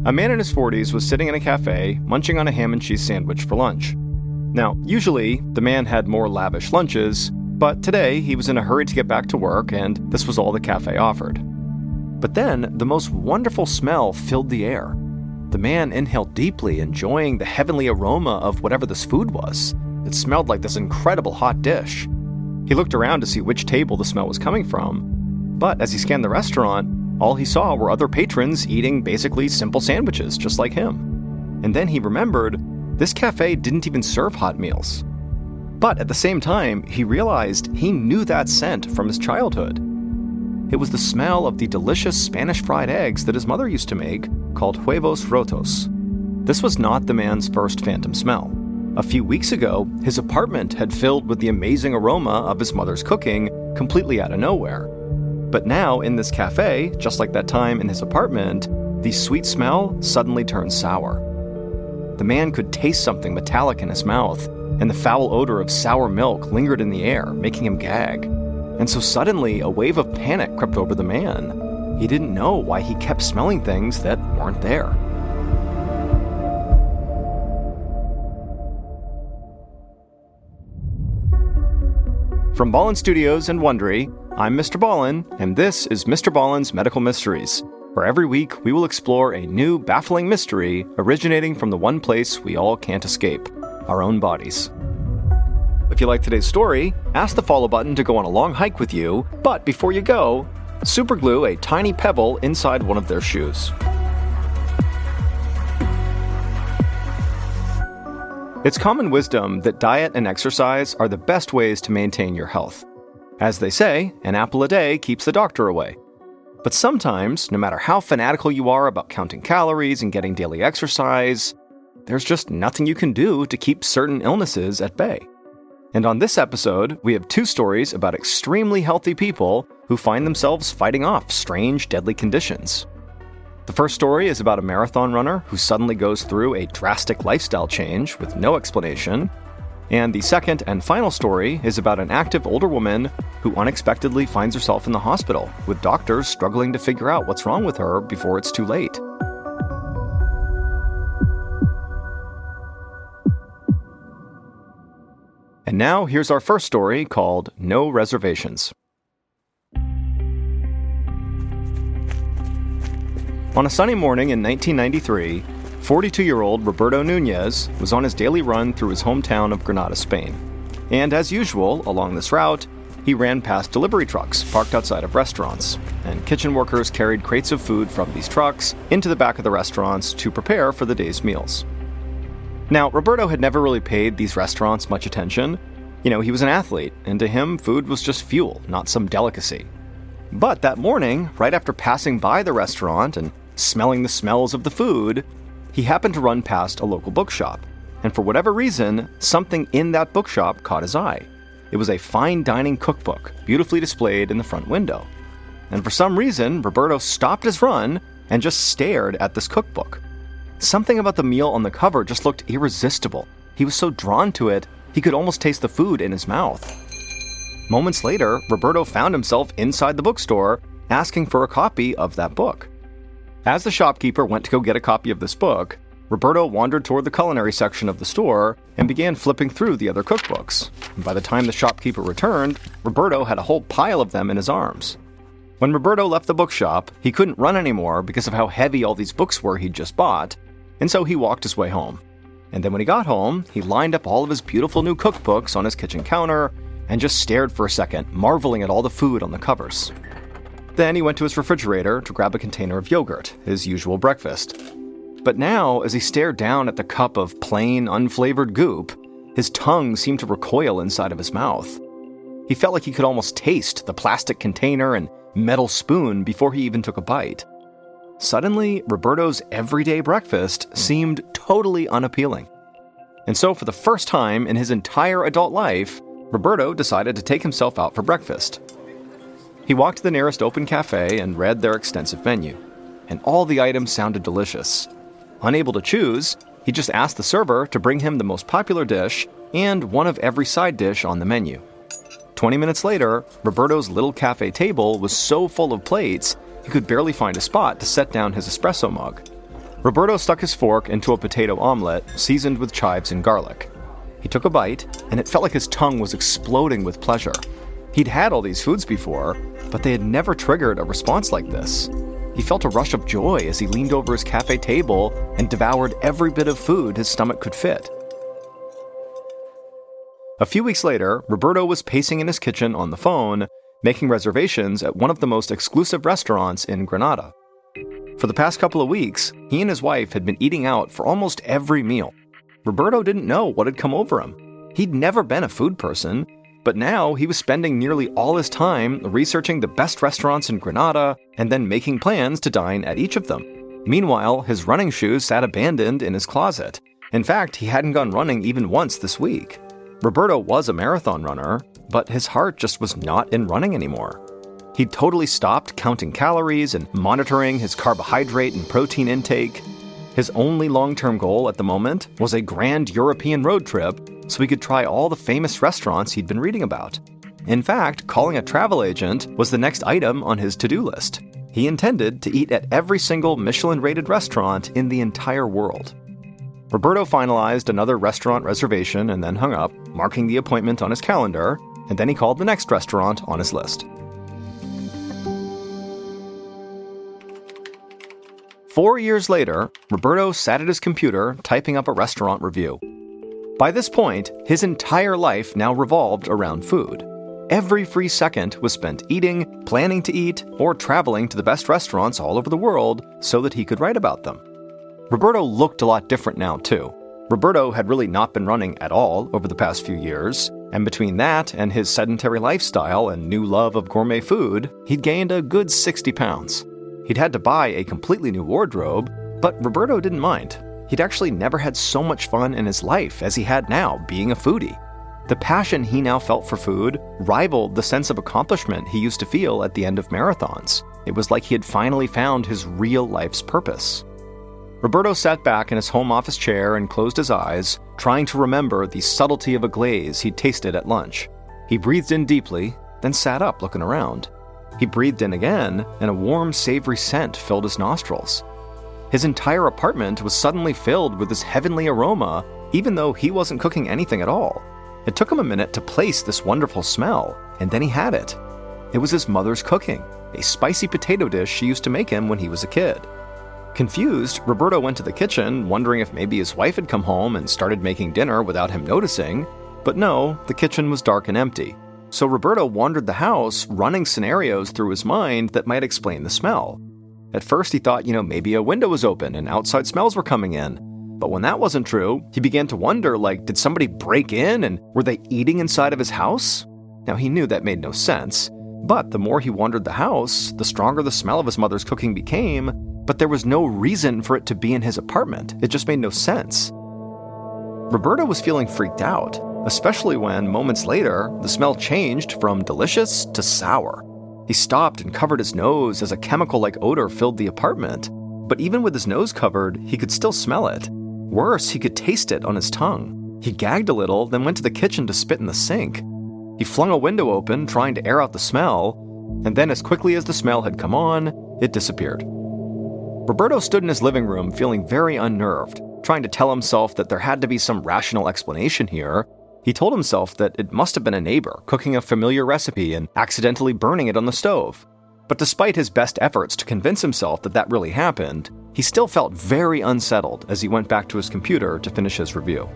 A man in his 40s was sitting in a cafe, munching on a ham and cheese sandwich for lunch. Now, usually, the man had more lavish lunches, but today he was in a hurry to get back to work, and this was all the cafe offered. But then, the most wonderful smell filled the air. The man inhaled deeply, enjoying the heavenly aroma of whatever this food was. It smelled like this incredible hot dish. He looked around to see which table the smell was coming from, but as he scanned the restaurant, all he saw were other patrons eating basically simple sandwiches just like him. And then he remembered this cafe didn't even serve hot meals. But at the same time, he realized he knew that scent from his childhood. It was the smell of the delicious Spanish fried eggs that his mother used to make, called huevos rotos. This was not the man's first phantom smell. A few weeks ago, his apartment had filled with the amazing aroma of his mother's cooking, completely out of nowhere. But now, in this cafe, just like that time in his apartment, the sweet smell suddenly turned sour. The man could taste something metallic in his mouth, and the foul odor of sour milk lingered in the air, making him gag. And so suddenly, a wave of panic crept over the man. He didn't know why he kept smelling things that weren't there. From Ballen Studios and Wondery, I'm MrBallen, and this is MrBallen's Medical Mysteries, where every week we will explore a new, baffling mystery originating from the one place we all can't escape, our own bodies. If you like today's story, ask the follow button to go on a long hike with you, but before you go, superglue a tiny pebble inside one of their shoes. It's common wisdom that diet and exercise are the best ways to maintain your health. As they say, an apple a day keeps the doctor away. But sometimes, no matter how fanatical you are about counting calories and getting daily exercise, there's just nothing you can do to keep certain illnesses at bay. And on this episode, we have two stories about extremely healthy people who find themselves fighting off strange, deadly conditions. The first story is about a marathon runner who suddenly goes through a drastic lifestyle change with no explanation. And the second and final story is about an active older woman who unexpectedly finds herself in the hospital, with doctors struggling to figure out what's wrong with her before it's too late. And now, here's our first story called No Reservations. On a sunny morning in 1993, 42-year-old Roberto Nunez was on his daily run through his hometown of Granada, Spain. And as usual, along this route, he ran past delivery trucks parked outside of restaurants, and kitchen workers carried crates of food from these trucks into the back of the restaurants to prepare for the day's meals. Now, Roberto had never really paid these restaurants much attention. He was an athlete, and to him, food was just fuel, not some delicacy. But that morning, right after passing by the restaurant and smelling the smells of the food, he happened to run past a local bookshop, and for whatever reason, something in that bookshop caught his eye. It was a fine dining cookbook, beautifully displayed in the front window. And for some reason, Roberto stopped his run and just stared at this cookbook. Something about the meal on the cover just looked irresistible. He was so drawn to it, he could almost taste the food in his mouth. Moments later, Roberto found himself inside the bookstore, asking for a copy of that book. As the shopkeeper went to go get a copy of this book, Roberto wandered toward the culinary section of the store and began flipping through the other cookbooks. And by the time the shopkeeper returned, Roberto had a whole pile of them in his arms. When Roberto left the bookshop, he couldn't run anymore because of how heavy all these books were he'd just bought, and so he walked his way home. And then when he got home, he lined up all of his beautiful new cookbooks on his kitchen counter and just stared for a second, marveling at all the food on the covers. Then he went to his refrigerator to grab a container of yogurt, his usual breakfast. But now, as he stared down at the cup of plain, unflavored goop, his tongue seemed to recoil inside of his mouth. He felt like he could almost taste the plastic container and metal spoon before he even took a bite. Suddenly, Roberto's everyday breakfast seemed totally unappealing. And so for the first time in his entire adult life, Roberto decided to take himself out for breakfast. He walked to the nearest open cafe and read their extensive menu, and all the items sounded delicious. Unable to choose, he just asked the server to bring him the most popular dish and one of every side dish on the menu. 20 minutes later, Roberto's little cafe table was so full of plates, he could barely find a spot to set down his espresso mug. Roberto stuck his fork into a potato omelet seasoned with chives and garlic. He took a bite, and it felt like his tongue was exploding with pleasure. He'd had all these foods before, but they had never triggered a response like this. He felt a rush of joy as he leaned over his cafe table and devoured every bit of food his stomach could fit. A few weeks later, Roberto was pacing in his kitchen on the phone, making reservations at one of the most exclusive restaurants in Granada. For the past couple of weeks, he and his wife had been eating out for almost every meal. Roberto didn't know what had come over him. He'd never been a food person, but now he was spending nearly all his time researching the best restaurants in Granada and then making plans to dine at each of them. Meanwhile, his running shoes sat abandoned in his closet. In fact, he hadn't gone running even once this week. Roberto was a marathon runner, but his heart just was not in running anymore. He'd totally stopped counting calories and monitoring his carbohydrate and protein intake. His only long-term goal at the moment was a grand European road trip so he could try all the famous restaurants he'd been reading about. In fact, calling a travel agent was the next item on his to-do list. He intended to eat at every single Michelin-rated restaurant in the entire world. Roberto finalized another restaurant reservation and then hung up, marking the appointment on his calendar, and then he called the next restaurant on his list. 4 years later, Roberto sat at his computer typing up a restaurant review. By this point, his entire life now revolved around food. Every free second was spent eating, planning to eat, or traveling to the best restaurants all over the world so that he could write about them. Roberto looked a lot different now, too. Roberto had really not been running at all over the past few years, and between that and his sedentary lifestyle and new love of gourmet food, he'd gained a good 60 pounds. He'd had to buy a completely new wardrobe, but Roberto didn't mind. He'd actually never had so much fun in his life as he had now, being a foodie. The passion he now felt for food rivaled the sense of accomplishment he used to feel at the end of marathons. It was like he had finally found his real life's purpose. Roberto sat back in his home office chair and closed his eyes, trying to remember the subtlety of a glaze he'd tasted at lunch. He breathed in deeply, then sat up looking around. He breathed in again, and a warm, savory scent filled his nostrils. His entire apartment was suddenly filled with this heavenly aroma, even though he wasn't cooking anything at all. It took him a minute to place this wonderful smell, and then he had it. It was his mother's cooking, a spicy potato dish she used to make him when he was a kid. Confused, Roberto went to the kitchen, wondering if maybe his wife had come home and started making dinner without him noticing, but no, the kitchen was dark and empty. So Roberto wandered the house, running scenarios through his mind that might explain the smell. At first he thought, maybe a window was open and outside smells were coming in. But when that wasn't true, he began to wonder, did somebody break in and were they eating inside of his house? Now he knew that made no sense, but the more he wandered the house, the stronger the smell of his mother's cooking became, but there was no reason for it to be in his apartment. It just made no sense. Roberto was feeling freaked out, especially when, moments later, the smell changed from delicious to sour. He stopped and covered his nose as a chemical-like odor filled the apartment, but even with his nose covered, he could still smell it. Worse, he could taste it on his tongue. He gagged a little, then went to the kitchen to spit in the sink. He flung a window open, trying to air out the smell, and then as quickly as the smell had come on, it disappeared. Roberto stood in his living room feeling very unnerved, trying to tell himself that there had to be some rational explanation here. He told himself that it must have been a neighbor cooking a familiar recipe and accidentally burning it on the stove. But despite his best efforts to convince himself that that really happened, he still felt very unsettled as he went back to his computer to finish his review.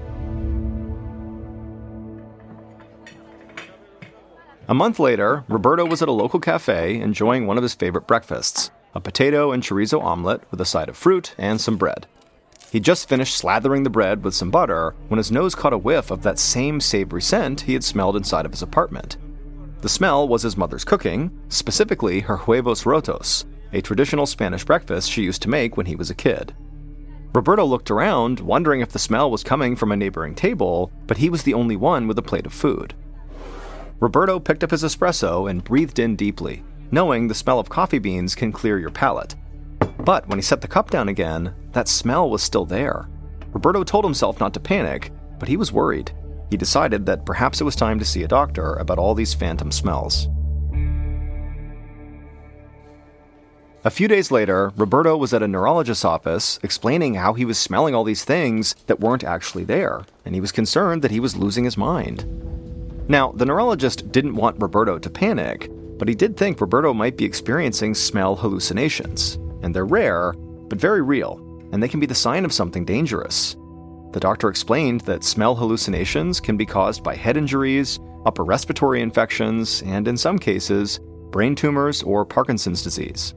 A month later, Roberto was at a local cafe enjoying one of his favorite breakfasts, a potato and chorizo omelet with a side of fruit and some bread. He'd just finished slathering the bread with some butter when his nose caught a whiff of that same savory scent he had smelled inside of his apartment. The smell was his mother's cooking, specifically her huevos rotos, a traditional Spanish breakfast she used to make when he was a kid. Roberto looked around, wondering if the smell was coming from a neighboring table, but he was the only one with a plate of food. Roberto picked up his espresso and breathed in deeply, knowing the smell of coffee beans can clear your palate. But when he set the cup down again, that smell was still there. Roberto told himself not to panic, but he was worried. He decided that perhaps it was time to see a doctor about all these phantom smells. A few days later, Roberto was at a neurologist's office explaining how he was smelling all these things that weren't actually there, and he was concerned that he was losing his mind. Now, the neurologist didn't want Roberto to panic, but he did think Roberto might be experiencing smell hallucinations, and they're rare, but very real, and they can be the sign of something dangerous. The doctor explained that smell hallucinations can be caused by head injuries, upper respiratory infections, and in some cases, brain tumors or Parkinson's disease.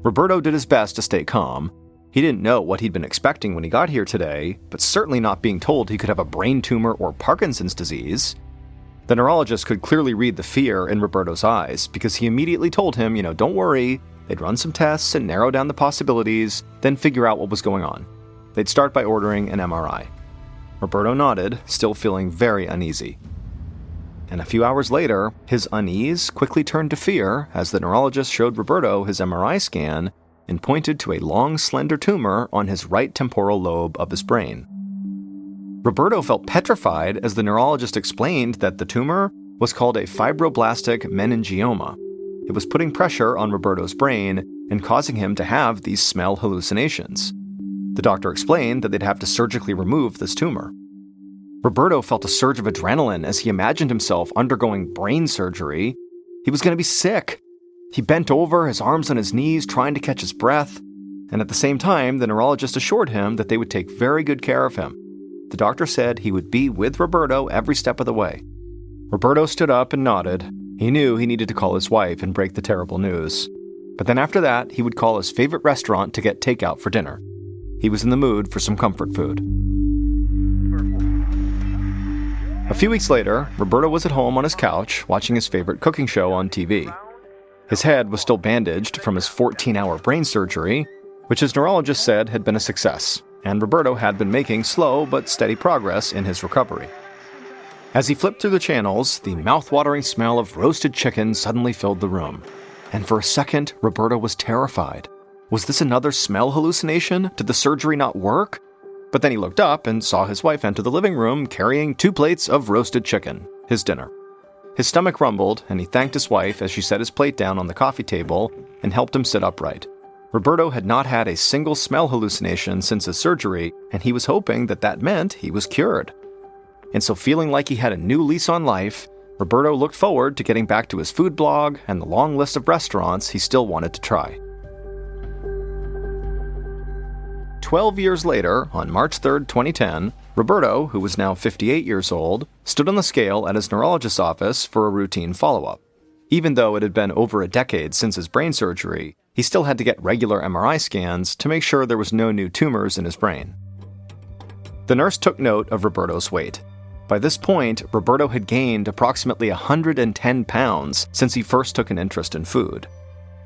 Roberto did his best to stay calm. He didn't know what he'd been expecting when he got here today, but certainly not being told he could have a brain tumor or Parkinson's disease. The neurologist could clearly read the fear in Roberto's eyes because he immediately told him, don't worry, they'd run some tests and narrow down the possibilities, then figure out what was going on. They'd start by ordering an MRI. Roberto nodded, still feeling very uneasy. And a few hours later, his unease quickly turned to fear as the neurologist showed Roberto his MRI scan and pointed to a long, slender tumor on his right temporal lobe of his brain. Roberto felt petrified as the neurologist explained that the tumor was called a fibroblastic meningioma. It was putting pressure on Roberto's brain and causing him to have these smell hallucinations. The doctor explained that they'd have to surgically remove this tumor. Roberto felt a surge of adrenaline as he imagined himself undergoing brain surgery. He was going to be sick. He bent over, his arms on his knees, trying to catch his breath. And at the same time, the neurologist assured him that they would take very good care of him. The doctor said he would be with Roberto every step of the way. Roberto stood up and nodded. He knew he needed to call his wife and break the terrible news. But then after that, he would call his favorite restaurant to get takeout for dinner. He was in the mood for some comfort food. A few weeks later, Roberto was at home on his couch watching his favorite cooking show on TV. His head was still bandaged from his 14-hour brain surgery, which his neurologist said had been a success, and Roberto had been making slow but steady progress in his recovery. As he flipped through the channels, the mouth-watering smell of roasted chicken suddenly filled the room. And for a second, Roberto was terrified. Was this another smell hallucination? Did the surgery not work? But then he looked up and saw his wife enter the living room carrying 2 plates of roasted chicken, his dinner. His stomach rumbled, and he thanked his wife as she set his plate down on the coffee table and helped him sit upright. Roberto had not had a single smell hallucination since his surgery, and he was hoping that that meant he was cured. And so feeling like he had a new lease on life, Roberto looked forward to getting back to his food blog and the long list of restaurants he still wanted to try. 12 years later, on March 3, 2010, Roberto, who was now 58 years old, stood on the scale at his neurologist's office for a routine follow-up. Even though it had been over a decade since his brain surgery, he still had to get regular MRI scans to make sure there was no new tumors in his brain. The nurse took note of Roberto's weight. By this point, Roberto had gained approximately 110 pounds since he first took an interest in food.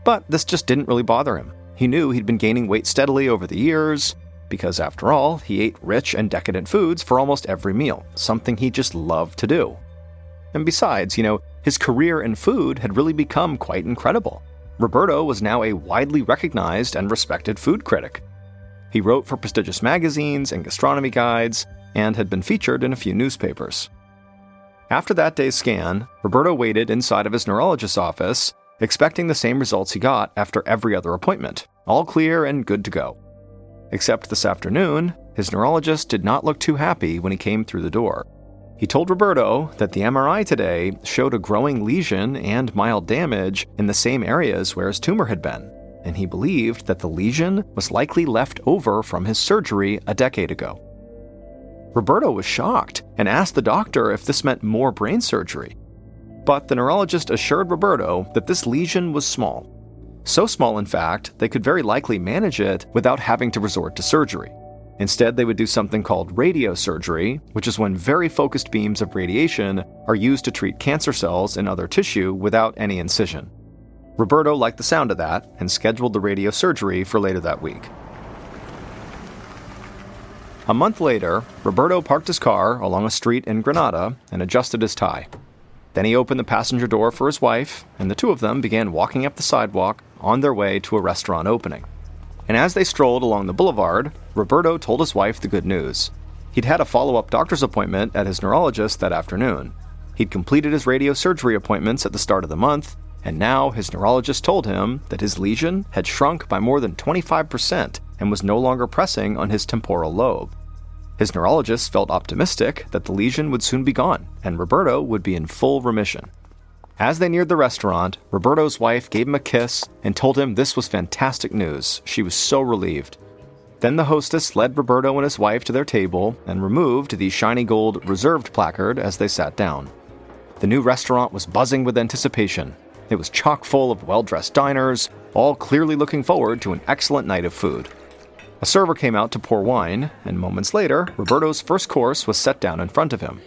But this just didn't really bother him. He knew he'd been gaining weight steadily over the years, because after all, he ate rich and decadent foods for almost every meal, something he just loved to do. And besides, his career in food had really become quite incredible. Roberto was now a widely recognized and respected food critic. He wrote for prestigious magazines and gastronomy guides, and had been featured in a few newspapers. After that day's scan, Roberto waited inside of his neurologist's office, expecting the same results he got after every other appointment, all clear and good to go. Except this afternoon, his neurologist did not look too happy when he came through the door. He told Roberto that the MRI today showed a growing lesion and mild damage in the same areas where his tumor had been, and he believed that the lesion was likely left over from his surgery a decade ago. Roberto was shocked and asked the doctor if this meant more brain surgery. But the neurologist assured Roberto that this lesion was small. So small, in fact, they could very likely manage it without having to resort to surgery. Instead, they would do something called radiosurgery, which is when very focused beams of radiation are used to treat cancer cells in other tissue without any incision. Roberto liked the sound of that and scheduled the radiosurgery for later that week. A month later, Roberto parked his car along a street in Granada and adjusted his tie. Then he opened the passenger door for his wife, and the two of them began walking up the sidewalk on their way to a restaurant opening. And as they strolled along the boulevard, Roberto told his wife the good news. He'd had a follow-up doctor's appointment at his neurologist that afternoon. He'd completed his radiosurgery appointments at the start of the month, and now his neurologist told him that his lesion had shrunk by more than 25% and was no longer pressing on his temporal lobe. His neurologist felt optimistic that the lesion would soon be gone, and Roberto would be in full remission. As they neared the restaurant, Roberto's wife gave him a kiss and told him this was fantastic news. She was so relieved. Then the hostess led Roberto and his wife to their table and removed the shiny gold reserved placard as they sat down. The new restaurant was buzzing with anticipation. It was chock full of well-dressed diners, all clearly looking forward to an excellent night of food. A server came out to pour wine, and moments later, Roberto's first course was set down in front of him.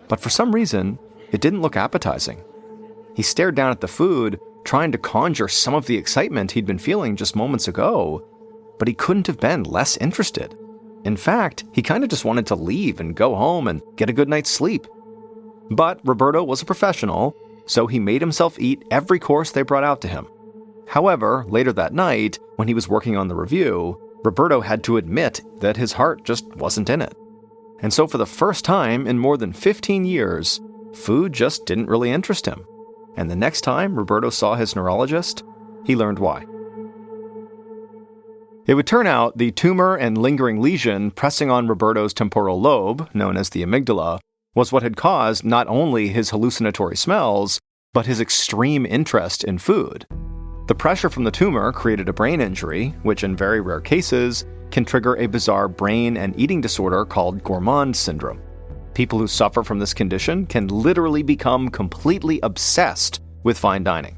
But for some reason, it didn't look appetizing. He stared down at the food, trying to conjure some of the excitement he'd been feeling just moments ago, but he couldn't have been less interested. In fact, he kind of just wanted to leave and go home and get a good night's sleep. But Roberto was a professional, so he made himself eat every course they brought out to him. However, later that night, when he was working on the review, Roberto had to admit that his heart just wasn't in it. And so for the first time in more than 15 years, food just didn't really interest him. And the next time Roberto saw his neurologist, he learned why. It would turn out the tumor and lingering lesion pressing on Roberto's temporal lobe, known as the amygdala, was what had caused not only his hallucinatory smells, but his extreme interest in food. The pressure from the tumor created a brain injury, which in very rare cases can trigger a bizarre brain and eating disorder called gourmand syndrome. People who suffer from this condition can literally become completely obsessed with fine dining.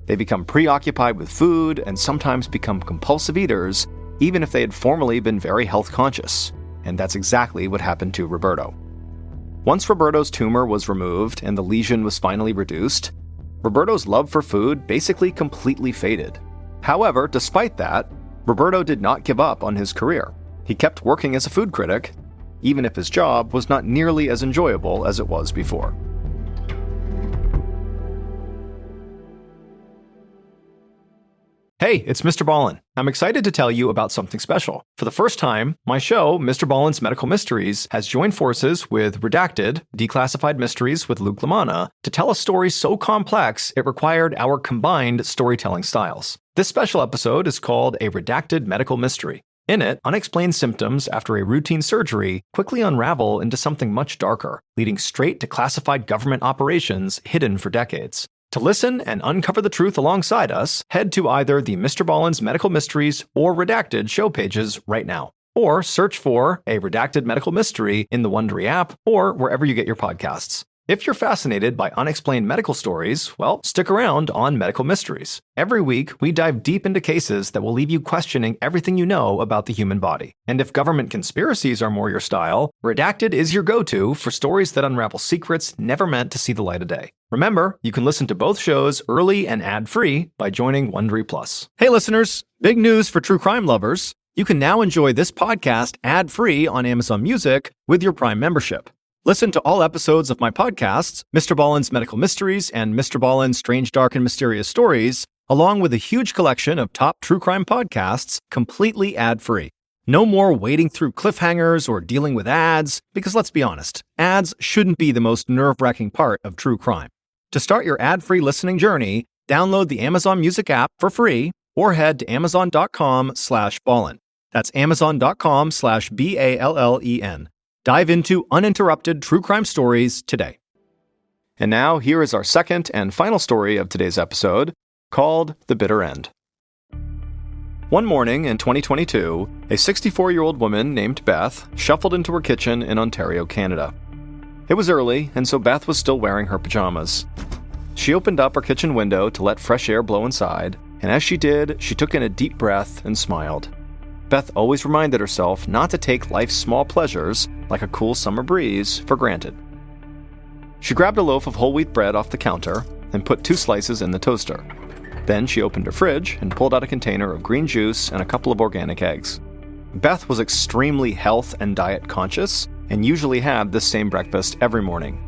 They become preoccupied with food and sometimes become compulsive eaters, even if they had formerly been very health conscious. And that's exactly what happened to Roberto. Once Roberto's tumor was removed and the lesion was finally reduced, Roberto's love for food basically completely faded. However, despite that, Roberto did not give up on his career. He kept working as a food critic, even if his job was not nearly as enjoyable as it was before. Hey, it's MrBallen. I'm excited to tell you about something special. For the first time, my show, MrBallen's Medical Mysteries, has joined forces with Redacted, Declassified Mysteries with Luke LaManna, to tell a story so complex it required our combined storytelling styles. This special episode is called A Redacted Medical Mystery. In it, unexplained symptoms after a routine surgery quickly unravel into something much darker, leading straight to classified government operations hidden for decades. To listen and uncover the truth alongside us, head to either the MrBallen's Medical Mysteries or Redacted show pages right now. Or search for A Redacted Medical Mystery in the Wondery app or wherever you get your podcasts. If you're fascinated by unexplained medical stories, well, stick around on Medical Mysteries. Every week, we dive deep into cases that will leave you questioning everything you know about the human body. And if government conspiracies are more your style, Redacted is your go-to for stories that unravel secrets never meant to see the light of day. Remember, you can listen to both shows early and ad-free by joining Wondery Plus. Hey listeners, big news for true crime lovers. You can now enjoy this podcast ad-free on Amazon Music with your Prime membership. Listen to all episodes of my podcasts, MrBallen's Medical Mysteries and MrBallen's Strange, Dark, and Mysterious Stories, along with a huge collection of top true crime podcasts, completely ad-free. No more wading through cliffhangers or dealing with ads, because let's be honest, ads shouldn't be the most nerve-wracking part of true crime. To start your ad-free listening journey, download the Amazon Music app for free or head to amazon.com/ballen. That's amazon.com/BALLEN. Dive into uninterrupted true crime stories today. And now, here is our second and final story of today's episode, called The Bitter End. One morning in 2022, a 64-year-old woman named Beth shuffled into her kitchen in Ontario, Canada. It was early, and so Beth was still wearing her pajamas. She opened up her kitchen window to let fresh air blow inside, and as she did, she took in a deep breath and smiled. Beth always reminded herself not to take life's small pleasures, like a cool summer breeze, for granted. She grabbed a loaf of whole wheat bread off the counter and put 2 slices in the toaster. Then she opened her fridge and pulled out a container of green juice and a couple of organic eggs. Beth was extremely health and diet conscious and usually had this same breakfast every morning.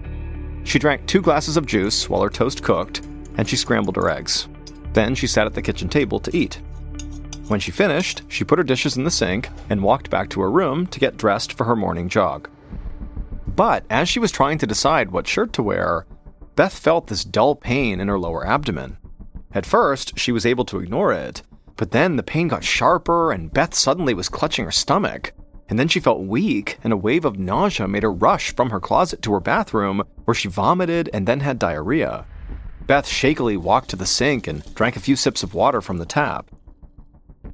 She drank 2 glasses of juice while her toast cooked, and she scrambled her eggs. Then she sat at the kitchen table to eat. When she finished, she put her dishes in the sink and walked back to her room to get dressed for her morning jog. But as she was trying to decide what shirt to wear, Beth felt this dull pain in her lower abdomen, At first, she was able to ignore it, but then the pain got sharper and Beth suddenly was clutching her stomach. And then she felt weak, and a wave of nausea made her rush from her closet to her bathroom, where she vomited and then had diarrhea. Beth shakily walked to the sink and drank a few sips of water from the tap.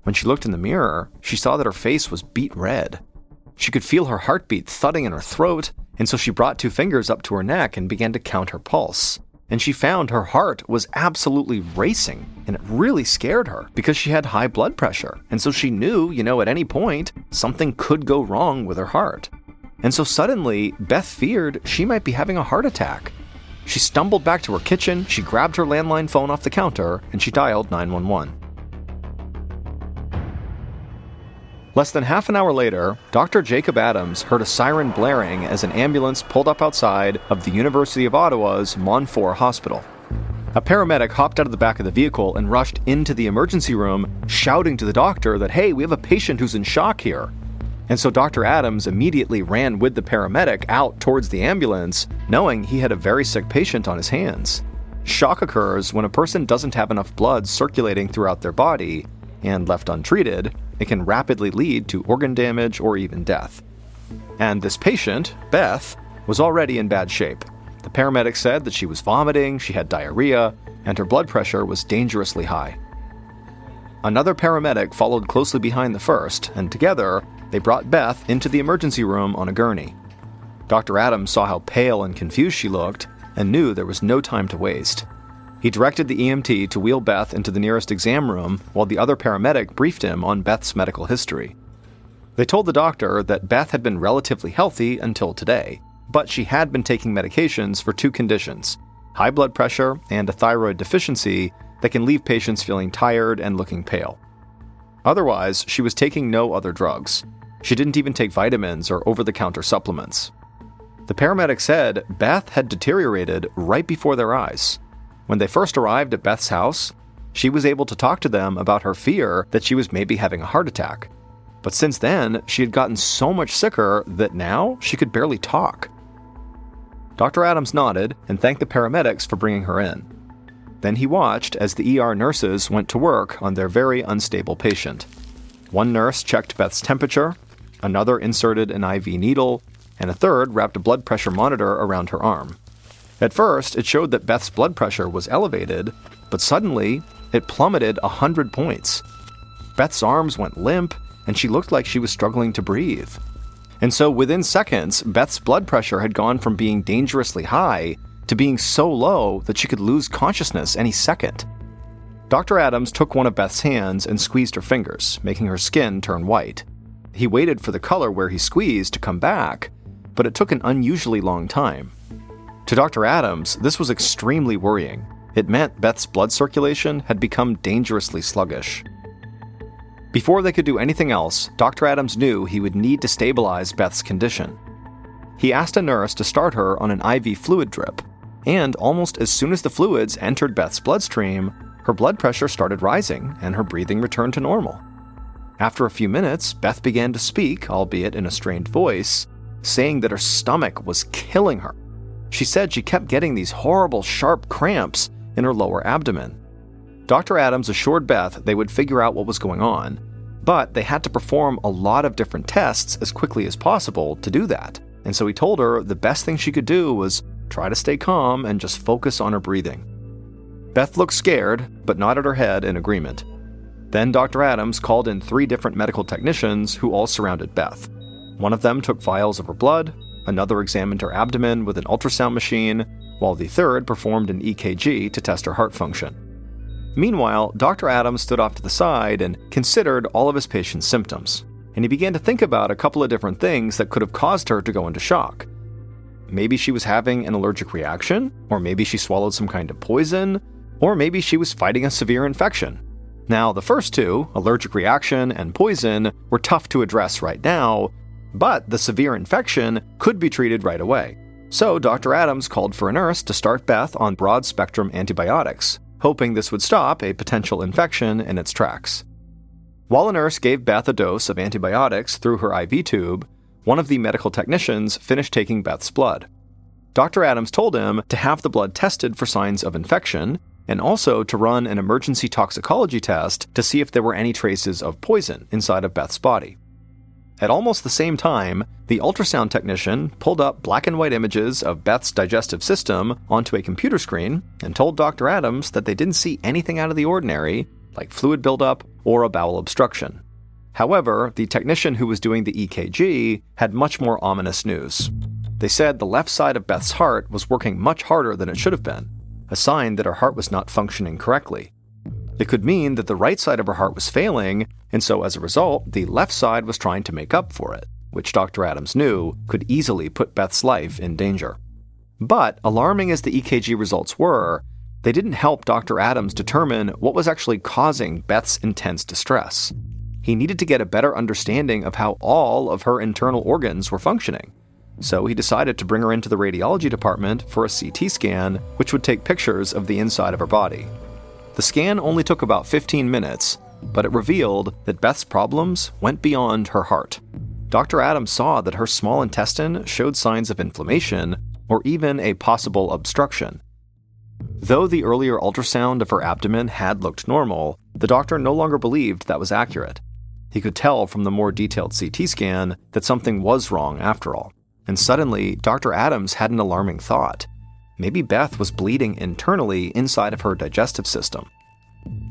When she looked in the mirror, she saw that her face was beet red. She could feel her heartbeat thudding in her throat, and so she brought 2 fingers up to her neck and began to count her pulse. And she found her heart was absolutely racing, and it really scared her because she had high blood pressure, and so she knew, at any point, something could go wrong with her heart. And so suddenly, Beth feared she might be having a heart attack. She stumbled back to her kitchen, she grabbed her landline phone off the counter, and she dialed 911. Less than half an hour later, Dr. Jacob Adams heard a siren blaring as an ambulance pulled up outside of the University of Ottawa's Montfort Hospital. A paramedic hopped out of the back of the vehicle and rushed into the emergency room, shouting to the doctor that, "Hey, we have a patient who's in shock here." And so Dr. Adams immediately ran with the paramedic out towards the ambulance, knowing he had a very sick patient on his hands. Shock occurs when a person doesn't have enough blood circulating throughout their body, and left untreated, it can rapidly lead to organ damage or even death. And this patient, Beth, was already in bad shape. The paramedic said that she was vomiting, she had diarrhea, and her blood pressure was dangerously high. Another paramedic followed closely behind the first, and together, they brought Beth into the emergency room on a gurney. Dr. Adams saw how pale and confused she looked, and knew there was no time to waste. He directed the EMT to wheel Beth into the nearest exam room, while the other paramedic briefed him on Beth's medical history. They told the doctor that Beth had been relatively healthy until today, but she had been taking medications for 2 conditions, high blood pressure and a thyroid deficiency that can leave patients feeling tired and looking pale. Otherwise, she was taking no other drugs. She didn't even take vitamins or over-the-counter supplements. The paramedic said Beth had deteriorated right before their eyes. When they first arrived at Beth's house, she was able to talk to them about her fear that she was maybe having a heart attack. But since then, she had gotten so much sicker that now she could barely talk. Dr. Adams nodded and thanked the paramedics for bringing her in. Then he watched as the ER nurses went to work on their very unstable patient. One nurse checked Beth's temperature, another inserted an IV needle, and a third wrapped a blood pressure monitor around her arm. At first, it showed that Beth's blood pressure was elevated, but suddenly, it plummeted 100 points. Beth's arms went limp, and she looked like she was struggling to breathe. And so within seconds, Beth's blood pressure had gone from being dangerously high to being so low that she could lose consciousness any second. Dr. Adams took one of Beth's hands and squeezed her fingers, making her skin turn white. He waited for the color where he squeezed to come back, but it took an unusually long time. To Dr. Adams, this was extremely worrying. It meant Beth's blood circulation had become dangerously sluggish. Before they could do anything else, Dr. Adams knew he would need to stabilize Beth's condition. He asked a nurse to start her on an IV fluid drip, and almost as soon as the fluids entered Beth's bloodstream, her blood pressure started rising and her breathing returned to normal. After a few minutes, Beth began to speak, albeit in a strained voice, saying that her stomach was killing her. She said she kept getting these horrible, sharp cramps in her lower abdomen. Dr. Adams assured Beth they would figure out what was going on, but they had to perform a lot of different tests as quickly as possible to do that. And so he told her the best thing she could do was try to stay calm and just focus on her breathing. Beth looked scared, but nodded her head in agreement. Then Dr. Adams called in 3 different medical technicians who all surrounded Beth. One of them took vials of her blood, another examined her abdomen with an ultrasound machine, while the third performed an EKG to test her heart function. Meanwhile, Dr. Adams stood off to the side and considered all of his patient's symptoms, and he began to think about a couple of different things that could have caused her to go into shock. Maybe she was having an allergic reaction, or maybe she swallowed some kind of poison, or maybe she was fighting a severe infection. Now, the first 2, allergic reaction and poison, were tough to address right now, but the severe infection could be treated right away. So Dr. Adams called for a nurse to start Beth on broad-spectrum antibiotics, hoping this would stop a potential infection in its tracks. While a nurse gave Beth a dose of antibiotics through her IV tube, one of the medical technicians finished taking Beth's blood. Dr. Adams told him to have the blood tested for signs of infection, and also to run an emergency toxicology test to see if there were any traces of poison inside of Beth's body. At almost the same time, the ultrasound technician pulled up black and white images of Beth's digestive system onto a computer screen and told Dr. Adams that they didn't see anything out of the ordinary, like fluid buildup or a bowel obstruction. However, the technician who was doing the EKG had much more ominous news. They said the left side of Beth's heart was working much harder than it should have been, a sign that her heart was not functioning correctly. It could mean that the right side of her heart was failing, and so as a result, the left side was trying to make up for it, which Dr. Adams knew could easily put Beth's life in danger. But, alarming as the EKG results were, they didn't help Dr. Adams determine what was actually causing Beth's intense distress. He needed to get a better understanding of how all of her internal organs were functioning. So he decided to bring her into the radiology department for a CT scan, which would take pictures of the inside of her body. The scan only took about 15 minutes, but it revealed that Beth's problems went beyond her heart. Dr. Adams saw that her small intestine showed signs of inflammation or even a possible obstruction. Though the earlier ultrasound of her abdomen had looked normal, the doctor no longer believed that was accurate. He could tell from the more detailed CT scan that something was wrong after all. And suddenly, Dr. Adams had an alarming thought. Maybe Beth was bleeding internally inside of her digestive system.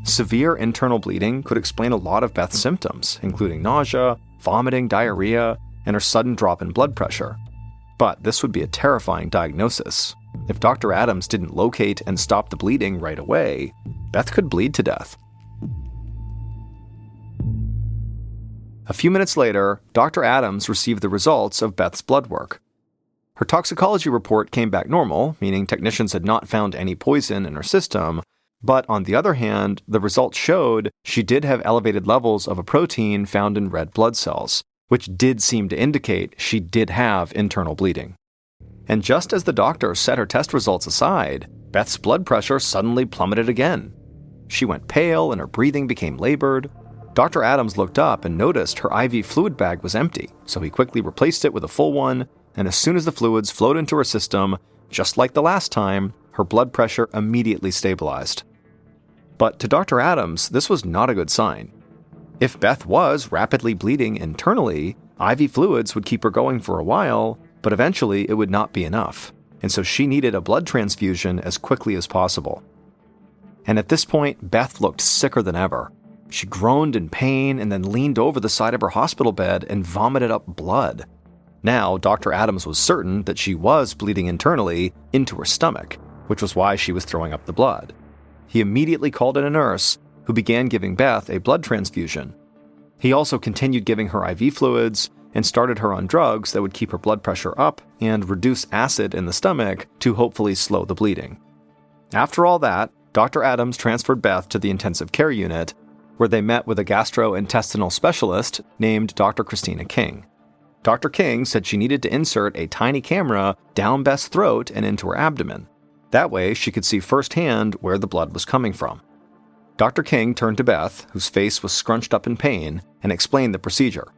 Severe internal bleeding could explain a lot of Beth's symptoms, including nausea, vomiting, diarrhea, and her sudden drop in blood pressure. But this would be a terrifying diagnosis. If Dr. Adams didn't locate and stop the bleeding right away, Beth could bleed to death. A few minutes later, Dr. Adams received the results of Beth's blood work. Her toxicology report came back normal, meaning technicians had not found any poison in her system, but on the other hand, the results showed she did have elevated levels of a protein found in red blood cells, which did seem to indicate she did have internal bleeding. And just as the doctor set her test results aside, Beth's blood pressure suddenly plummeted again. She went pale and her breathing became labored. Dr. Adams looked up and noticed her IV fluid bag was empty, so he quickly replaced it with a full one, and as soon as the fluids flowed into her system, just like the last time, her blood pressure immediately stabilized. But to Dr. Adams, this was not a good sign. If Beth was rapidly bleeding internally, IV fluids would keep her going for a while, but eventually it would not be enough, and so she needed a blood transfusion as quickly as possible. And at this point, Beth looked sicker than ever. She groaned in pain and then leaned over the side of her hospital bed and vomited up blood. Now, Dr. Adams was certain that she was bleeding internally into her stomach, which was why she was throwing up the blood. He immediately called in a nurse, who began giving Beth a blood transfusion. He also continued giving her IV fluids and started her on drugs that would keep her blood pressure up and reduce acid in the stomach to hopefully slow the bleeding. After all that, Dr. Adams transferred Beth to the intensive care unit, where they met with a gastrointestinal specialist named Dr. Christina King. Dr. King said she needed to insert a tiny camera down Beth's throat and into her abdomen. That way, she could see firsthand where the blood was coming from. Dr. King turned to Beth, whose face was scrunched up in pain, and explained the procedure.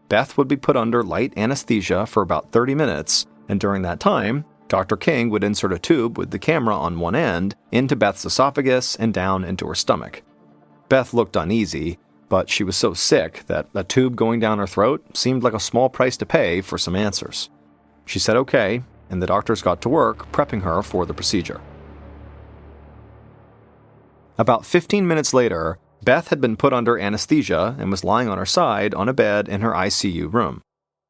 Beth would be put under light anesthesia for about 30 minutes, and during that time, Dr. King would insert a tube with the camera on one end into Beth's esophagus and down into her stomach. Beth looked uneasy, but she was so sick that a tube going down her throat seemed like a small price to pay for some answers. She said okay, and the doctors got to work prepping her for the procedure. About 15 minutes later, Beth had been put under anesthesia and was lying on her side on a bed in her ICU room.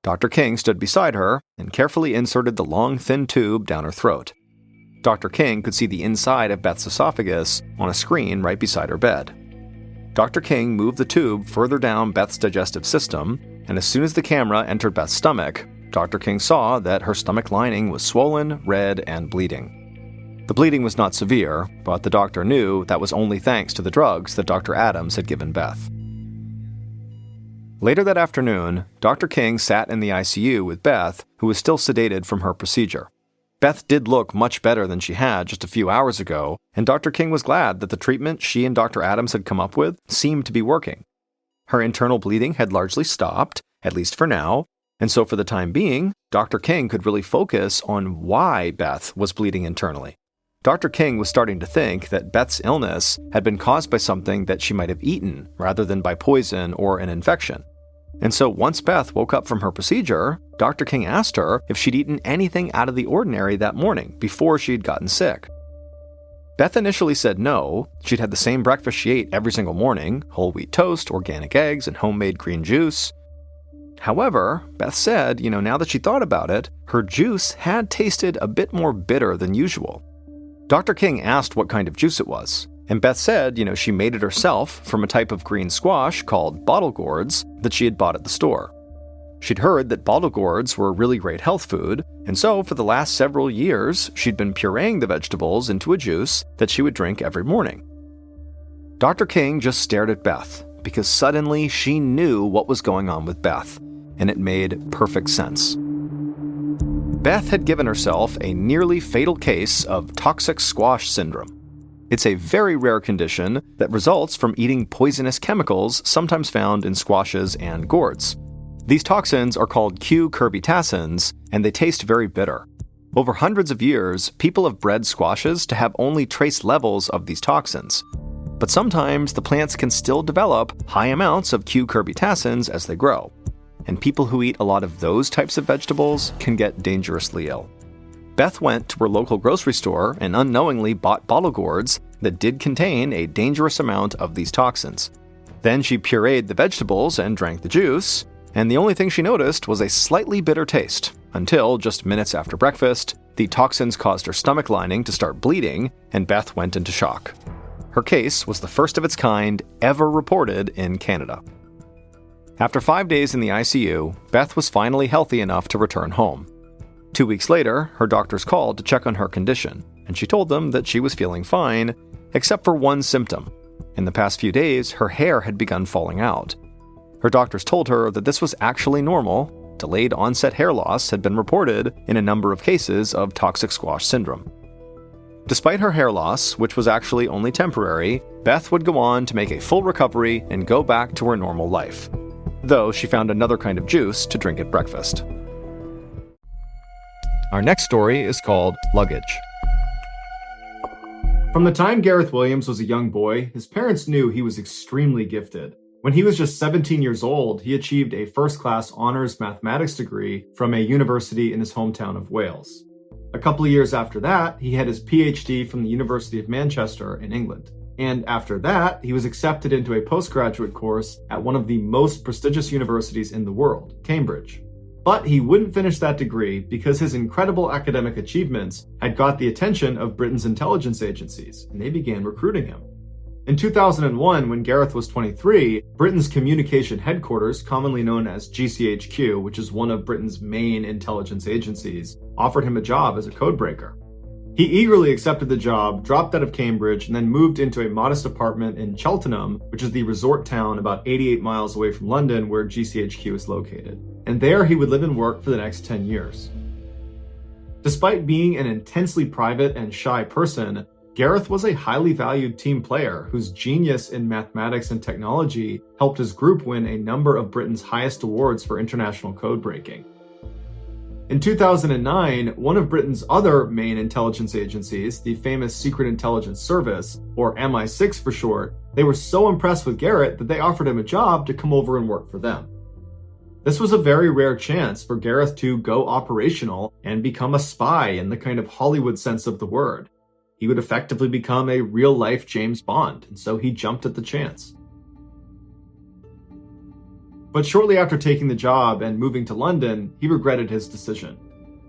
Dr. King stood beside her and carefully inserted the long, thin tube down her throat. Dr. King could see the inside of Beth's esophagus on a screen right beside her bed. Dr. King moved the tube further down Beth's digestive system, and as soon as the camera entered Beth's stomach, Dr. King saw that her stomach lining was swollen, red, and bleeding. The bleeding was not severe, but the doctor knew that was only thanks to the drugs that Dr. Adams had given Beth. Later that afternoon, Dr. King sat in the ICU with Beth, who was still sedated from her procedure. Beth did look much better than she had just a few hours ago, and Dr. King was glad that the treatment she and Dr. Adams had come up with seemed to be working. Her internal bleeding had largely stopped, at least for now, and so for the time being, Dr. King could really focus on why Beth was bleeding internally. Dr. King was starting to think that Beth's illness had been caused by something that she might have eaten rather than by poison or an infection. And so once Beth woke up from her procedure, Dr. King asked her if she'd eaten anything out of the ordinary that morning before she'd gotten sick. Beth initially said no. She'd had the same breakfast she ate every single morning: whole wheat toast, organic eggs, and homemade green juice. However, Beth said, now that she thought about it, her juice had tasted a bit more bitter than usual. Dr. King asked what kind of juice it was, and Beth said, she made it herself from a type of green squash called bottle gourds that she had bought at the store. She'd heard that bottle gourds were a really great health food, and so for the last several years, she'd been pureeing the vegetables into a juice that she would drink every morning. Dr. King just stared at Beth, because suddenly she knew what was going on with Beth, and it made perfect sense. Beth had given herself a nearly fatal case of toxic squash syndrome. It's a very rare condition that results from eating poisonous chemicals sometimes found in squashes and gourds. These toxins are called cucurbitacins, and they taste very bitter. Over hundreds of years, people have bred squashes to have only trace levels of these toxins. But sometimes the plants can still develop high amounts of cucurbitacins as they grow, and people who eat a lot of those types of vegetables can get dangerously ill. Beth went to her local grocery store and unknowingly bought bottle gourds that did contain a dangerous amount of these toxins. Then she pureed the vegetables and drank the juice, and the only thing she noticed was a slightly bitter taste, until just minutes after breakfast, the toxins caused her stomach lining to start bleeding, and Beth went into shock. Her case was the first of its kind ever reported in Canada. After 5 days in the ICU, Beth was finally healthy enough to return home. 2 weeks later, her doctors called to check on her condition, and she told them that she was feeling fine, except for one symptom. In the past few days, her hair had begun falling out. Her doctors told her that this was actually normal. Delayed onset hair loss had been reported in a number of cases of toxic squash syndrome. Despite her hair loss, which was actually only temporary, Beth would go on to make a full recovery and go back to her normal life, though she found another kind of juice to drink at breakfast. Our next story is called Luggage. From the time Gareth Williams was a young boy, his parents knew he was extremely gifted. When he was just 17 years old, he achieved a first-class honors mathematics degree from a university in his hometown of Wales. A couple of years after that, he had his PhD from the University of Manchester in England. And after that, he was accepted into a postgraduate course at one of the most prestigious universities in the world, Cambridge. But he wouldn't finish that degree because his incredible academic achievements had got the attention of Britain's intelligence agencies, and they began recruiting him. In 2001, when Gareth was 23, Britain's communication headquarters, commonly known as GCHQ, which is one of Britain's main intelligence agencies, offered him a job as a codebreaker. He eagerly accepted the job, dropped out of Cambridge, and then moved into a modest apartment in Cheltenham, which is the resort town about 88 miles away from London where GCHQ is located. And there he would live and work for the next 10 years. Despite being an intensely private and shy person, Gareth was a highly valued team player whose genius in mathematics and technology helped his group win a number of Britain's highest awards for international code breaking. In 2009, one of Britain's other main intelligence agencies, the famous Secret Intelligence Service, or MI6 for short, they were so impressed with Gareth that they offered him a job to come over and work for them. This was a very rare chance for Gareth to go operational and become a spy in the kind of Hollywood sense of the word. He would effectively become a real-life James Bond, and so he jumped at the chance. But shortly after taking the job and moving to London, he regretted his decision.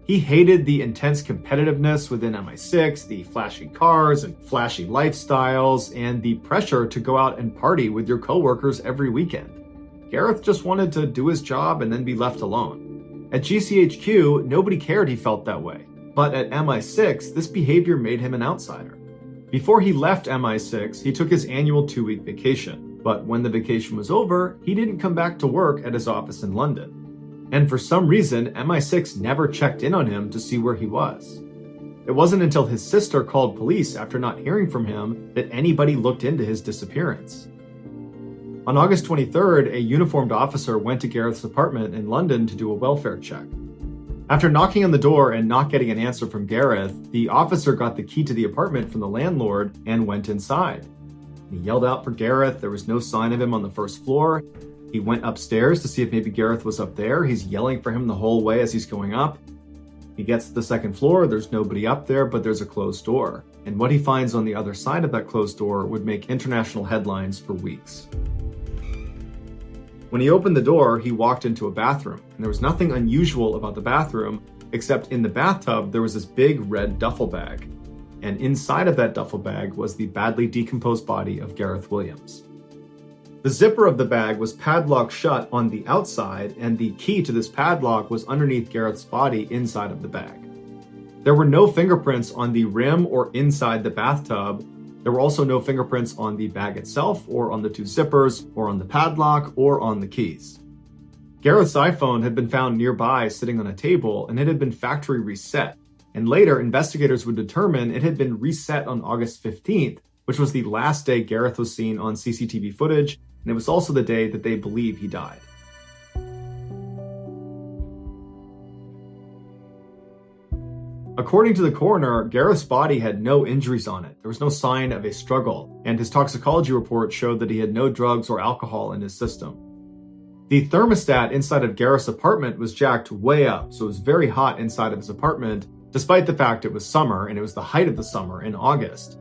He hated the intense competitiveness within MI6, the flashy cars and flashy lifestyles, and the pressure to go out and party with your coworkers every weekend. Gareth just wanted to do his job and then be left alone. At GCHQ, nobody cared he felt that way. But at MI6, this behavior made him an outsider. Before he left MI6, he took his annual 2-week vacation. But when the vacation was over, he didn't come back to work at his office in London. And for some reason, MI6 never checked in on him to see where he was. It wasn't until his sister called police after not hearing from him that anybody looked into his disappearance. On August 23rd, a uniformed officer went to Gareth's apartment in London to do a welfare check. After knocking on the door and not getting an answer from Gareth, the officer got the key to the apartment from the landlord and went inside. He yelled out for Gareth. There was no sign of him on the first floor. He went upstairs to see if maybe Gareth was up there. He's yelling for him the whole way as he's going up. He gets to the second floor. There's nobody up there, but there's a closed door. And what he finds on the other side of that closed door would make international headlines for weeks. When he opened the door, he walked into a bathroom, and there was nothing unusual about the bathroom, except in the bathtub there was this big red duffel bag. And inside of that duffel bag was the badly decomposed body of Gareth Williams. The zipper of the bag was padlocked shut on the outside, and the key to this padlock was underneath Gareth's body inside of the bag. There were no fingerprints on the rim or inside the bathtub. There were also no fingerprints on the bag itself, or on the two zippers, or on the padlock, or on the keys. Gareth's iPhone had been found nearby sitting on a table, and it had been factory reset. And later, investigators would determine it had been reset on August 15th, which was the last day Gareth was seen on CCTV footage, and it was also the day that they believe he died. According to the coroner, Gareth's body had no injuries on it. There was no sign of a struggle, and his toxicology report showed that he had no drugs or alcohol in his system. The thermostat inside of Gareth's apartment was jacked way up, so it was very hot inside of his apartment, despite the fact it was summer and it was the height of the summer in August.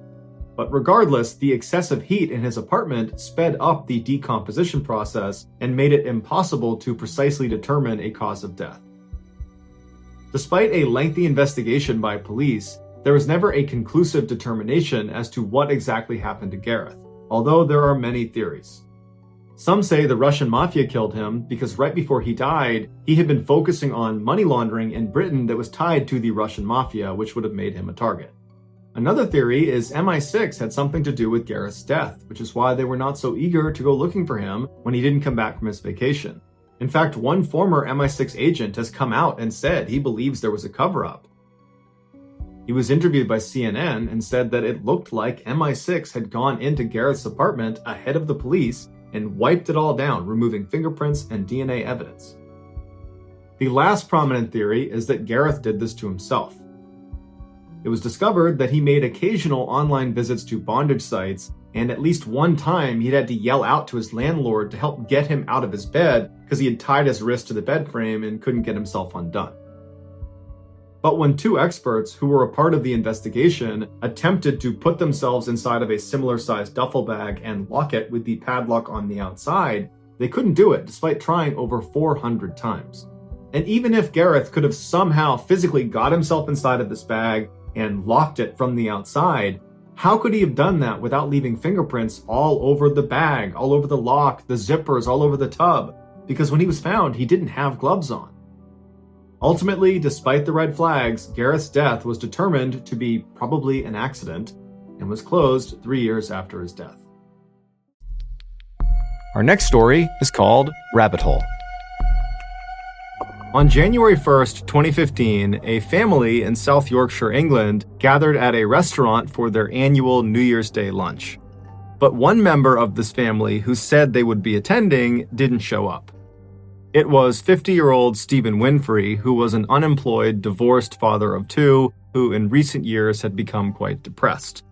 But regardless, the excessive heat in his apartment sped up the decomposition process and made it impossible to precisely determine a cause of death. Despite a lengthy investigation by police, there was never a conclusive determination as to what exactly happened to Gareth, although there are many theories. Some say the Russian mafia killed him because right before he died, he had been focusing on money laundering in Britain that was tied to the Russian mafia, which would have made him a target. Another theory is MI6 had something to do with Gareth's death, which is why they were not so eager to go looking for him when he didn't come back from his vacation. In fact, one former MI6 agent has come out and said he believes there was a cover-up. He was interviewed by CNN and said that it looked like MI6 had gone into Gareth's apartment ahead of the police and wiped it all down, removing fingerprints and DNA evidence. The last prominent theory is that Gareth did this to himself. It was discovered that he made occasional online visits to bondage sites, and at least one time he'd had to yell out to his landlord to help get him out of his bed because he had tied his wrist to the bed frame and couldn't get himself undone. But when two experts who were a part of the investigation attempted to put themselves inside of a similar-sized duffel bag and lock it with the padlock on the outside, they couldn't do it despite trying over 400 times. And even if Gareth could have somehow physically got himself inside of this bag and locked it from the outside, how could he have done that without leaving fingerprints all over the bag, all over the lock, the zippers, all over the tub? Because when he was found, he didn't have gloves on. Ultimately, despite the red flags, Gareth's death was determined to be probably an accident and was closed 3 years after his death. Our next story is called Rabbit Hole. On January 1st, 2015, a family in South Yorkshire, England, gathered at a restaurant for their annual New Year's Day lunch. But one member of this family who said they would be attending didn't show up. It was 50-year-old Stephen Winfrey, who was an unemployed, divorced father of two, who in recent years had become quite depressed.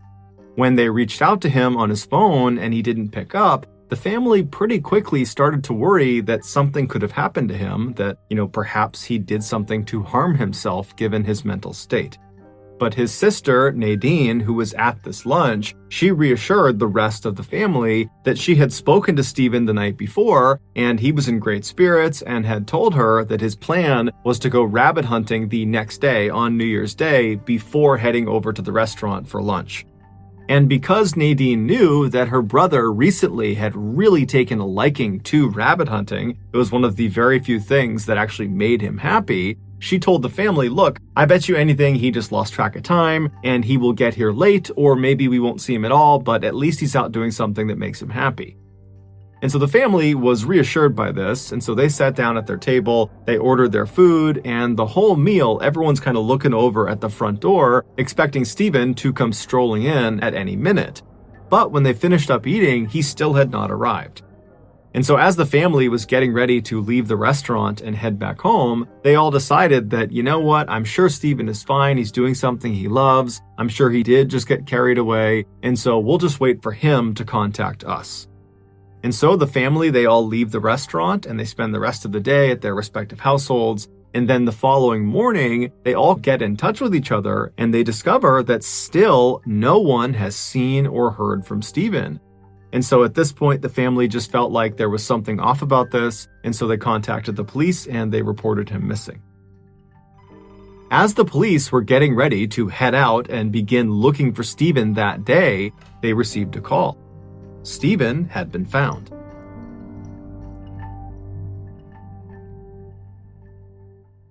When they reached out to him on his phone and he didn't pick up, the family pretty quickly started to worry that something could have happened to him, that, perhaps he did something to harm himself given his mental state. But his sister, Nadine, who was at this lunch, she reassured the rest of the family that she had spoken to Stephen the night before, and he was in great spirits and had told her that his plan was to go rabbit hunting the next day on New Year's Day before heading over to the restaurant for lunch. And because Nadine knew that her brother recently had really taken a liking to rabbit hunting, it was one of the very few things that actually made him happy, she told the family, look, I bet you anything he just lost track of time and he will get here late, or maybe we won't see him at all, but at least he's out doing something that makes him happy. And so the family was reassured by this, and so they sat down at their table, they ordered their food, and the whole meal, everyone's kind of looking over at the front door, expecting Stephen to come strolling in at any minute. But when they finished up eating, he still had not arrived. And so as the family was getting ready to leave the restaurant and head back home, they all decided that, you know what, I'm sure Stephen is fine. He's doing something he loves. I'm sure he did just get carried away. And so we'll just wait for him to contact us. And so the family, they all leave the restaurant and they spend the rest of the day at their respective households. And then the following morning, they all get in touch with each other and they discover that still no one has seen or heard from Stephen. And so at this point, the family just felt like there was something off about this. And so they contacted the police and they reported him missing. As the police were getting ready to head out and begin looking for Stephen that day, they received a call. Stephen had been found.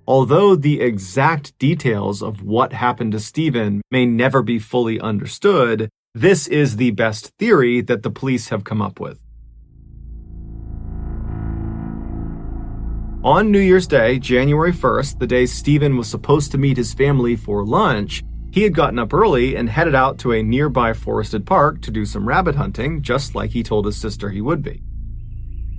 Although the exact details of what happened to Stephen may never be fully understood, this is the best theory that the police have come up with. On New Year's Day, January 1st, the day Stephen was supposed to meet his family for lunch, he had gotten up early and headed out to a nearby forested park to do some rabbit hunting, just like he told his sister he would be.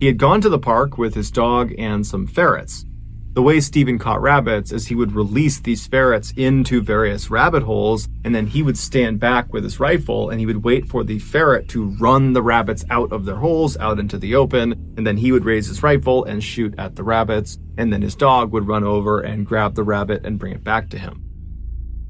He had gone to the park with his dog and some ferrets. The way Stephen caught rabbits is he would release these ferrets into various rabbit holes, and then he would stand back with his rifle and he would wait for the ferret to run the rabbits out of their holes, out into the open, and then he would raise his rifle and shoot at the rabbits, and then his dog would run over and grab the rabbit and bring it back to him.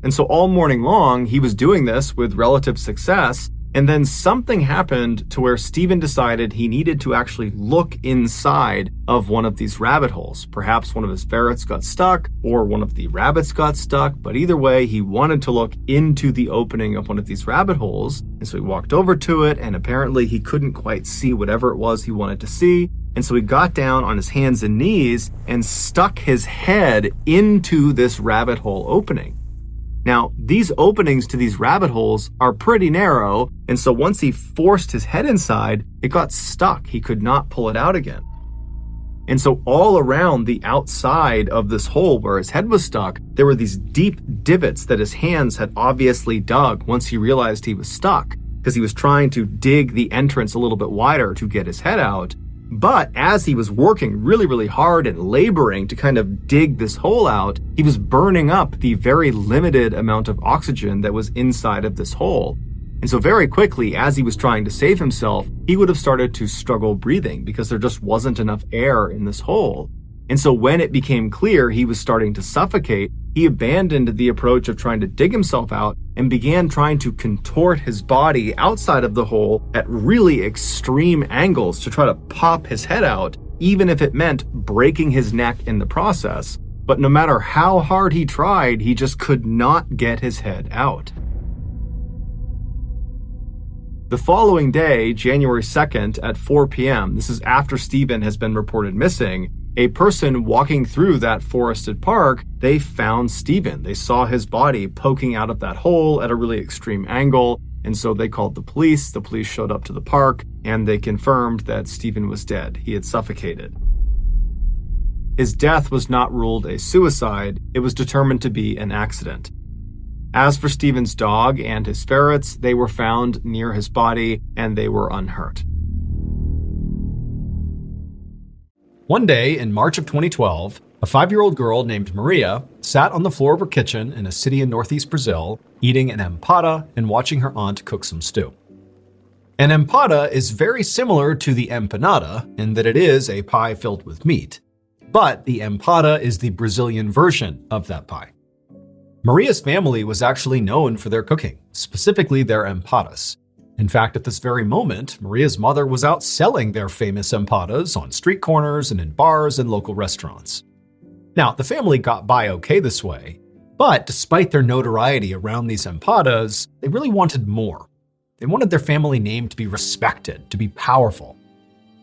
And so all morning long, he was doing this with relative success, and then something happened to where Stephen decided he needed to actually look inside of one of these rabbit holes. Perhaps one of his ferrets got stuck or one of the rabbits got stuck, but either way, he wanted to look into the opening of one of these rabbit holes. And so he walked over to it, and apparently he couldn't quite see whatever it was he wanted to see. And so he got down on his hands and knees and stuck his head into this rabbit hole opening. Now, these openings to these rabbit holes are pretty narrow, and so once he forced his head inside, it got stuck. He could not pull it out again. And so all around the outside of this hole where his head was stuck, there were these deep divots that his hands had obviously dug once he realized he was stuck, because he was trying to dig the entrance a little bit wider to get his head out. But as he was working really, really hard and laboring to kind of dig this hole out, he was burning up the very limited amount of oxygen that was inside of this hole. And so very quickly, as he was trying to save himself, he would have started to struggle breathing because there just wasn't enough air in this hole. And so when it became clear he was starting to suffocate, he abandoned the approach of trying to dig himself out and began trying to contort his body outside of the hole at really extreme angles to try to pop his head out, even if it meant breaking his neck in the process. But no matter how hard he tried, he just could not get his head out. The following day, January 2nd at 4 p.m., this is after Stephen has been reported missing, a person walking through that forested park, they found Stephen. They saw his body poking out of that hole at a really extreme angle, and so they called the police. The police showed up to the park, and they confirmed that Stephen was dead. He had suffocated. His death was not ruled a suicide. It was determined to be an accident. As for Stephen's dog and his ferrets, they were found near his body, and they were unhurt. One day in March of 2012, a 5-year-old girl named Maria sat on the floor of her kitchen in a city in northeast Brazil, eating an empada and watching her aunt cook some stew. An empada is very similar to the empanada in that it is a pie filled with meat, but the empada is the Brazilian version of that pie. Maria's family was actually known for their cooking, specifically their empadas. In fact, at this very moment, Maria's mother was out selling their famous empadas on street corners and in bars and local restaurants. Now, the family got by okay this way, but despite their notoriety around these empadas, they really wanted more. They wanted their family name to be respected, to be powerful.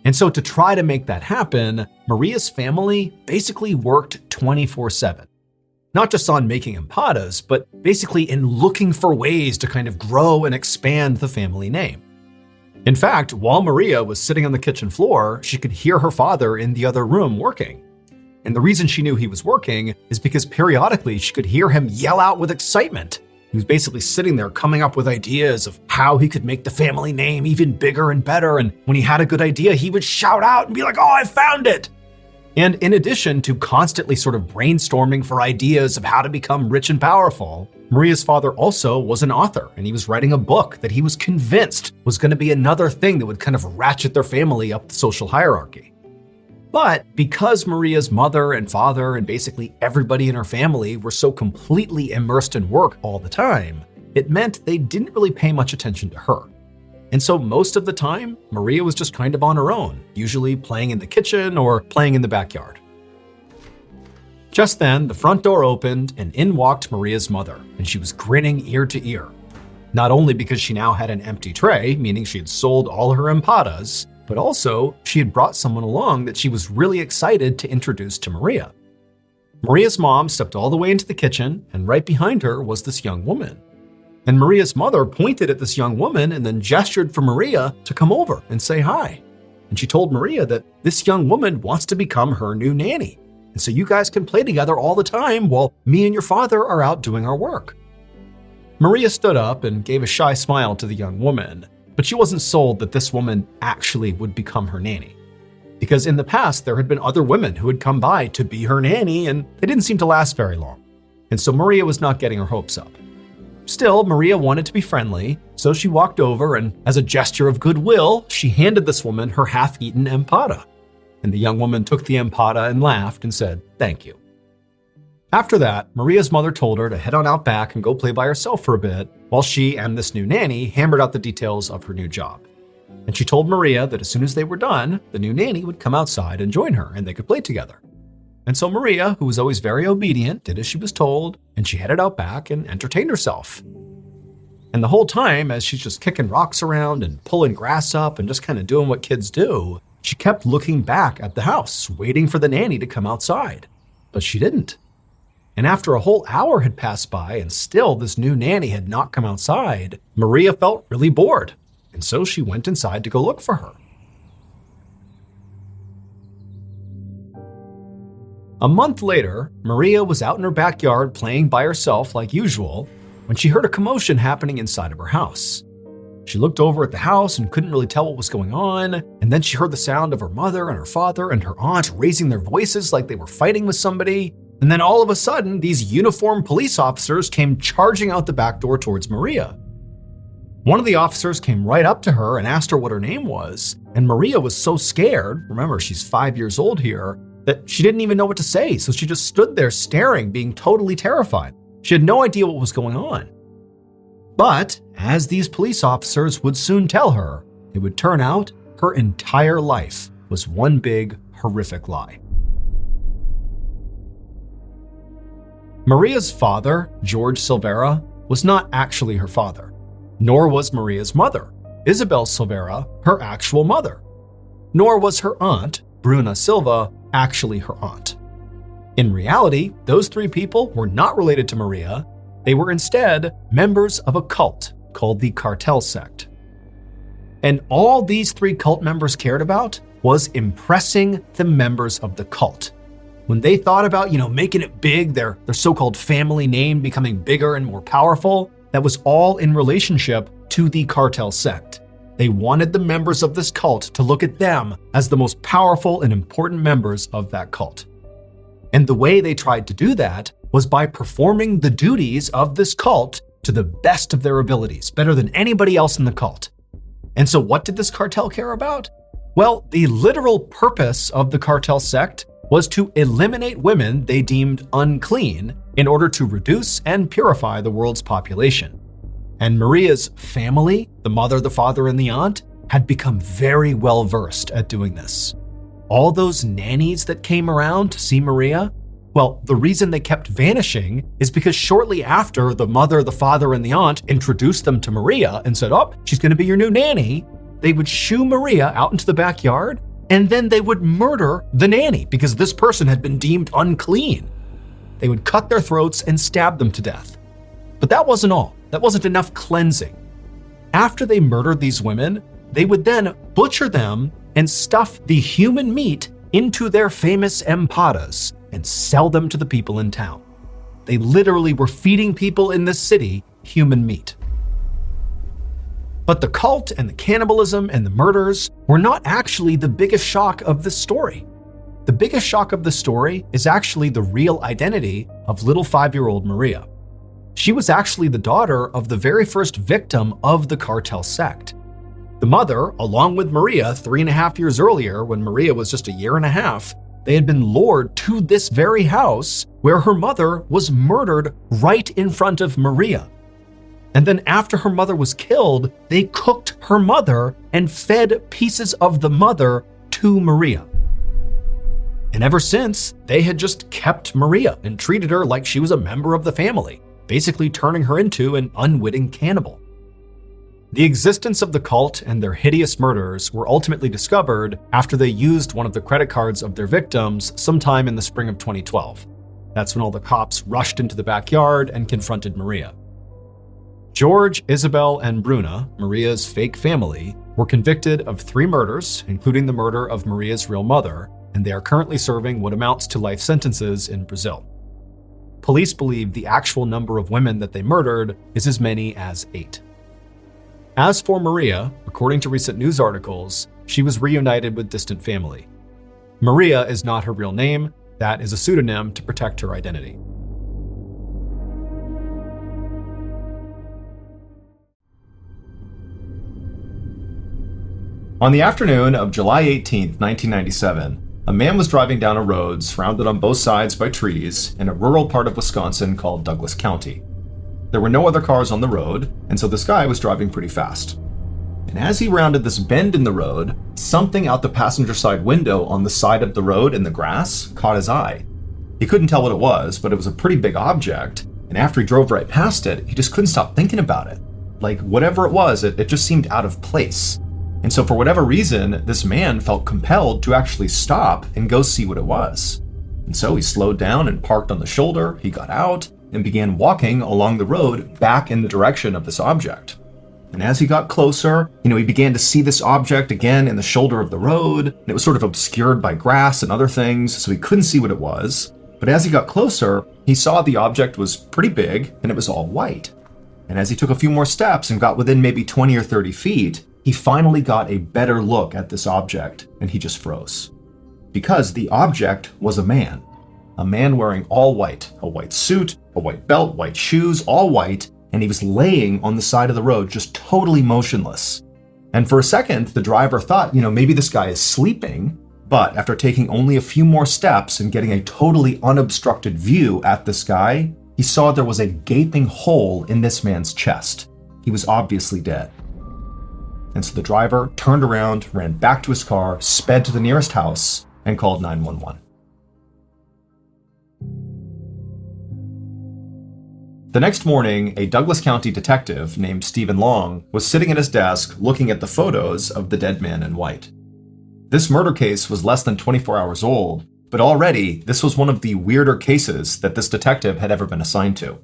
And so to try to make that happen, Maria's family basically worked 24/7. Not just on making empadas, but basically in looking for ways to kind of grow and expand the family name. In fact, while Maria was sitting on the kitchen floor, she could hear her father in the other room working. And the reason she knew he was working is because periodically she could hear him yell out with excitement. He was basically sitting there coming up with ideas of how he could make the family name even bigger and better. And when he had a good idea, he would shout out and be like, "Oh, I found it!" And in addition to constantly sort of brainstorming for ideas of how to become rich and powerful, Maria's father also was an author, and he was writing a book that he was convinced was going to be another thing that would kind of ratchet their family up the social hierarchy. But because Maria's mother and father and basically everybody in her family were so completely immersed in work all the time, it meant they didn't really pay much attention to her. And so most of the time, Maria was just kind of on her own, usually playing in the kitchen or playing in the backyard. Just then, the front door opened and in walked Maria's mother, and she was grinning ear to ear. Not only because she now had an empty tray, meaning she had sold all her empadas, but also she had brought someone along that she was really excited to introduce to Maria. Maria's mom stepped all the way into the kitchen, and right behind her was this young woman. And Maria's mother pointed at this young woman and then gestured for Maria to come over and say hi. And she told Maria that this young woman wants to become her new nanny. And so you guys can play together all the time while me and your father are out doing our work. Maria stood up and gave a shy smile to the young woman, but she wasn't sold that this woman actually would become her nanny. Because in the past, there had been other women who had come by to be her nanny, and they didn't seem to last very long. And so Maria was not getting her hopes up. Still, Maria wanted to be friendly, so she walked over and, as a gesture of goodwill, she handed this woman her half-eaten empada. And the young woman took the empada and laughed and said, "Thank you." After that, Maria's mother told her to head on out back and go play by herself for a bit, while she and this new nanny hammered out the details of her new job. And she told Maria that as soon as they were done, the new nanny would come outside and join her and they could play together. And so Maria, who was always very obedient, did as she was told, and she headed out back and entertained herself. And the whole time, as she's just kicking rocks around and pulling grass up and just kind of doing what kids do, she kept looking back at the house, waiting for the nanny to come outside. But she didn't. And after a whole hour had passed by and still this new nanny had not come outside, Maria felt really bored. And so she went inside to go look for her. A month later, Maria was out in her backyard playing by herself like usual when she heard a commotion happening inside of her house. She looked over at the house and couldn't really tell what was going on, and then she heard the sound of her mother and her father and her aunt raising their voices like they were fighting with somebody, and then all of a sudden, these uniformed police officers came charging out the back door towards Maria. One of the officers came right up to her and asked her what her name was, and Maria was so scared, remember she's 5 years old here, that she didn't even know what to say, so she just stood there staring, being totally terrified. She had no idea what was going on. But, as these police officers would soon tell her, it would turn out her entire life was one big, horrific lie. Maria's father, George Silvera, was not actually her father, nor was Maria's mother, Isabel Silvera, her actual mother, nor was her aunt, Bruna Silva, actually her aunt. In reality, those three people were not related to Maria. They were instead members of a cult called the Cartel Sect. And all these three cult members cared about was impressing the members of the cult. When they thought about, making it big, their so-called family name becoming bigger and more powerful, that was all in relationship to the Cartel Sect. They wanted the members of this cult to look at them as the most powerful and important members of that cult. And the way they tried to do that was by performing the duties of this cult to the best of their abilities, better than anybody else in the cult. And so what did this cartel care about? Well, the literal purpose of the Cartel Sect was to eliminate women they deemed unclean in order to reduce and purify the world's population. And Maria's family, the mother, the father, and the aunt, had become very well versed at doing this. All those nannies that came around to see Maria, well, the reason they kept vanishing is because shortly after the mother, the father, and the aunt introduced them to Maria and said, "Oh, she's going to be your new nanny," they would shoo Maria out into the backyard, and then they would murder the nanny because this person had been deemed unclean. They would cut their throats and stab them to death. But that wasn't all. That wasn't enough cleansing. After they murdered these women, they would then butcher them and stuff the human meat into their famous empadas and sell them to the people in town. They literally were feeding people in this city human meat. But the cult and the cannibalism and the murders were not actually the biggest shock of this story. The biggest shock of the story is actually the real identity of little 5-year-old Maria. She was actually the daughter of the very first victim of the cartel sect. The mother, along with Maria 3.5 years earlier, when Maria was just 1.5 years, they had been lured to this very house where her mother was murdered right in front of Maria. And then after her mother was killed, they cooked her mother and fed pieces of the mother to Maria. And ever since, they had just kept Maria and treated her like she was a member of the family, basically turning her into an unwitting cannibal. The existence of the cult and their hideous murders were ultimately discovered after they used one of the credit cards of their victims sometime in the spring of 2012. That's when all the cops rushed into the backyard and confronted Maria. George, Isabel, and Bruna, Maria's fake family, were convicted of 3 murders, including the murder of Maria's real mother, and they are currently serving what amounts to life sentences in Brazil. Police believe the actual number of women that they murdered is as many as 8. As for Maria, according to recent news articles, she was reunited with distant family. Maria is not her real name, that is a pseudonym to protect her identity. On the afternoon of July 18, 1997, a man was driving down a road surrounded on both sides by trees in a rural part of Wisconsin called Douglas County. There were no other cars on the road, and so this guy was driving pretty fast. And as he rounded this bend in the road, something out the passenger side window on the side of the road in the grass caught his eye. He couldn't tell what it was, but it was a pretty big object, and after he drove right past it, he just couldn't stop thinking about it. Like, whatever it was, it just seemed out of place. And so for whatever reason, this man felt compelled to actually stop and go see what it was. And so he slowed down and parked on the shoulder, he got out, and began walking along the road back in the direction of this object. And as he got closer, he began to see this object again in the shoulder of the road, and it was sort of obscured by grass and other things, so he couldn't see what it was. But as he got closer, he saw the object was pretty big, and it was all white. And as he took a few more steps and got within maybe 20 or 30 feet, he finally got a better look at this object, and he just froze. Because the object was a man wearing all white, a white suit, a white belt, white shoes, all white, and he was laying on the side of the road, just totally motionless. And for a second, the driver thought, maybe this guy is sleeping, but after taking only a few more steps and getting a totally unobstructed view at this guy, he saw there was a gaping hole in this man's chest. He was obviously dead. And so the driver turned around, ran back to his car, sped to the nearest house, and called 911. The next morning, a Douglas County detective named Stephen Long was sitting at his desk looking at the photos of the dead man in white. This murder case was less than 24 hours old, but already this was one of the weirder cases that this detective had ever been assigned to.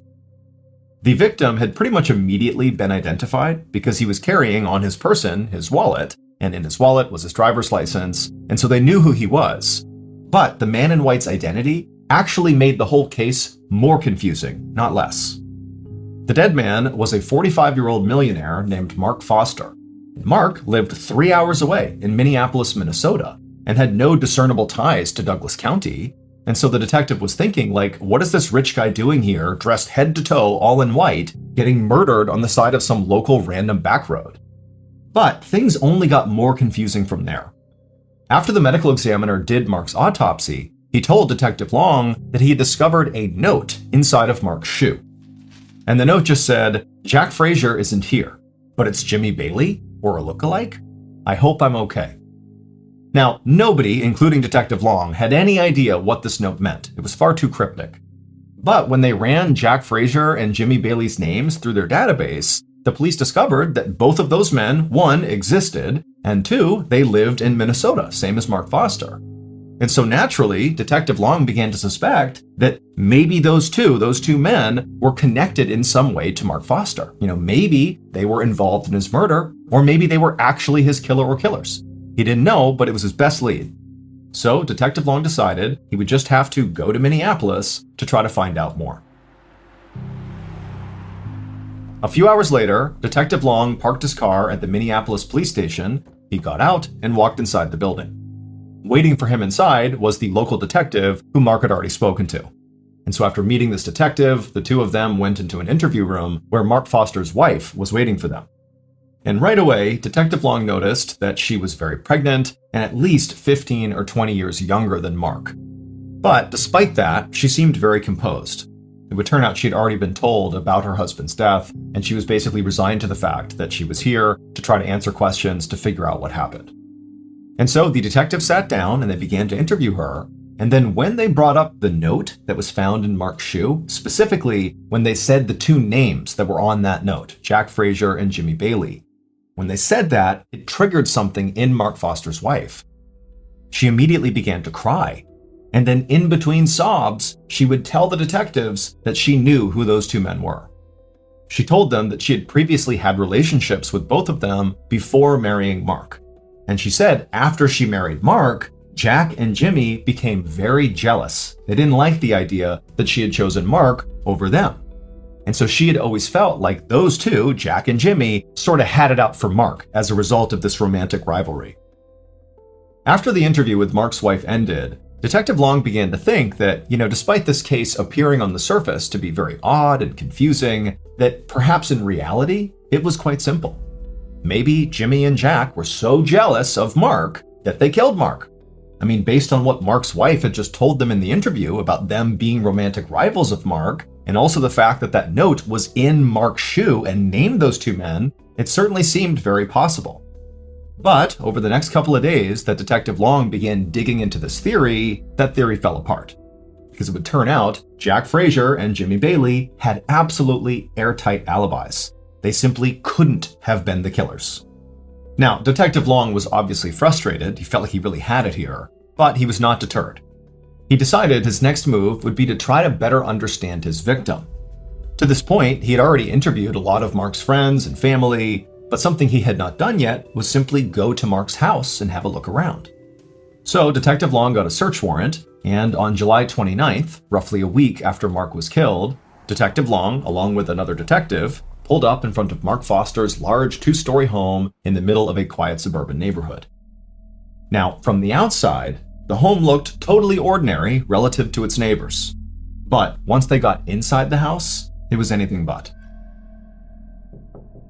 The victim had pretty much immediately been identified because he was carrying on his person his wallet, and in his wallet was his driver's license, and so they knew who he was. But the man in white's identity actually made the whole case more confusing, not less. The dead man was a 45-year-old millionaire named Mark Foster. Mark lived 3 hours away in Minneapolis, Minnesota, and had no discernible ties to Douglas County. And so the detective was thinking, what is this rich guy doing here, dressed head to toe, all in white, getting murdered on the side of some local random back road? But things only got more confusing from there. After the medical examiner did Mark's autopsy, he told Detective Long that he had discovered a note inside of Mark's shoe. And the note just said, "Jack Frazier isn't here, but it's Jimmy Bailey, or a lookalike? I hope I'm okay." Now, nobody, including Detective Long, had any idea what this note meant. It was far too cryptic. But when they ran Jack Frazier and Jimmy Bailey's names through their database, the police discovered that both of those men, 1, existed, and 2, they lived in Minnesota, same as Mark Foster. And so naturally, Detective Long began to suspect that maybe those two men were connected in some way to Mark Foster. Maybe they were involved in his murder, or maybe they were actually his killer or killers. He didn't know, but it was his best lead. So Detective Long decided he would just have to go to Minneapolis to try to find out more. A few hours later, Detective Long parked his car at the Minneapolis police station. He got out and walked inside the building. Waiting for him inside was the local detective who Mark had already spoken to. And so after meeting this detective, the two of them went into an interview room where Mark Foster's wife was waiting for them. And right away, Detective Long noticed that she was very pregnant and at least 15 or 20 years younger than Mark. But despite that, she seemed very composed. It would turn out she had already been told about her husband's death, and she was basically resigned to the fact that she was here to try to answer questions to figure out what happened. And so the detective sat down and they began to interview her. And then when they brought up the note that was found in Mark's shoe, specifically when they said the two names that were on that note, Jack Frazier and Jimmy Bailey, when they said that, it triggered something in Mark Foster's wife. She immediately began to cry. And then in between sobs, she would tell the detectives that she knew who those two men were. She told them that she had previously had relationships with both of them before marrying Mark. And she said after she married Mark, Jack and Jimmy became very jealous. They didn't like the idea that she had chosen Mark over them. And so she had always felt like those two, Jack and Jimmy, sort of had it out for Mark as a result of this romantic rivalry. After the interview with Mark's wife ended, Detective Long began to think that, despite this case appearing on the surface to be very odd and confusing, that perhaps in reality, it was quite simple. Maybe Jimmy and Jack were so jealous of Mark that they killed Mark. I mean, based on what Mark's wife had just told them in the interview about them being romantic rivals of Mark, and also the fact that that note was in Mark's shoe and named those two men, it certainly seemed very possible. But over the next couple of days that Detective Long began digging into this theory, that theory fell apart. Because it would turn out Jack Frazier and Jimmy Bailey had absolutely airtight alibis. They simply couldn't have been the killers. Now, Detective Long was obviously frustrated. He felt like he really had it here, but he was not deterred. He decided his next move would be to try to better understand his victim. To this point, he had already interviewed a lot of Mark's friends and family, but something he had not done yet was simply go to Mark's house and have a look around. So Detective Long got a search warrant, and on July 29th, roughly a week after Mark was killed, Detective Long, along with another detective, pulled up in front of Mark Foster's large two-story home in the middle of a quiet suburban neighborhood. Now, from the outside, the home looked totally ordinary relative to its neighbors. But once they got inside the house, it was anything but.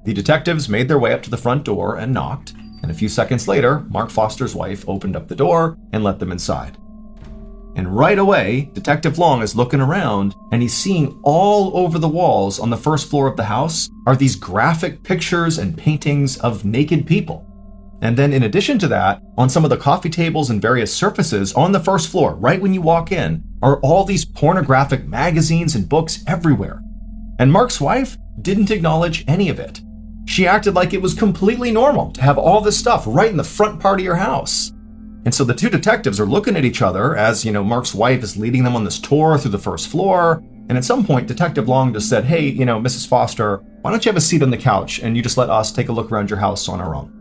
The detectives made their way up to the front door and knocked, and a few seconds later, Mark Foster's wife opened up the door and let them inside. And right away, Detective Long is looking around and he's seeing all over the walls on the first floor of the house are these graphic pictures and paintings of naked people. And then in addition to that, on some of the coffee tables and various surfaces on the first floor, right when you walk in, are all these pornographic magazines and books everywhere. And Mark's wife didn't acknowledge any of it. She acted like it was completely normal to have all this stuff right in the front part of your house. And so the two detectives are looking at each other as, Mark's wife is leading them on this tour through the first floor. And at some point, Detective Long just said, "Hey, Mrs. Foster, why don't you have a seat on the couch and you just let us take a look around your house on our own?"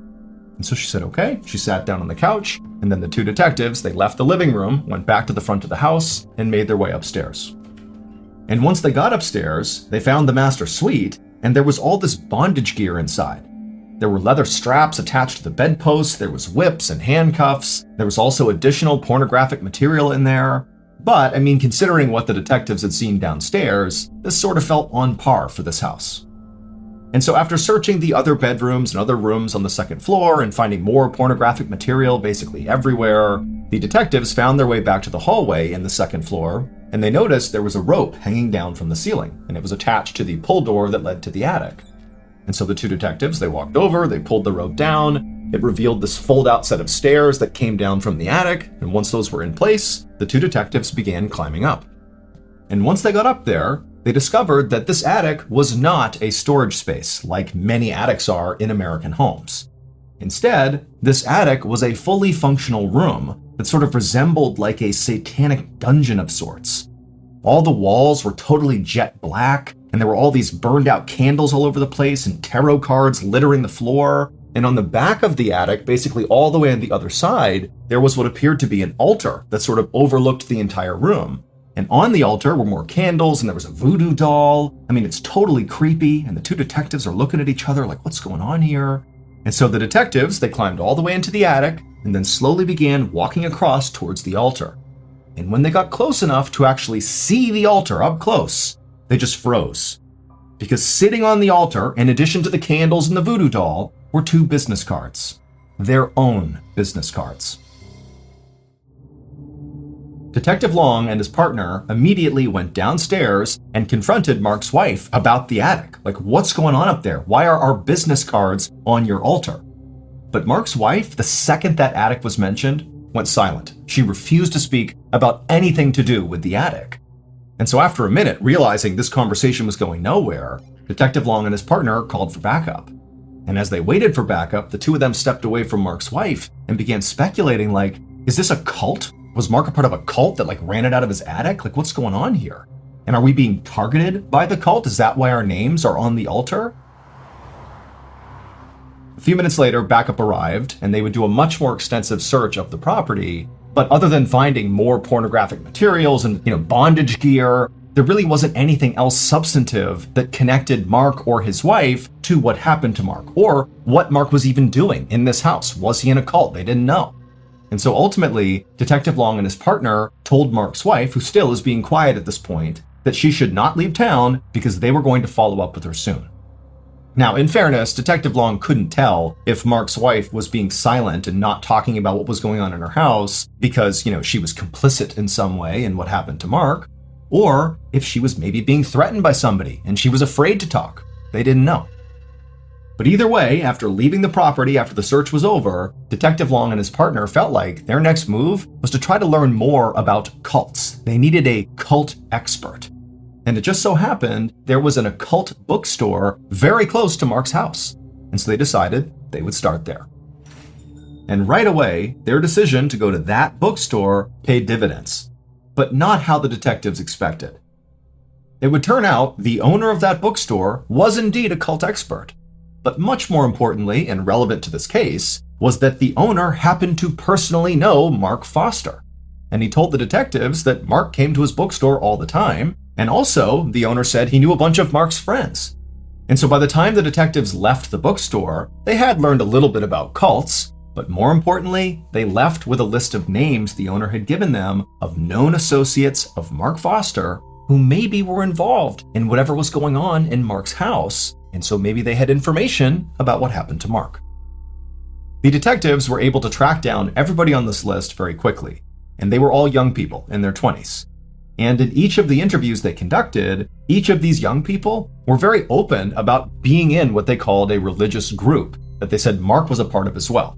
And so she said, okay. She sat down on the couch, and then the two detectives, they left the living room, went back to the front of the house, and made their way upstairs. And once they got upstairs, they found the master suite, and there was all this bondage gear inside. There were leather straps attached to the bedposts, there was whips and handcuffs, there was also additional pornographic material in there. But, considering what the detectives had seen downstairs, this sort of felt on par for this house. And so after searching the other bedrooms and other rooms on the second floor and finding more pornographic material basically everywhere, the detectives found their way back to the hallway in the second floor, and they noticed there was a rope hanging down from the ceiling, and it was attached to the pull door that led to the attic. And so the two detectives, they walked over, they pulled the rope down, it revealed this fold-out set of stairs that came down from the attic, and once those were in place, the two detectives began climbing up. And once they got up there, they discovered that this attic was not a storage space like many attics are in American homes. Instead, this attic was a fully functional room that sort of resembled like a satanic dungeon of sorts. All the walls were totally jet black, and there were all these burned out candles all over the place and tarot cards littering the floor. And on the back of the attic, basically all the way on the other side, there was what appeared to be an altar that sort of overlooked the entire room. And on the altar were more candles, and there was a voodoo doll. I mean, it's totally creepy, and the two detectives are looking at each other like, what's going on here? And so the detectives, they climbed all the way into the attic and then slowly began walking across towards the altar. And when they got close enough to actually see the altar up close, they just froze. Because sitting on the altar, in addition to the candles and the voodoo doll, were two business cards. Their own business cards. Detective Long and his partner immediately went downstairs and confronted Mark's wife about the attic. Like, what's going on up there? Why are our business cards on your altar? But Mark's wife, the second that attic was mentioned, went silent. She refused to speak about anything to do with the attic. And so after a minute, realizing this conversation was going nowhere, Detective Long and his partner called for backup. And as they waited for backup, the two of them stepped away from Mark's wife and began speculating like, is this a cult? Was Mark a part of a cult that like ran it out of his attic? Like, what's going on here? And are we being targeted by the cult? Is that why our names are on the altar? A few minutes later, backup arrived, and they would do a much more extensive search of the property. But other than finding more pornographic materials and, bondage gear, there really wasn't anything else substantive that connected Mark or his wife to what happened to Mark, or what Mark was even doing in this house. Was he in a cult? They didn't know. And so ultimately, Detective Long and his partner told Mark's wife, who still is being quiet at this point, that she should not leave town because they were going to follow up with her soon. Now, in fairness, Detective Long couldn't tell if Mark's wife was being silent and not talking about what was going on in her house because, she was complicit in some way in what happened to Mark, or if she was maybe being threatened by somebody and she was afraid to talk. They didn't know. But either way, after leaving the property after the search was over, Detective Long and his partner felt like their next move was to try to learn more about cults. They needed a cult expert. And it just so happened there was an occult bookstore very close to Mark's house. And so they decided they would start there. And right away, their decision to go to that bookstore paid dividends, but not how the detectives expected. It would turn out the owner of that bookstore was indeed a cult expert. But much more importantly, and relevant to this case, was that the owner happened to personally know Mark Foster. And he told the detectives that Mark came to his bookstore all the time, and also the owner said he knew a bunch of Mark's friends. And so by the time the detectives left the bookstore, they had learned a little bit about cults, but more importantly, they left with a list of names the owner had given them of known associates of Mark Foster who maybe were involved in whatever was going on in Mark's house. And so maybe they had information about what happened to Mark. The detectives were able to track down everybody on this list very quickly, and they were all young people in their 20s. And in each of the interviews they conducted, each of these young people were very open about being in what they called a religious group that they said Mark was a part of as well.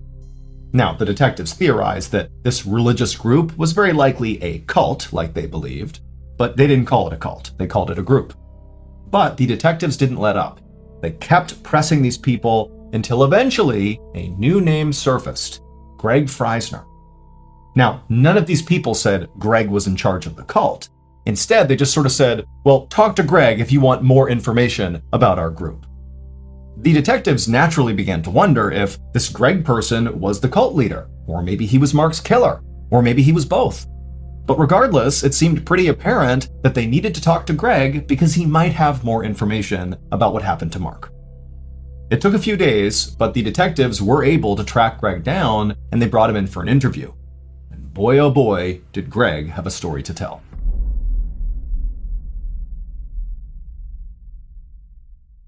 Now, the detectives theorized that this religious group was very likely a cult, like they believed, but they didn't call it a cult, they called it a group. But the detectives didn't let up. They kept pressing these people until eventually a new name surfaced, Greg Freisner. Now, none of these people said Greg was in charge of the cult. Instead, they just sort of said, well, talk to Greg if you want more information about our group. The detectives naturally began to wonder if this Greg person was the cult leader, or maybe he was Mark's killer, or maybe he was both. But regardless, it seemed pretty apparent that they needed to talk to Greg because he might have more information about what happened to Mark. It took a few days, but the detectives were able to track Greg down and they brought him in for an interview. And boy, oh boy, did Greg have a story to tell.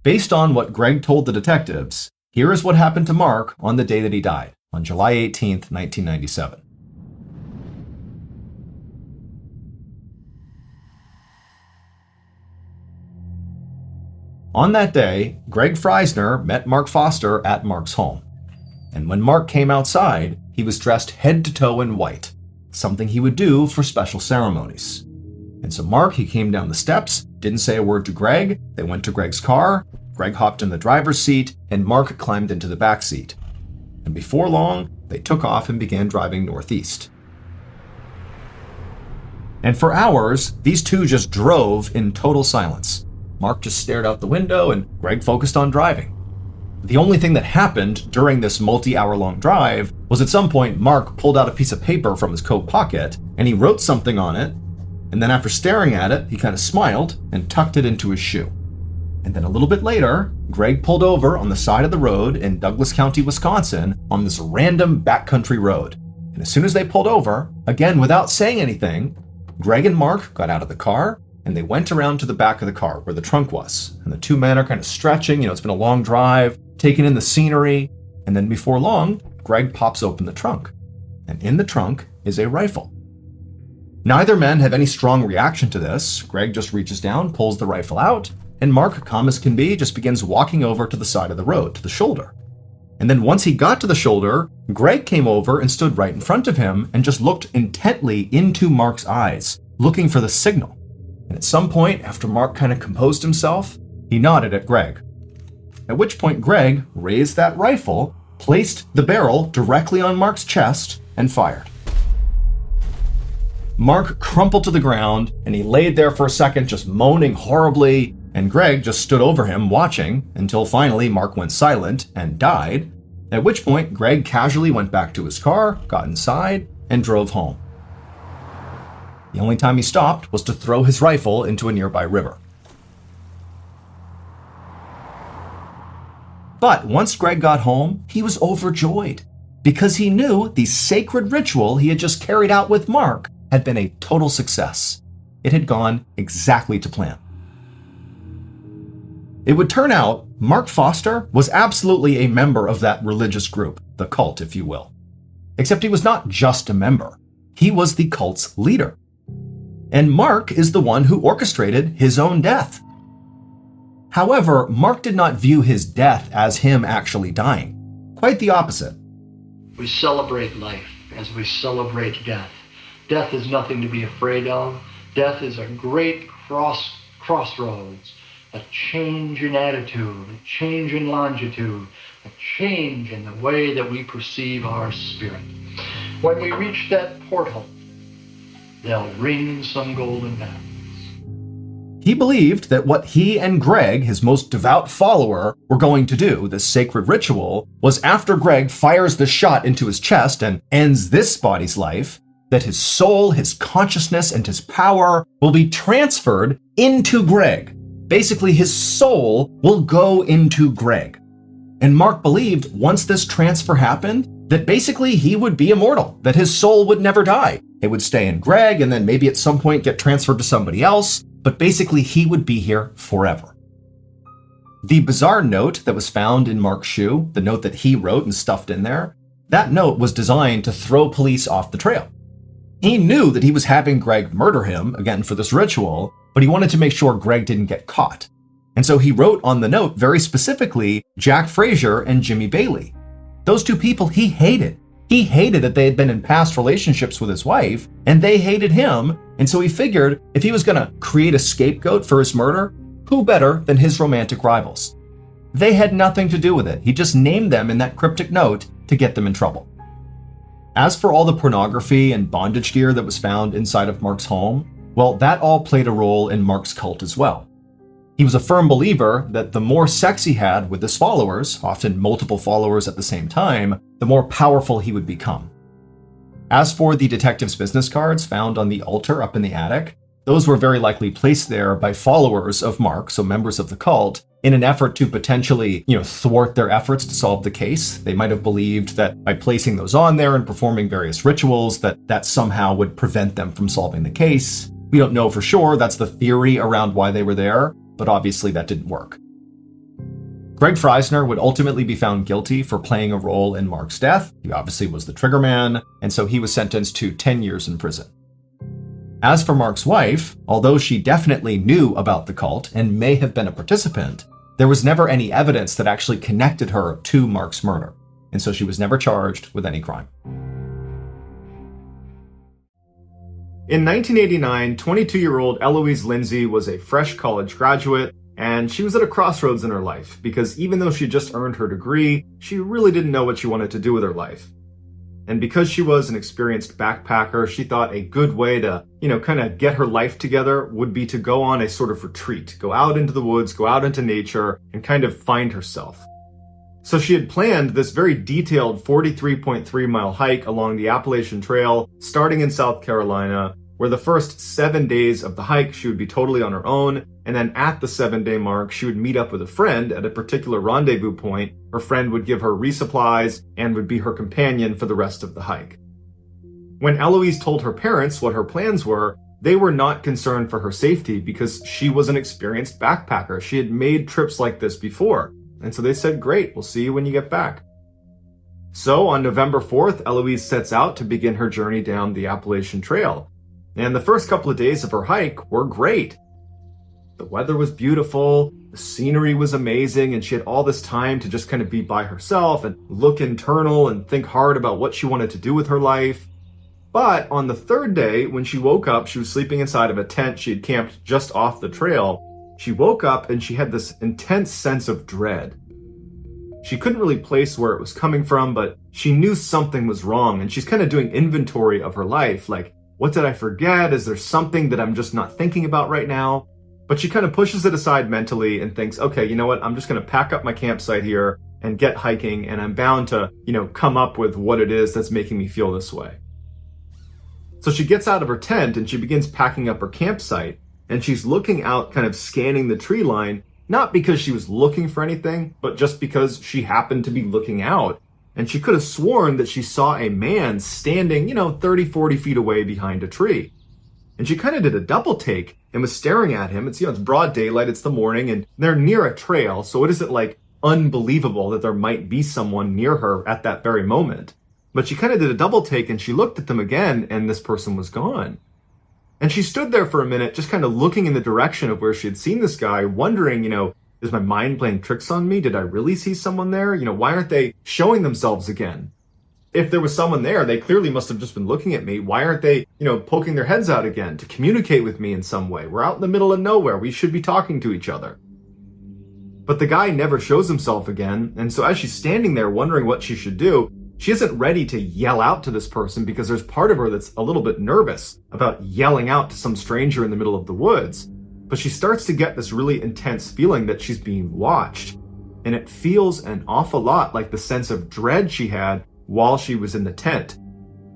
Based on what Greg told the detectives, here is what happened to Mark on the day that he died, on July 18th, 1997. On that day, Greg Freisner met Mark Foster at Mark's home. And when Mark came outside, he was dressed head to toe in white, something he would do for special ceremonies. And so Mark, he came down the steps, didn't say a word to Greg. They went to Greg's car. Greg hopped in the driver's seat, and Mark climbed into the back seat. And before long, they took off and began driving northeast. And for hours, these two just drove in total silence. Mark just stared out the window, and Greg focused on driving. The only thing that happened during this multi-hour-long drive was at some point Mark pulled out a piece of paper from his coat pocket, and he wrote something on it, And then after staring at it, he kind of smiled and tucked it into his shoe. And then a little bit later, Greg pulled over on the side of the road in Douglas County, Wisconsin, on this random backcountry road. And as soon as they pulled over, again without saying anything, Greg and Mark got out of the car and they went around to the back of the car where the trunk was. And the two men are kind of stretching, it's been a long drive, taking in the scenery. And then before long, Greg pops open the trunk. And in the trunk is a rifle. Neither men have any strong reaction to this. Greg just reaches down, pulls the rifle out, and Mark, calm as can be, just begins walking over to the side of the road, to the shoulder. And then once he got to the shoulder, Greg came over and stood right in front of him and just looked intently into Mark's eyes, looking for the signal. And at some point, after Mark kind of composed himself, he nodded at Greg. At which point Greg raised that rifle, placed the barrel directly on Mark's chest, and fired. Mark crumpled to the ground, and he laid there for a second just moaning horribly, and Greg just stood over him watching until finally Mark went silent and died, at which point Greg casually went back to his car, got inside, and drove home. The only time he stopped was to throw his rifle into a nearby river. But once Greg got home, he was overjoyed because he knew the sacred ritual he had just carried out with Mark had been a total success. It had gone exactly to plan. It would turn out Mark Foster was absolutely a member of that religious group, the cult, if you will. Except he was not just a member. He was the cult's leader. And Mark is the one who orchestrated his own death. However, Mark did not view his death as him actually dying. Quite the opposite. We celebrate life as we celebrate death. Death is nothing to be afraid of. Death is a great crossroads, a change in attitude, a change in longitude, a change in the way that we perceive our spirit. When we reach that portal, they'll ring some golden bells. He believed that what he and Greg, his most devout follower, were going to do, this sacred ritual, was after Greg fires the shot into his chest and ends this body's life, that his soul, his consciousness, and his power will be transferred into Greg. Basically, his soul will go into Greg. And Mark believed once this transfer happened, that basically he would be immortal, that his soul would never die. It would stay in Greg and then maybe at some point get transferred to somebody else, but basically he would be here forever. The bizarre note that was found in Mark's shoe, the note that he wrote and stuffed in there, that note was designed to throw police off the trail. He knew that he was having Greg murder him, again for this ritual, but he wanted to make sure Greg didn't get caught. And so he wrote on the note very specifically Jack Frazier and Jimmy Bailey. Those two people he hated. He hated that they had been in past relationships with his wife, and they hated him, and so he figured if he was going to create a scapegoat for his murder, who better than his romantic rivals? They had nothing to do with it. He just named them in that cryptic note to get them in trouble. As for all the pornography and bondage gear that was found inside of Mark's home, well, that all played a role in Mark's cult as well. He was a firm believer that the more sex he had with his followers, often multiple followers at the same time, the more powerful he would become. As for the detective's business cards found on the altar up in the attic, those were very likely placed there by followers of Mark, so members of the cult, in an effort to potentially, thwart their efforts to solve the case. They might have believed that by placing those on there and performing various rituals, that somehow would prevent them from solving the case. We don't know for sure. That's the theory around why they were there, but obviously that didn't work. Greg Freisner would ultimately be found guilty for playing a role in Mark's death. He obviously was the triggerman, and so he was sentenced to 10 years in prison. As for Mark's wife, although she definitely knew about the cult and may have been a participant, there was never any evidence that actually connected her to Mark's murder, and so she was never charged with any crime. In 1989, 22-year-old Eloise Lindsay was a fresh college graduate, and she was at a crossroads in her life because even though she just earned her degree, she really didn't know what she wanted to do with her life. And because she was an experienced backpacker, she thought a good way to, kind of get her life together would be to go on a sort of retreat, go out into the woods, go out into nature, and kind of find herself. So she had planned this very detailed 43.3-mile hike along the Appalachian Trail, starting in South Carolina, where the first 7 days of the hike, she would be totally on her own, and then at the 7-day mark, she would meet up with a friend at a particular rendezvous point. Her friend would give her resupplies and would be her companion for the rest of the hike. When Eloise told her parents what her plans were, they were not concerned for her safety because she was an experienced backpacker. She had made trips like this before. And so they said, great, we'll see you when you get back. So on November 4th, Eloise sets out to begin her journey down the Appalachian Trail. And the first couple of days of her hike were great. The weather was beautiful, the scenery was amazing, and she had all this time to just kind of be by herself and look internal and think hard about what she wanted to do with her life. But on the third day, when she woke up, she was sleeping inside of a tent she had camped just off the trail. She woke up and she had this intense sense of dread. She couldn't really place where it was coming from, but she knew something was wrong, and she's kind of doing inventory of her life, like, what did I forget? Is there something that I'm just not thinking about right now? But she kind of pushes it aside mentally and thinks, okay, you know what? I'm just going to pack up my campsite here and get hiking, and I'm bound to, come up with what it is that's making me feel this way. So she gets out of her tent and she begins packing up her campsite, and she's looking out, kind of scanning the tree line, not because she was looking for anything, but just because she happened to be looking out. And she could have sworn that she saw a man standing, 30, 40 feet away behind a tree. And she kind of did a double take and was staring at him. It's, it's broad daylight, it's the morning, and they're near a trail, so it isn't like unbelievable that there might be someone near her at that very moment. But she kind of did a double take and she looked at them again, and this person was gone. And she stood there for a minute, just kind of looking in the direction of where she had seen this guy, wondering, is my mind playing tricks on me? Did I really see someone there? Why aren't they showing themselves again? If there was someone there, they clearly must have just been looking at me. Why aren't they, poking their heads out again to communicate with me in some way? We're out in the middle of nowhere. We should be talking to each other. But the guy never shows himself again. And so as she's standing there wondering what she should do, she isn't ready to yell out to this person because there's part of her that's a little bit nervous about yelling out to some stranger in the middle of the woods. But she starts to get this really intense feeling that she's being watched. And it feels an awful lot like the sense of dread she had while she was in the tent.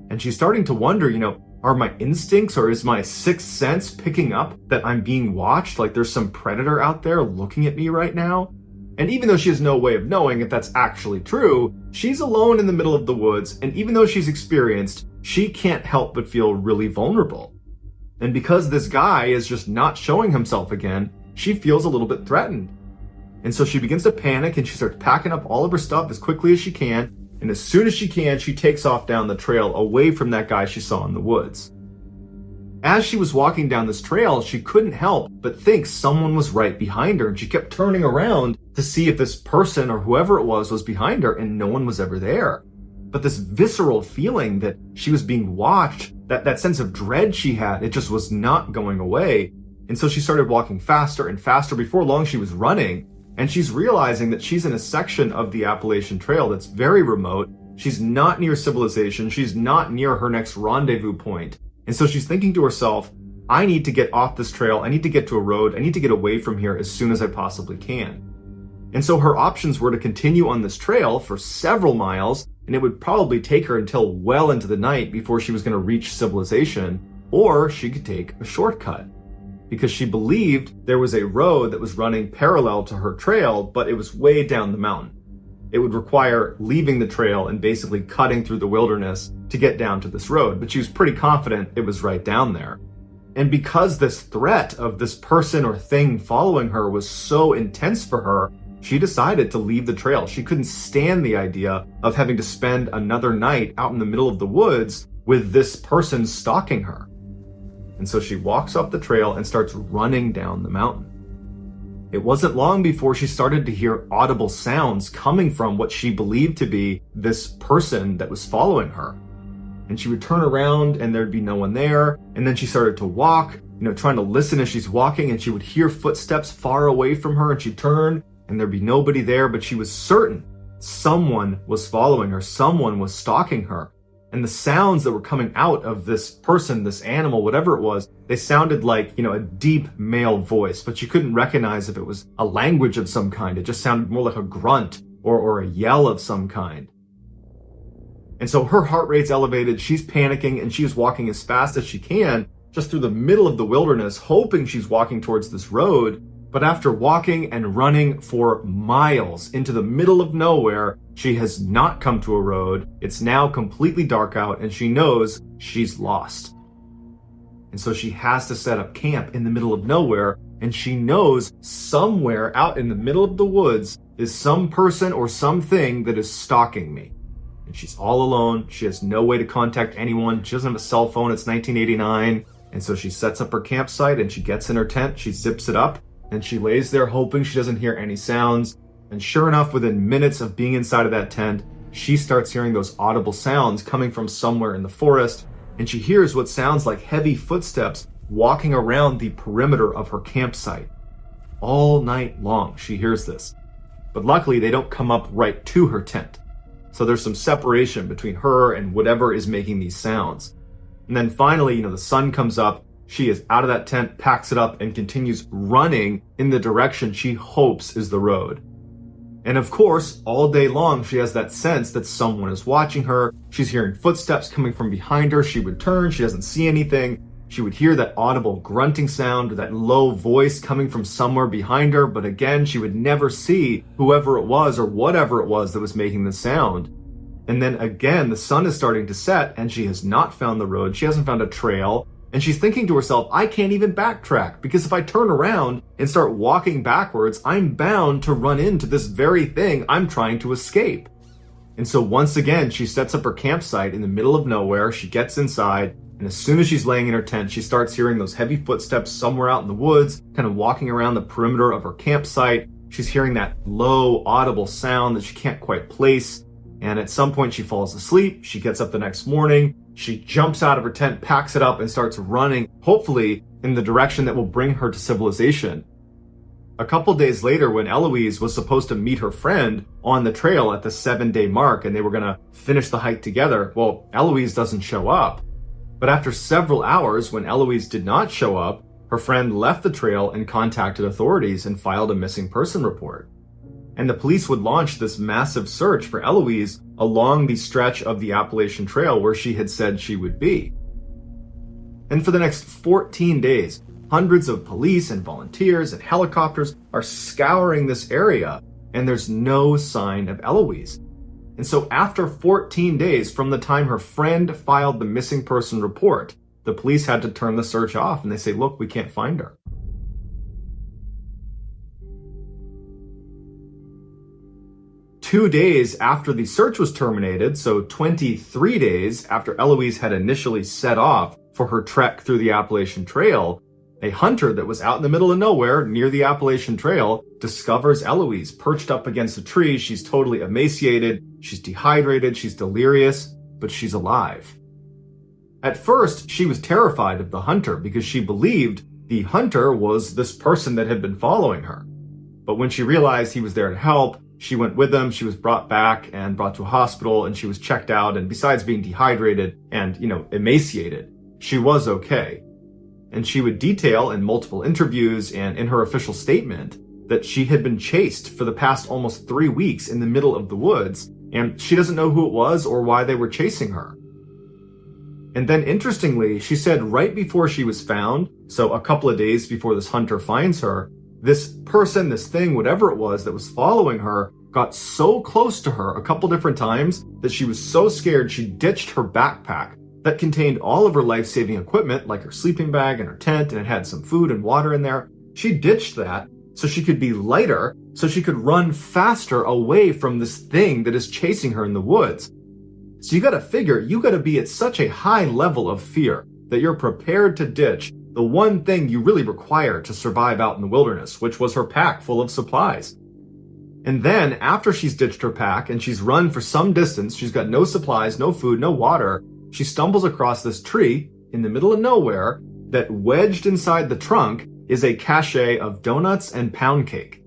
And she's starting to wonder, are my instincts or is my sixth sense picking up that I'm being watched? Like there's some predator out there looking at me right now? And even though she has no way of knowing if that's actually true, she's alone in the middle of the woods, and even though she's experienced, she can't help but feel really vulnerable. And because this guy is just not showing himself again, she feels a little bit threatened. And so she begins to panic and she starts packing up all of her stuff as quickly as she can, and as soon as she can, she takes off down the trail away from that guy she saw in the woods. As she was walking down this trail, she couldn't help but think someone was right behind her, and she kept turning around to see if this person or whoever it was behind her, and no one was ever there. But this visceral feeling that she was being watched, that sense of dread she had, it just was not going away. And so she started walking faster and faster. Before long, she was running, and she's realizing that she's in a section of the Appalachian Trail that's very remote. She's not near civilization. She's not near her next rendezvous point. And so she's thinking to herself, I need to get off this trail. I need to get to a road. I need to get away from here as soon as I possibly can. And so her options were to continue on this trail for several miles, and it would probably take her until well into the night before she was going to reach civilization, or she could take a shortcut. Because she believed there was a road that was running parallel to her trail, but it was way down the mountain. It would require leaving the trail and basically cutting through the wilderness to get down to this road, but she was pretty confident it was right down there. And because this threat of this person or thing following her was so intense for her, she decided to leave the trail. She couldn't stand the idea of having to spend another night out in the middle of the woods with this person stalking her. And so she walks up the trail and starts running down the mountain. It wasn't long before she started to hear audible sounds coming from what she believed to be this person that was following her. And she would turn around and there'd be no one there. And then she started to walk, trying to listen as she's walking, and she would hear footsteps far away from her, and she'd turn and there'd be nobody there, but she was certain someone was following her, someone was stalking her. And the sounds that were coming out of this person, this animal, whatever it was, they sounded like, a deep male voice, but you couldn't recognize if it was a language of some kind. It just sounded more like a grunt or a yell of some kind. And so her heart rate's elevated, she's panicking, and she's walking as fast as she can. just through the middle of the wilderness, hoping she's walking towards this road. But after walking and running for miles into the middle of nowhere, she has not come to a road. It's now completely dark out, and she knows she's lost. And so she has to set up camp in the middle of nowhere, and she knows somewhere out in the middle of the woods is some person or something that is stalking me. And she's all alone. She has no way to contact anyone. She doesn't have a cell phone. It's 1989. And so she sets up her campsite and she gets in her tent. She zips it up and she lays there hoping she doesn't hear any sounds. And sure enough, within minutes of being inside of that tent, she starts hearing those audible sounds coming from somewhere in the forest. And she hears what sounds like heavy footsteps walking around the perimeter of her campsite. All night long, she hears this. But luckily, they don't come up right to her tent. So there's some separation between her and whatever is making these sounds. And then finally, the sun comes up. She is out of that tent, packs it up, and continues running in the direction she hopes is the road. And of course, all day long, she has that sense that someone is watching her. She's hearing footsteps coming from behind her. She would turn. She doesn't see anything. She would hear that audible grunting sound or that low voice coming from somewhere behind her. But again, she would never see whoever it was or whatever it was that was making the sound. And then again, the sun is starting to set and she has not found the road. She hasn't found a trail. And she's thinking to herself, I can't even backtrack because if I turn around and start walking backwards, I'm bound to run into this very thing I'm trying to escape. And so once again, she sets up her campsite in the middle of nowhere. She gets inside, and as soon as she's laying in her tent, she starts hearing those heavy footsteps somewhere out in the woods, kind of walking around the perimeter of her campsite. She's hearing that low, audible sound that she can't quite place. And at some point, she falls asleep. She gets up the next morning. She jumps out of her tent, packs it up, and starts running, hopefully in the direction that will bring her to civilization. A couple days later, when Eloise was supposed to meet her friend on the trail at the 7-day mark, and they were going to finish the hike together, well, Eloise doesn't show up. But after several hours, when Eloise did not show up, her friend left the trail and contacted authorities and filed a missing person report. And the police would launch this massive search for Eloise along the stretch of the Appalachian Trail where she had said she would be. And for the next 14 days, hundreds of police and volunteers and helicopters are scouring this area, and there's no sign of Eloise. And so after 14 days from the time her friend filed the missing person report, the police had to turn the search off, and they say, look, we can't find her. Two days after the search was terminated, so 23 days after Eloise had initially set off for her trek through the Appalachian Trail, a hunter that was out in the middle of nowhere near the Appalachian Trail discovers Eloise perched up against a tree. She's totally emaciated, she's dehydrated, she's delirious, but she's alive. At first, she was terrified of the hunter because she believed the hunter was this person that had been following her. But when she realized he was there to help, she went with him. She was brought back and brought to a hospital, and she was checked out. And besides being dehydrated and, emaciated, she was okay. And she would detail in multiple interviews and in her official statement that she had been chased for the past almost 3 weeks in the middle of the woods, and she doesn't know who it was or why they were chasing her. And then interestingly, she said right before she was found, so a couple of days before this hunter finds her, this person, this thing, whatever it was that was following her, got so close to her a couple different times that she was so scared she ditched her backpack that contained all of her life-saving equipment, like her sleeping bag and her tent, and it had some food and water in there. She ditched that so she could be lighter, so she could run faster away from this thing that is chasing her in the woods. So you gotta figure, you gotta be at such a high level of fear that you're prepared to ditch the one thing you really require to survive out in the wilderness, which was her pack full of supplies. And then after she's ditched her pack and she's run for some distance, she's got no supplies, no food, no water, she stumbles across this tree in the middle of nowhere that wedged inside the trunk is a cache of donuts and pound cake.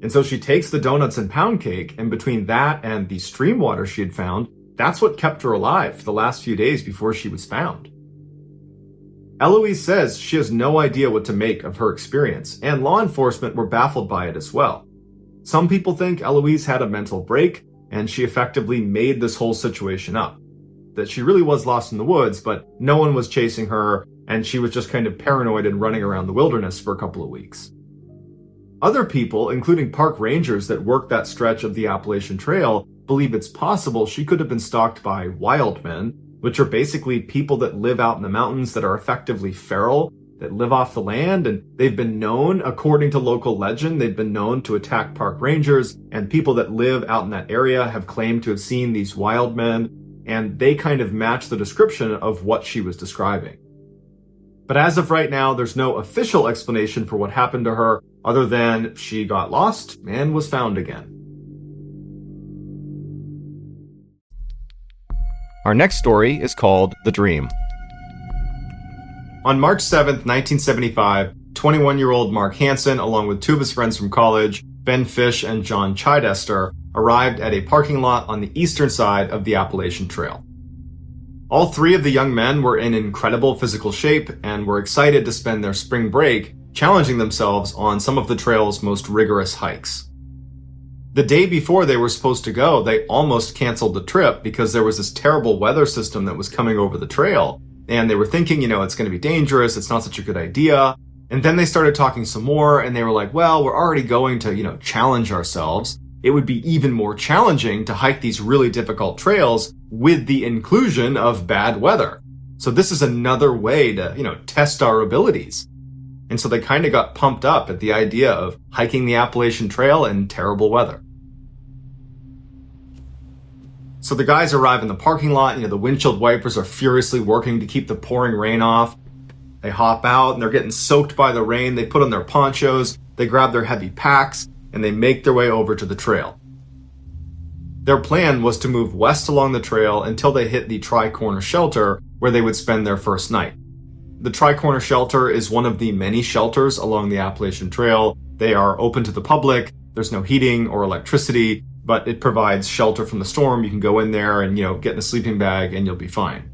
And so she takes the donuts and pound cake, and between that and the stream water she had found, that's what kept her alive for the last few days before she was found. Eloise says she has no idea what to make of her experience, and law enforcement were baffled by it as well. Some people think Eloise had a mental break, and she effectively made this whole situation up. That she really was lost in the woods, but no one was chasing her, and she was just kind of paranoid and running around the wilderness for a couple of weeks. Other people, including park rangers that work that stretch of the Appalachian Trail, believe it's possible she could have been stalked by wild men, which are basically people that live out in the mountains that are effectively feral, that live off the land, and they've been known, according to local legend, they've been known to attack park rangers, and people that live out in that area have claimed to have seen these wild men, and they kind of match the description of what she was describing. But as of right now, there's no official explanation for what happened to her other than she got lost and was found again. Our next story is called The Dream. On March 7th, 1975, 21-year-old Mark Hansen, along with two of his friends from college, Ben Fish and John Chidester, arrived at a parking lot on the eastern side of the Appalachian Trail. All three of the young men were in incredible physical shape and were excited to spend their spring break challenging themselves on some of the trail's most rigorous hikes. The day before they were supposed to go, they almost canceled the trip because there was this terrible weather system that was coming over the trail, and they were thinking, it's going to be dangerous, it's not such a good idea. And then they started talking some more, and they were like, well, we're already going to, challenge ourselves. It would be even more challenging to hike these really difficult trails with the inclusion of bad weather. So this is another way to, test our abilities. And so they kind of got pumped up at the idea of hiking the Appalachian Trail in terrible weather. So the guys arrive in the parking lot, the windshield wipers are furiously working to keep the pouring rain off. They hop out and they're getting soaked by the rain. They put on their ponchos, they grab their heavy packs, and they make their way over to the trail. Their plan was to move west along the trail until they hit the Tri-Corner Shelter, where they would spend their first night. The Tri-Corner Shelter is one of the many shelters along the Appalachian Trail. They are open to the public. There's no heating or electricity, but it provides shelter from the storm. You can go in there and, get in a sleeping bag and you'll be fine.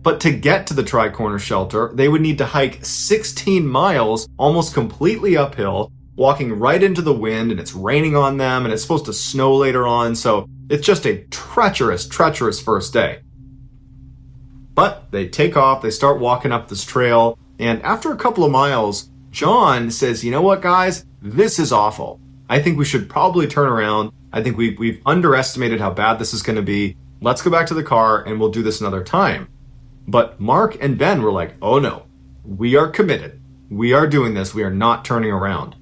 But to get to the Tri-Corner Shelter, they would need to hike 16 miles, almost completely uphill, walking right into the wind, and it's raining on them, and it's supposed to snow later on, so it's just a treacherous first day. But they take off, they start walking up this trail, and after a couple of miles, John says, you know what, guys? This is awful. I think we should probably turn around. I think we've underestimated how bad this is going to be. Let's go back to the car, and we'll do this another time. But Mark and Ben were like, oh no, we are committed. We are doing this. We are not turning around.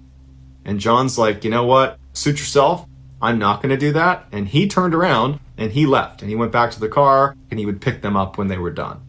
And John's like, you know what? Suit yourself. I'm not going to do that. And he turned around and he left and he went back to the car and he would pick them up when they were done.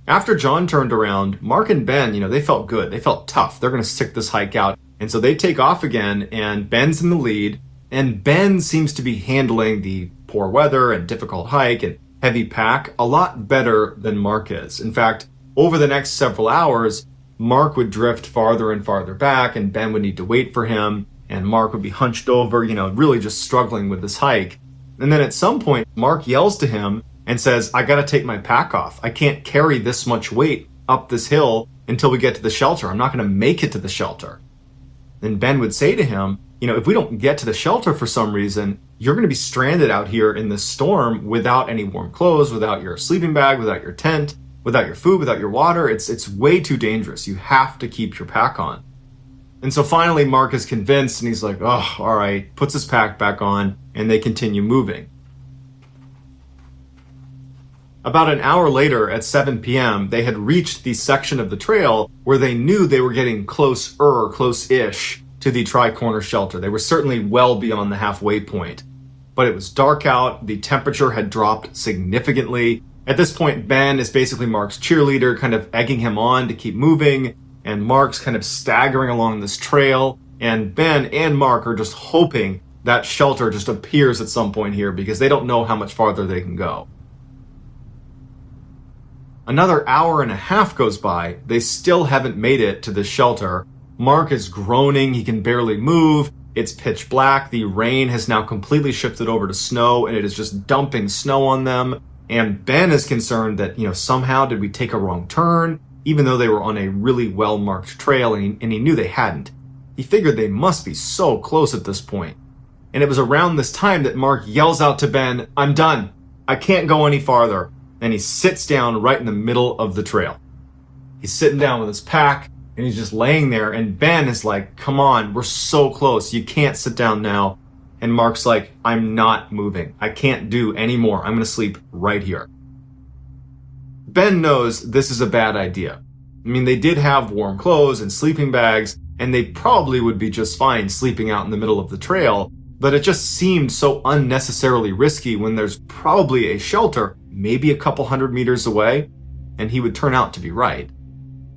After John turned around, Mark and Ben, they felt good. They felt tough. They're going to stick this hike out. And so they take off again and Ben's in the lead. And Ben seems to be handling the poor weather and difficult hike and heavy pack a lot better than Mark is. In fact, over the next several hours, Mark would drift farther and farther back, and Ben would need to wait for him, and Mark would be hunched over, really just struggling with this hike. And then at some point, Mark yells to him and says, I gotta take my pack off. I can't carry this much weight up this hill until we get to the shelter. I'm not gonna make it to the shelter. Then Ben would say to him, if we don't get to the shelter for some reason, you're gonna be stranded out here in this storm without any warm clothes, without your sleeping bag, without your tent, without your food, without your water. It's way too dangerous. You have to keep your pack on. And so finally Mark is convinced and he's like, oh, all right, puts his pack back on and they continue moving. About an hour later at 7 p.m., they had reached the section of the trail where they knew they were getting close-ish to the Tri-Corner Shelter. They were certainly well beyond the halfway point. But it was dark out, the temperature had dropped significantly. At this point, Ben is basically Mark's cheerleader, kind of egging him on to keep moving, and Mark's kind of staggering along this trail, and Ben and Mark are just hoping that shelter just appears at some point here because they don't know how much farther they can go. Another hour and a half goes by. They still haven't made it to the shelter. Mark is groaning. He can barely move. It's pitch black. The rain has now completely shifted over to snow, and it is just dumping snow on them. And Ben is concerned that, somehow did we take a wrong turn, even though they were on a really well-marked trail, and he knew they hadn't. He figured they must be so close at this point. And it was around this time that Mark yells out to Ben, I'm done. I can't go any farther. And he sits down right in the middle of the trail. He's sitting down with his pack, and he's just laying there, and Ben is like, come on, we're so close, you can't sit down now. And Mark's like, I'm not moving. I can't do any more. I'm gonna sleep right here. Ben knows this is a bad idea. I mean, they did have warm clothes and sleeping bags, and they probably would be just fine sleeping out in the middle of the trail, but it just seemed so unnecessarily risky when there's probably a shelter, maybe a couple 100 meters away, and he would turn out to be right.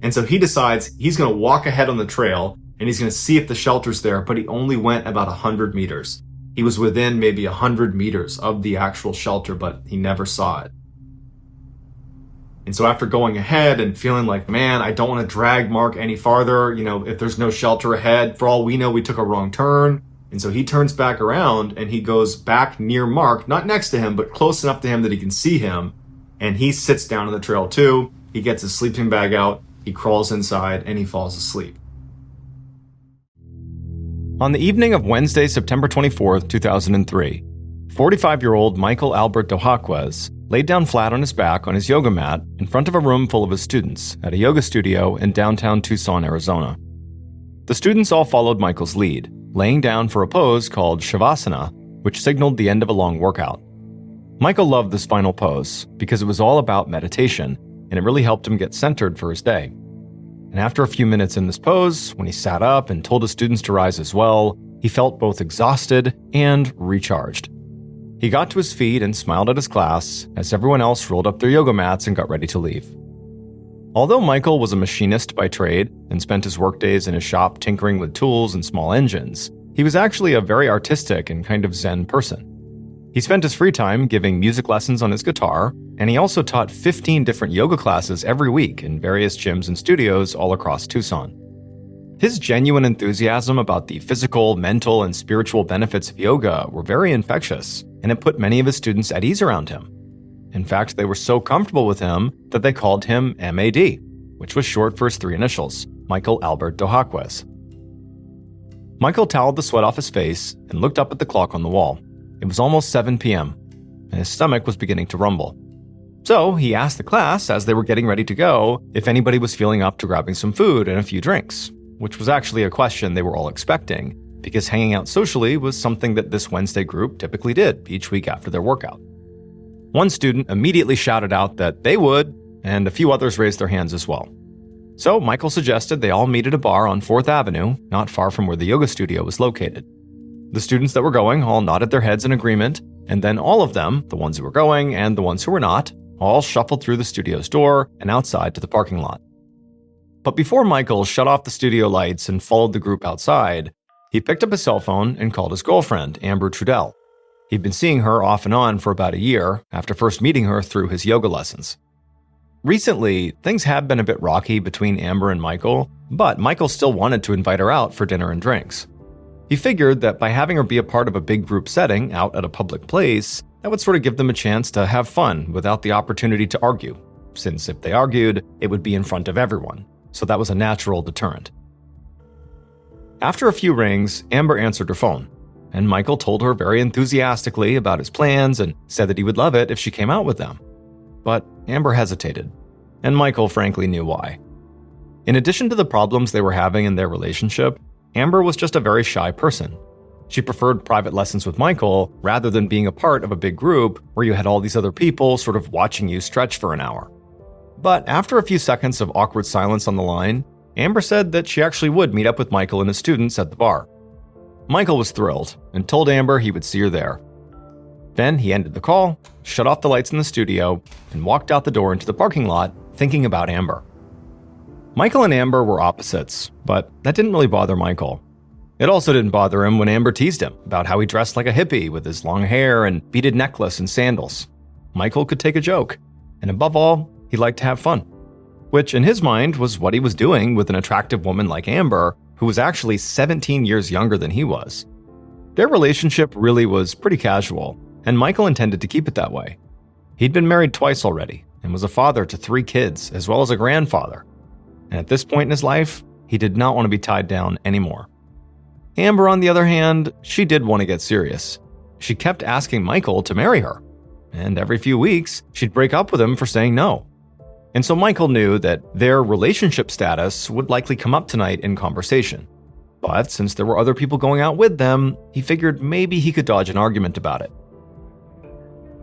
And so he decides he's going to walk ahead on the trail, and he's going to see if the shelter's there, but he only went about 100 meters. He was within maybe 100 meters of the actual shelter, but he never saw it. And so after going ahead and feeling like, man, I don't want to drag Mark any farther, if there's no shelter ahead, for all we know, we took a wrong turn. And so he turns back around and he goes back near Mark, not next to him, but close enough to him that he can see him. And he sits down on the trail too. He gets his sleeping bag out, he crawls inside, and he falls asleep. On the evening of Wednesday, September 24th, 2003, 45-year-old Michael Albert Dohaquez laid down flat on his back on his yoga mat in front of a room full of his students at a yoga studio in downtown Tucson, Arizona. The students all followed Michael's lead, laying down for a pose called Shavasana, which signaled the end of a long workout. Michael loved this final pose because it was all about meditation, and it really helped him get centered for his day. And after a few minutes in this pose, when he sat up and told his students to rise as well, he felt both exhausted and recharged. He got to his feet and smiled at his class as everyone else rolled up their yoga mats and got ready to leave. Although Michael was a machinist by trade and spent his workdays in his shop tinkering with tools and small engines, he was actually a very artistic and kind of zen person. He spent his free time giving music lessons on his guitar, and he also taught 15 different yoga classes every week in various gyms and studios all across Tucson. His genuine enthusiasm about the physical, mental, and spiritual benefits of yoga were very infectious, and it put many of his students at ease around him. In fact, they were so comfortable with him that they called him MAD, which was short for his three initials, Michael Albert Dohaquez. Michael toweled the sweat off his face and looked up at the clock on the wall. It was almost 7 p.m., and his stomach was beginning to rumble. So he asked the class, as they were getting ready to go, if anybody was feeling up to grabbing some food and a few drinks, which was actually a question they were all expecting, because hanging out socially was something that this Wednesday group typically did each week after their workout. One student immediately shouted out that they would, and a few others raised their hands as well. So Michael suggested they all meet at a bar on 4th Avenue, not far from where the yoga studio was located. The students that were going all nodded their heads in agreement, and then all of them, the ones who were going and the ones who were not, all shuffled through the studio's door and outside to the parking lot. But before Michael shut off the studio lights and followed the group outside, he picked up his cell phone and called his girlfriend, Amber Trudell. He'd been seeing her off and on for about a year after first meeting her through his yoga lessons. Recently, things had been a bit rocky between Amber and Michael, but Michael still wanted to invite her out for dinner and drinks. He figured that by having her be a part of a big group setting out at a public place, that would sort of give them a chance to have fun without the opportunity to argue, since if they argued, it would be in front of everyone, so that was a natural deterrent. After a few rings, Amber answered her phone, and Michael told her very enthusiastically about his plans and said that he would love it if she came out with them. But Amber hesitated, and Michael frankly knew why. In addition to the problems they were having in their relationship, Amber was just a very shy person. She preferred private lessons with Michael rather than being a part of a big group where you had all these other people sort of watching you stretch for an hour. But after a few seconds of awkward silence on the line, Amber said that she actually would meet up with Michael and his students at the bar. Michael was thrilled and told Amber he would see her there. Then he ended the call, shut off the lights in the studio, and walked out the door into the parking lot, thinking about Amber. Michael and Amber were opposites, but that didn't really bother Michael. It also didn't bother him when Amber teased him about how he dressed like a hippie with his long hair and beaded necklace and sandals. Michael could take a joke, and above all, he liked to have fun, which in his mind was what he was doing with an attractive woman like Amber, who was actually 17 years younger than he was. Their relationship really was pretty casual, and Michael intended to keep it that way. He'd been married twice already and was a father to 3 kids as well as a grandfather. And at this point in his life, he did not want to be tied down anymore. Amber, on the other hand, she did want to get serious. She kept asking Michael to marry her, and every few weeks, she'd break up with him for saying no. And so Michael knew that their relationship status would likely come up tonight in conversation. But since there were other people going out with them, he figured maybe he could dodge an argument about it.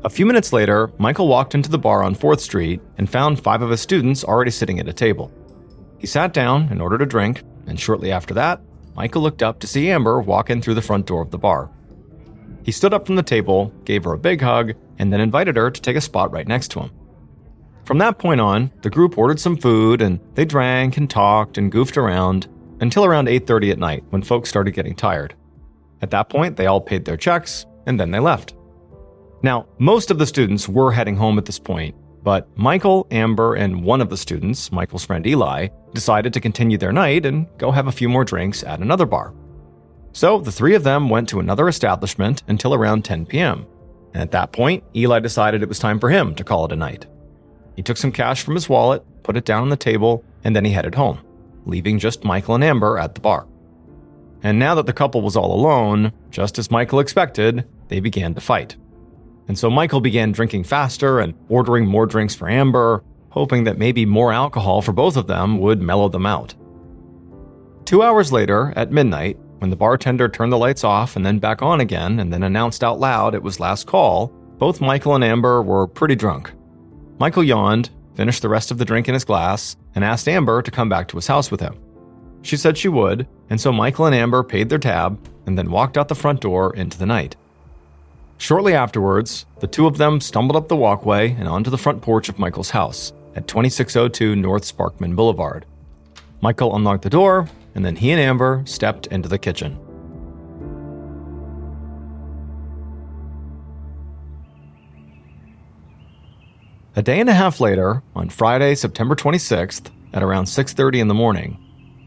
A few minutes later, Michael walked into the bar on 4th Street and found 5 of his students already sitting at a table. He sat down and ordered a drink, and shortly after that, Michael looked up to see Amber walk in through the front door of the bar. He stood up from the table, gave her a big hug, and then invited her to take a spot right next to him. From that point on, the group ordered some food, and they drank and talked and goofed around until around 8:30 at night when folks started getting tired. At that point, they all paid their checks, and then they left. Now, most of the students were heading home at this point, but Michael, Amber, and one of the students, Michael's friend Eli, decided to continue their night and go have a few more drinks at another bar. So the 3 of them went to another establishment until around 10 p.m. And at that point, Eli decided it was time for him to call it a night. He took some cash from his wallet, put it down on the table, and then he headed home, leaving just Michael and Amber at the bar. And now that the couple was all alone, just as Michael expected, they began to fight. And so Michael began drinking faster and ordering more drinks for Amber, hoping that maybe more alcohol for both of them would mellow them out. 2 hours later, at midnight, when the bartender turned the lights off and then back on again and then announced out loud it was last call, both Michael and Amber were pretty drunk. Michael yawned, finished the rest of the drink in his glass, and asked Amber to come back to his house with him. She said she would, and so Michael and Amber paid their tab and then walked out the front door into the night. Shortly afterwards, the 2 of them stumbled up the walkway and onto the front porch of Michael's house at 2602 North Sparkman Boulevard. Michael unlocked the door, and then he and Amber stepped into the kitchen. A day and a half later, on Friday, September 26th, at around 6:30 in the morning,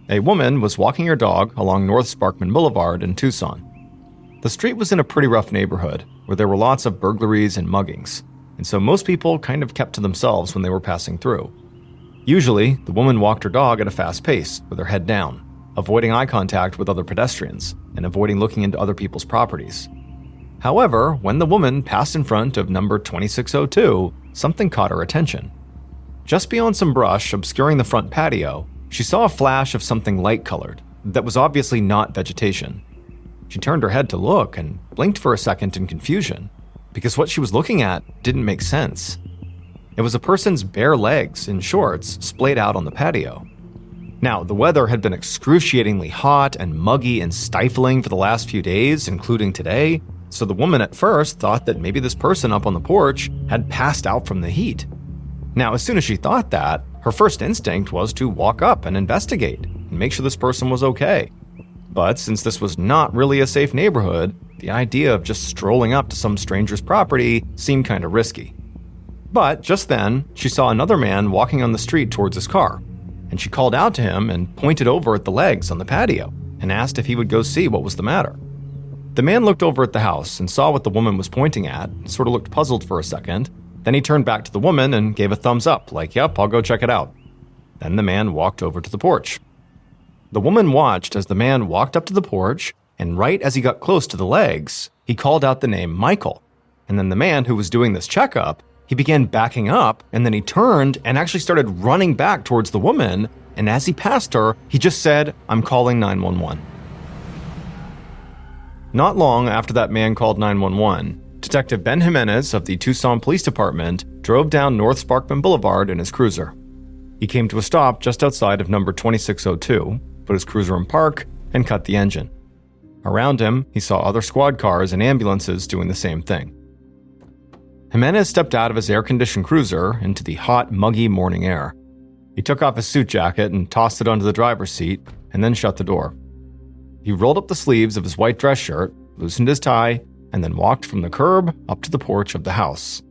a woman was walking her dog along North Sparkman Boulevard in Tucson. The street was in a pretty rough neighborhood where there were lots of burglaries and muggings, and so most people kind of kept to themselves when they were passing through. Usually, the woman walked her dog at a fast pace with her head down, avoiding eye contact with other pedestrians and avoiding looking into other people's properties. However, when the woman passed in front of number 2602, something caught her attention. Just beyond some brush obscuring the front patio, she saw a flash of something light-colored that was obviously not vegetation. She turned her head to look and blinked for a second in confusion, because what she was looking at didn't make sense. It was a person's bare legs in shorts splayed out on the patio. Now, the weather had been excruciatingly hot and muggy and stifling for the last few days, including today, so the woman at first thought that maybe this person up on the porch had passed out from the heat. Now, as soon as she thought that, her first instinct was to walk up and investigate and make sure this person was okay. But since this was not really a safe neighborhood, the idea of just strolling up to some stranger's property seemed kind of risky. But just then, she saw another man walking on the street towards his car, and she called out to him and pointed over at the legs on the patio and asked if he would go see what was the matter. The man looked over at the house and saw what the woman was pointing at and sort of looked puzzled for a second. Then he turned back to the woman and gave a thumbs up, like, "Yep, I'll go check it out." Then the man walked over to the porch. The woman watched as the man walked up to the porch, and right as he got close to the legs, he called out the name Michael. And then the man who was doing this checkup, he began backing up, and then he turned and actually started running back towards the woman, and as he passed her, he just said, "I'm calling 911. Not long after that man called 911, Detective Ben Jimenez of the Tucson Police Department drove down North Sparkman Boulevard in his cruiser. He came to a stop just outside of number 2602, put his cruiser in park, and cut the engine. Around him, he saw other squad cars and ambulances doing the same thing. Jimenez stepped out of his air-conditioned cruiser into the hot, muggy morning air. He took off his suit jacket and tossed it onto the driver's seat, and then shut the door. He rolled up the sleeves of his white dress shirt, loosened his tie, and then walked from the curb up to the porch of the house,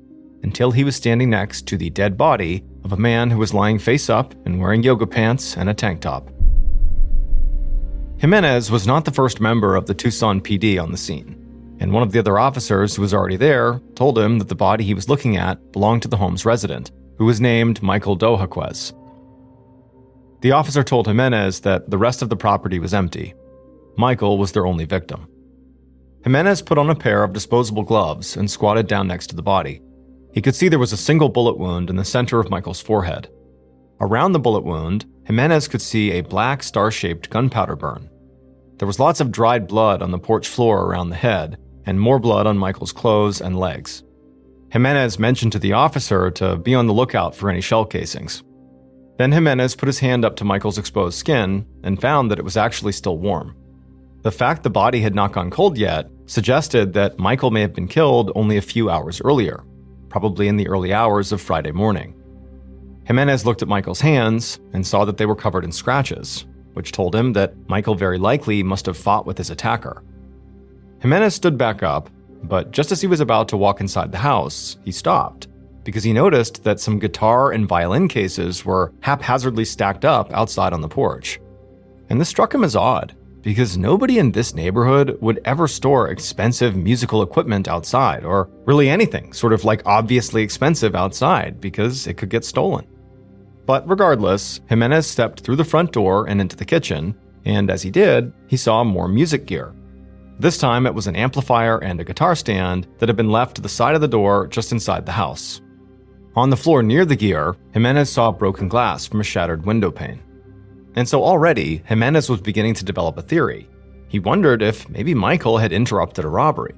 until he was standing next to the dead body of a man who was lying face up and wearing yoga pants and a tank top. Jimenez was not the first member of the Tucson PD on the scene, and one of the other officers who was already there told him that the body he was looking at belonged to the home's resident, who was named Michael Dojaquez. The officer told Jimenez that the rest of the property was empty. Michael was their only victim. Jimenez put on a pair of disposable gloves and squatted down next to the body. He could see there was a single bullet wound in the center of Michael's forehead, Around the bullet wound, Jimenez could see a black star-shaped gunpowder burn. There was lots of dried blood on the porch floor around the head, and more blood on Michael's clothes and legs. Jimenez mentioned to the officer to be on the lookout for any shell casings. Then Jimenez put his hand up to Michael's exposed skin and found that it was actually still warm. The fact the body had not gone cold yet suggested that Michael may have been killed only a few hours earlier, probably in the early hours of Friday morning. Jimenez looked at Michael's hands and saw that they were covered in scratches, which told him that Michael very likely must have fought with his attacker. Jimenez stood back up, but just as he was about to walk inside the house, he stopped because he noticed that some guitar and violin cases were haphazardly stacked up outside on the porch. And this struck him as odd, because nobody in this neighborhood would ever store expensive musical equipment outside, or really anything sort of like obviously expensive outside, because it could get stolen. But regardless, Jimenez stepped through the front door and into the kitchen, and as he did, he saw more music gear. This time it was an amplifier and a guitar stand that had been left to the side of the door just inside the house. On the floor near the gear, Jimenez saw broken glass from a shattered window pane. And so already, Jimenez was beginning to develop a theory. He wondered if maybe Michael had interrupted a robbery.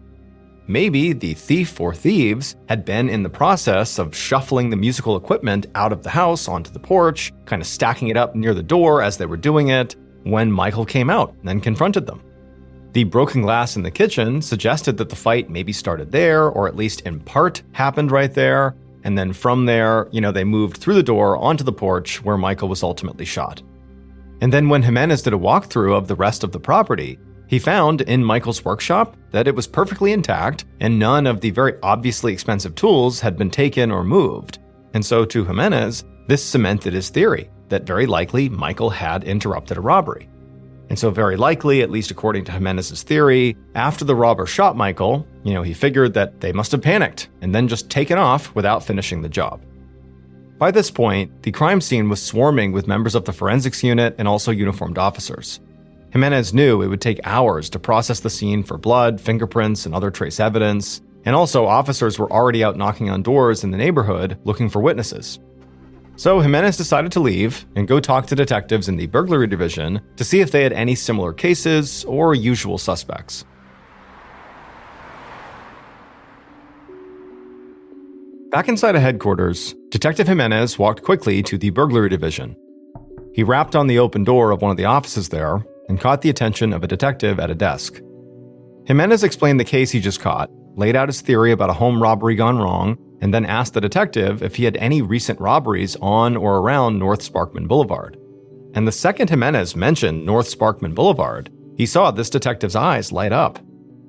Maybe the thief or thieves had been in the process of shuffling the musical equipment out of the house onto the porch, kind of stacking it up near the door as they were doing it, when Michael came out and confronted them. The broken glass in the kitchen suggested that the fight maybe started there, or at least in part happened right there, and then from there, they moved through the door onto the porch where Michael was ultimately shot. And then when Jimenez did a walkthrough of the rest of the property, he found in Michael's workshop that it was perfectly intact and none of the very obviously expensive tools had been taken or moved. And so to Jimenez, this cemented his theory that very likely Michael had interrupted a robbery. And so very likely, at least according to Jimenez's theory, after the robber shot Michael, he figured that they must have panicked and then just taken off without finishing the job. By this point, the crime scene was swarming with members of the forensics unit and also uniformed officers. Jimenez knew it would take hours to process the scene for blood, fingerprints, and other trace evidence, and also officers were already out knocking on doors in the neighborhood looking for witnesses. So Jimenez decided to leave and go talk to detectives in the burglary division to see if they had any similar cases or usual suspects. Back inside of headquarters, Detective Jimenez walked quickly to the burglary division. He rapped on the open door of one of the offices there and caught the attention of a detective at a desk. Jimenez explained the case he just caught, laid out his theory about a home robbery gone wrong, and then asked the detective if he had any recent robberies on or around North Sparkman Boulevard. And the second Jimenez mentioned North Sparkman Boulevard, he saw this detective's eyes light up.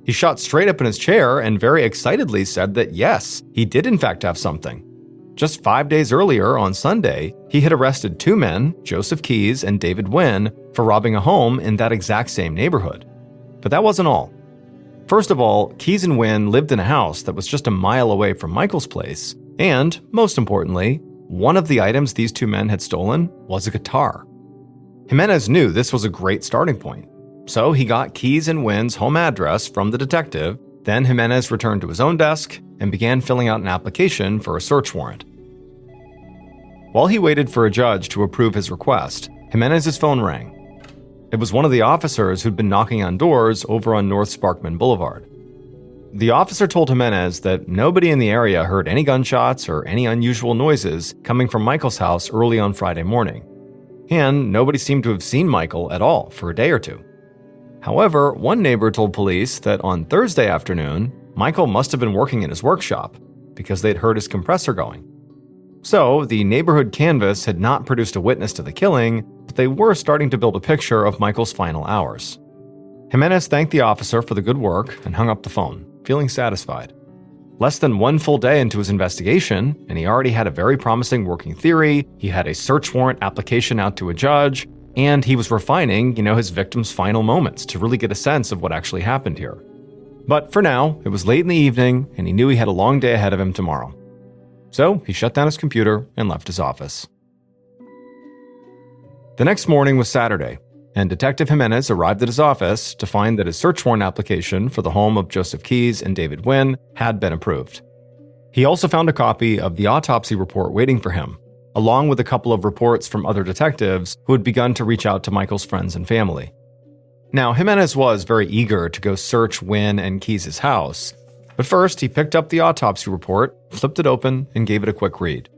He shot straight up in his chair and very excitedly said that yes, he did in fact have something. Just 5 days earlier, on Sunday, he had arrested two men, Joseph Keyes and David Wynn, for robbing a home in that exact same neighborhood. But that wasn't all. First of all, Keyes and Wynn lived in a house that was just a mile away from Michael's place, and, most importantly, one of the items these two men had stolen was a guitar. Jimenez knew this was a great starting point, so he got Keyes and Wynn's home address from the detective. Then Jimenez returned to his own desk and began filling out an application for a search warrant. While he waited for a judge to approve his request, Jimenez's phone rang. It was one of the officers who'd been knocking on doors over on North Sparkman Boulevard. The officer told Jimenez that nobody in the area heard any gunshots or any unusual noises coming from Michael's house early on Friday morning. And nobody seemed to have seen Michael at all for a day or two. However, one neighbor told police that on Thursday afternoon, Michael must have been working in his workshop because they'd heard his compressor going. So, the neighborhood canvass had not produced a witness to the killing, but they were starting to build a picture of Michael's final hours. Jimenez thanked the officer for the good work and hung up the phone, feeling satisfied. Less than one full day into his investigation, and he already had a very promising working theory, he had a search warrant application out to a judge, and he was refining, his victim's final moments to really get a sense of what actually happened here. But for now, it was late in the evening, and he knew he had a long day ahead of him tomorrow. So he shut down his computer and left his office. The next morning was Saturday, and Detective Jimenez arrived at his office to find that his search warrant application for the home of Joseph Keyes and David Wynn had been approved. He also found a copy of the autopsy report waiting for him, along with a couple of reports from other detectives who had begun to reach out to Michael's friends and family. Now, Jimenez was very eager to go search Wynn and Keyes' house, but first he picked up the autopsy report, flipped it open, and gave it a quick read.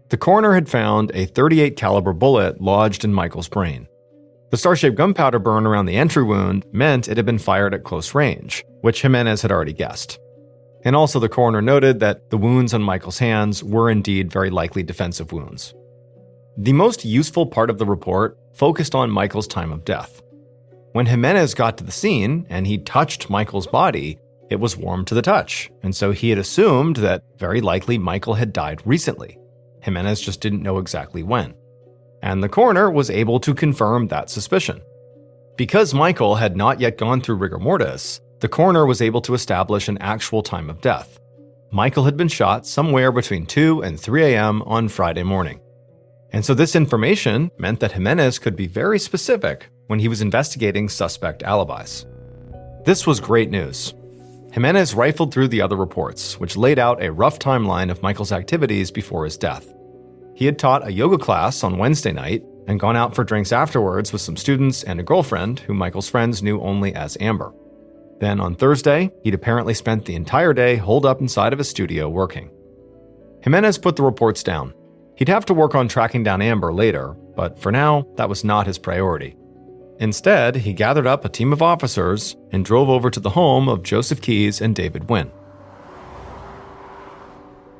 The coroner had found a .38 caliber bullet lodged in Michael's brain. The star-shaped gunpowder burn around the entry wound meant it had been fired at close range, which Jimenez had already guessed. And also the coroner noted that the wounds on Michael's hands were indeed very likely defensive wounds. The most useful part of the report focused on Michael's time of death. When Jimenez got to the scene and he touched Michael's body, it was warm to the touch, and so he had assumed that very likely Michael had died recently. Jimenez just didn't know exactly when. And the coroner was able to confirm that suspicion. Because Michael had not yet gone through rigor mortis, the coroner was able to establish an actual time of death. Michael had been shot somewhere between 2 and 3 a.m. on Friday morning. And so this information meant that Jimenez could be very specific when he was investigating suspect alibis. This was great news. Jimenez rifled through the other reports, which laid out a rough timeline of Michael's activities before his death. He had taught a yoga class on Wednesday night and gone out for drinks afterwards with some students and a girlfriend who Michael's friends knew only as Amber. Then on Thursday, he'd apparently spent the entire day holed up inside of his studio working. Jimenez put the reports down. He'd have to work on tracking down Amber later, but for now, that was not his priority. Instead, he gathered up a team of officers and drove over to the home of Joseph Keyes and David Wynn.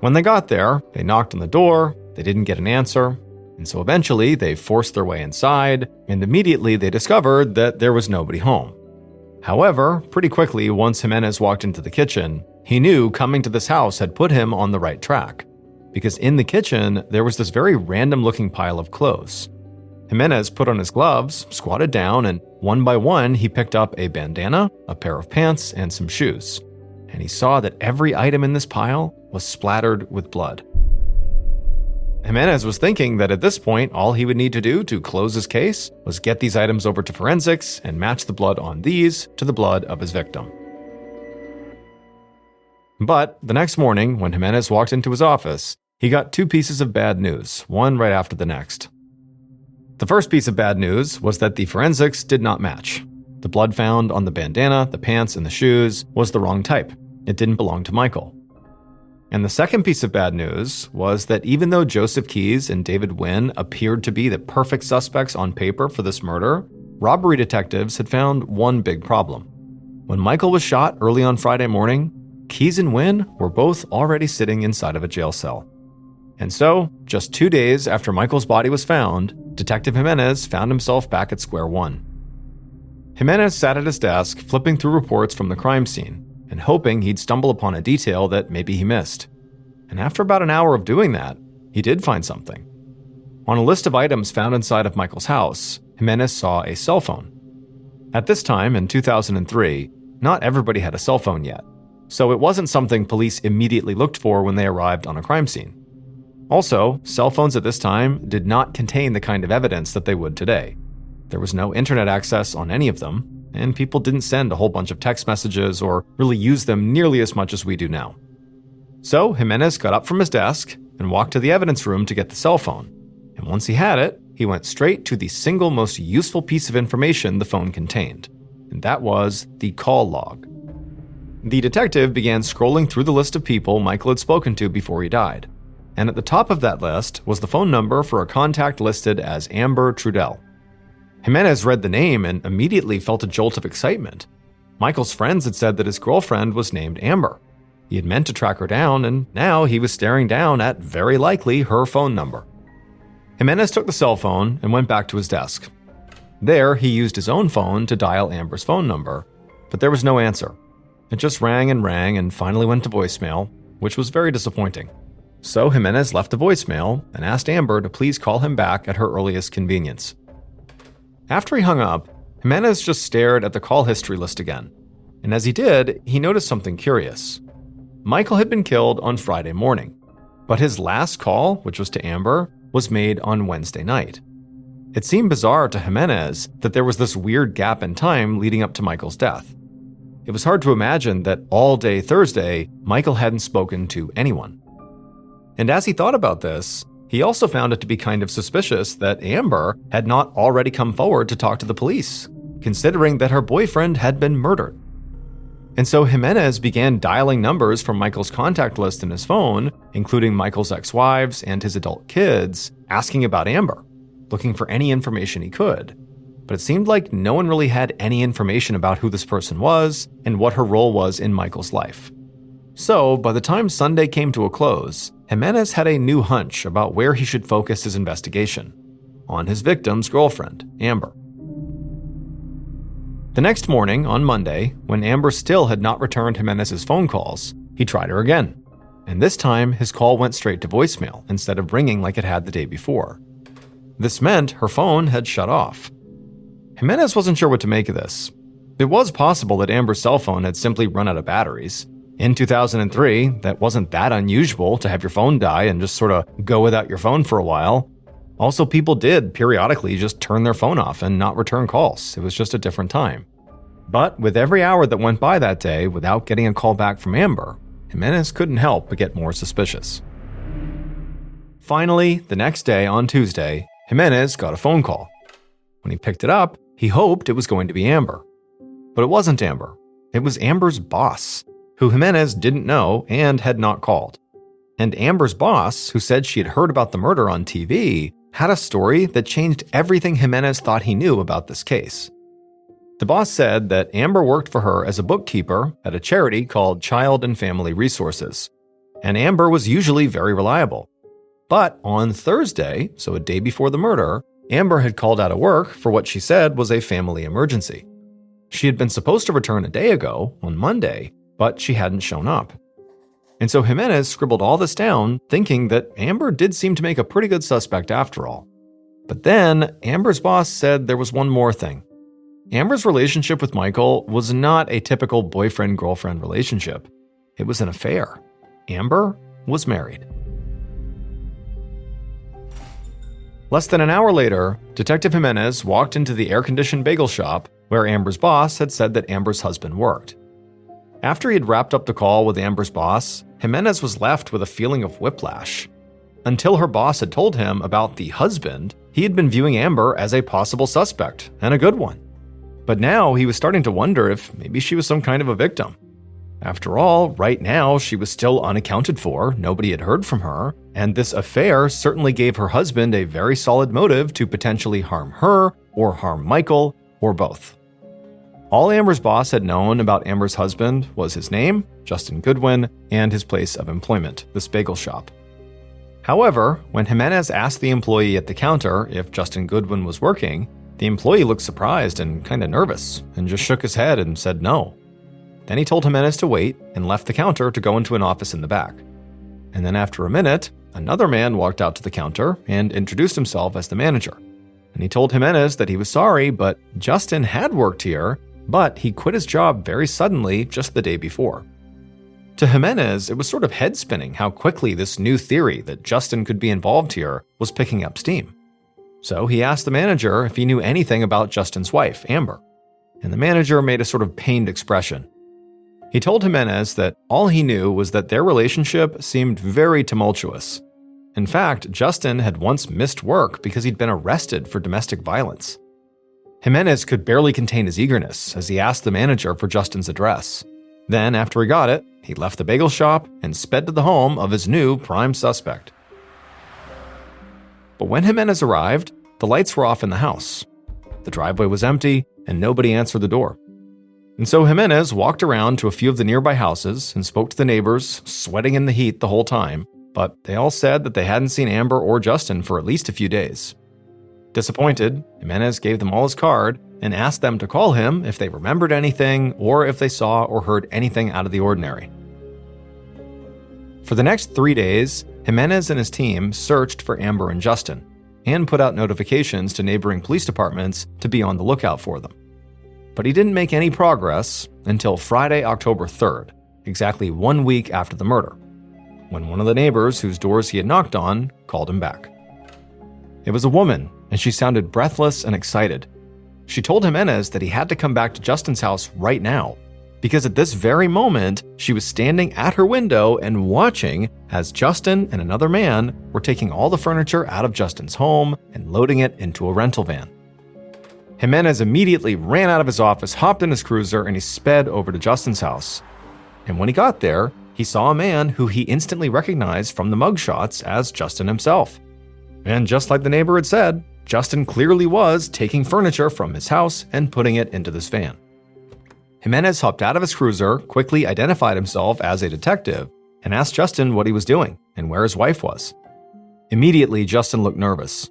When they got there, they knocked on the door, they didn't get an answer, and so eventually they forced their way inside, and immediately they discovered that there was nobody home. However, pretty quickly, once Jimenez walked into the kitchen, he knew coming to this house had put him on the right track, because in the kitchen, there was this very random-looking pile of clothes. Jimenez put on his gloves, squatted down, and one by one, he picked up a bandana, a pair of pants, and some shoes. And he saw that every item in this pile was splattered with blood. Jimenez was thinking that at this point, all he would need to do to close his case was get these items over to forensics and match the blood on these to the blood of his victim. But the next morning, when Jimenez walked into his office, he got two pieces of bad news, one right after the next. The first piece of bad news was that the forensics did not match. The blood found on the bandana, the pants, and the shoes was the wrong type. It didn't belong to Michael. And the second piece of bad news was that even though Joseph Keyes and David Wynn appeared to be the perfect suspects on paper for this murder, robbery detectives had found one big problem. When Michael was shot early on Friday morning, Keyes and Wynn were both already sitting inside of a jail cell. And so, just 2 days after Michael's body was found, Detective Jimenez found himself back at square one. Jimenez sat at his desk, flipping through reports from the crime scene, and hoping he'd stumble upon a detail that maybe he missed. And after about an hour of doing that, he did find something. On a list of items found inside of Michael's house, Jimenez saw a cell phone. At this time, in 2003, not everybody had a cell phone yet, so it wasn't something police immediately looked for when they arrived on a crime scene. Also, cell phones at this time did not contain the kind of evidence that they would today. There was no internet access on any of them, and people didn't send a whole bunch of text messages or really use them nearly as much as we do now. So Jimenez got up from his desk and walked to the evidence room to get the cell phone. And once he had it, he went straight to the single most useful piece of information the phone contained, and that was the call log. The detective began scrolling through the list of people Michael had spoken to before he died. And at the top of that list was the phone number for a contact listed as Amber Trudell. Jimenez read the name and immediately felt a jolt of excitement. Michael's friends had said that his girlfriend was named Amber. He had meant to track her down, and now he was staring down at, very likely, her phone number. Jimenez took the cell phone and went back to his desk. There, he used his own phone to dial Amber's phone number, but there was no answer. It just rang and finally went to voicemail, which was very disappointing. So Jimenez left a voicemail and asked Amber to please call him back at her earliest convenience. After he hung up, Jimenez just stared at the call history list again. And as he did, he noticed something curious. Michael had been killed on Friday morning, but his last call, which was to Amber, was made on Wednesday night. It seemed bizarre to Jimenez that there was this weird gap in time leading up to Michael's death. It was hard to imagine that all day Thursday, Michael hadn't spoken to anyone. And as he thought about this, He also found it to be kind of suspicious that Amber had not already come forward to talk to the police, considering that her boyfriend had been murdered. And so Jimenez began dialing numbers from Michael's contact list in his phone, including Michael's ex-wives and his adult kids, asking about Amber, looking for any information he could. But it seemed like no one really had any information about who this person was and what her role was in Michael's life. So, by the time Sunday came to a close, Jimenez had a new hunch about where he should focus his investigation: on his victim's girlfriend, Amber. The next morning, on Monday, when Amber still had not returned Jimenez's phone calls, he tried her again. And this time, his call went straight to voicemail instead of ringing like it had the day before. This meant her phone had shut off. Jimenez wasn't sure what to make of this. It was possible that Amber's cell phone had simply run out of batteries. In 2003, that wasn't that unusual to have your phone die and just sort of go without your phone for a while. Also, people did periodically just turn their phone off and not return calls. It was just a different time. But with every hour that went by that day without getting a call back from Amber, Jimenez couldn't help but get more suspicious. Finally, the next day on Tuesday, Jimenez got a phone call. When he picked it up, he hoped it was going to be Amber. But it wasn't Amber. It was Amber's boss, who Jimenez didn't know and had not called. And Amber's boss, who said she had heard about the murder on TV, had a story that changed everything Jimenez thought he knew about this case. The boss said that Amber worked for her as a bookkeeper at a charity called Child and Family Resources, and Amber was usually very reliable. But on Thursday, so a day before the murder, Amber had called out of work for what she said was a family emergency. She had been supposed to return a day ago, on Monday, but she hadn't shown up. And so Jimenez scribbled all this down, thinking that Amber did seem to make a pretty good suspect after all. But then, Amber's boss said there was one more thing. Amber's relationship with Michael was not a typical boyfriend-girlfriend relationship. It was an affair. Amber was married. Less than an hour later, Detective Jimenez walked into the air-conditioned bagel shop where Amber's boss had said that Amber's husband worked. After he had wrapped up the call with Amber's boss, Jimenez was left with a feeling of whiplash. Until her boss had told him about the husband, he had been viewing Amber as a possible suspect, and a good one. But now he was starting to wonder if maybe she was some kind of a victim. After all, right now she was still unaccounted for, nobody had heard from her, and this affair certainly gave her husband a very solid motive to potentially harm her, or harm Michael, or both. All Amber's boss had known about Amber's husband was his name, Justin Goodwin, and his place of employment, this bagel shop. However, when Jimenez asked the employee at the counter if Justin Goodwin was working, the employee looked surprised and kind of nervous, and just shook his head and said no. Then he told Jimenez to wait and left the counter to go into an office in the back. And then after a minute, another man walked out to the counter and introduced himself as the manager. And he told Jimenez that he was sorry, but Justin had worked here, but he quit his job very suddenly just the day before. To Jimenez, it was sort of head-spinning how quickly this new theory that Justin could be involved here was picking up steam. So he asked the manager if he knew anything about Justin's wife, Amber. And the manager made a sort of pained expression. He told Jimenez that all he knew was that their relationship seemed very tumultuous. In fact, Justin had once missed work because he'd been arrested for domestic violence. Jimenez could barely contain his eagerness as he asked the manager for Justin's address. Then, after he got it, he left the bagel shop and sped to the home of his new prime suspect. But when Jimenez arrived, the lights were off in the house. The driveway was empty, and nobody answered the door. And so Jimenez walked around to a few of the nearby houses and spoke to the neighbors, sweating in the heat the whole time, but they all said that they hadn't seen Amber or Justin for at least a few days. Disappointed, Jimenez gave them all his card and asked them to call him if they remembered anything or if they saw or heard anything out of the ordinary. For the next 3 days, Jimenez and his team searched for Amber and Justin and put out notifications to neighboring police departments to be on the lookout for them. But he didn't make any progress until Friday, October 3rd, exactly 1 week after the murder, when one of the neighbors whose doors he had knocked on called him back. It was a woman, and she sounded breathless and excited. She told Jimenez that he had to come back to Justin's house right now, because at this very moment, she was standing at her window and watching as Justin and another man were taking all the furniture out of Justin's home and loading it into a rental van. Jimenez immediately ran out of his office, hopped in his cruiser, and he sped over to Justin's house. And when he got there, he saw a man who he instantly recognized from the mugshots as Justin himself. And just like the neighbor had said, Justin clearly was taking furniture from his house and putting it into this van. Jimenez hopped out of his cruiser, quickly identified himself as a detective, and asked Justin what he was doing and where his wife was. Immediately, Justin looked nervous.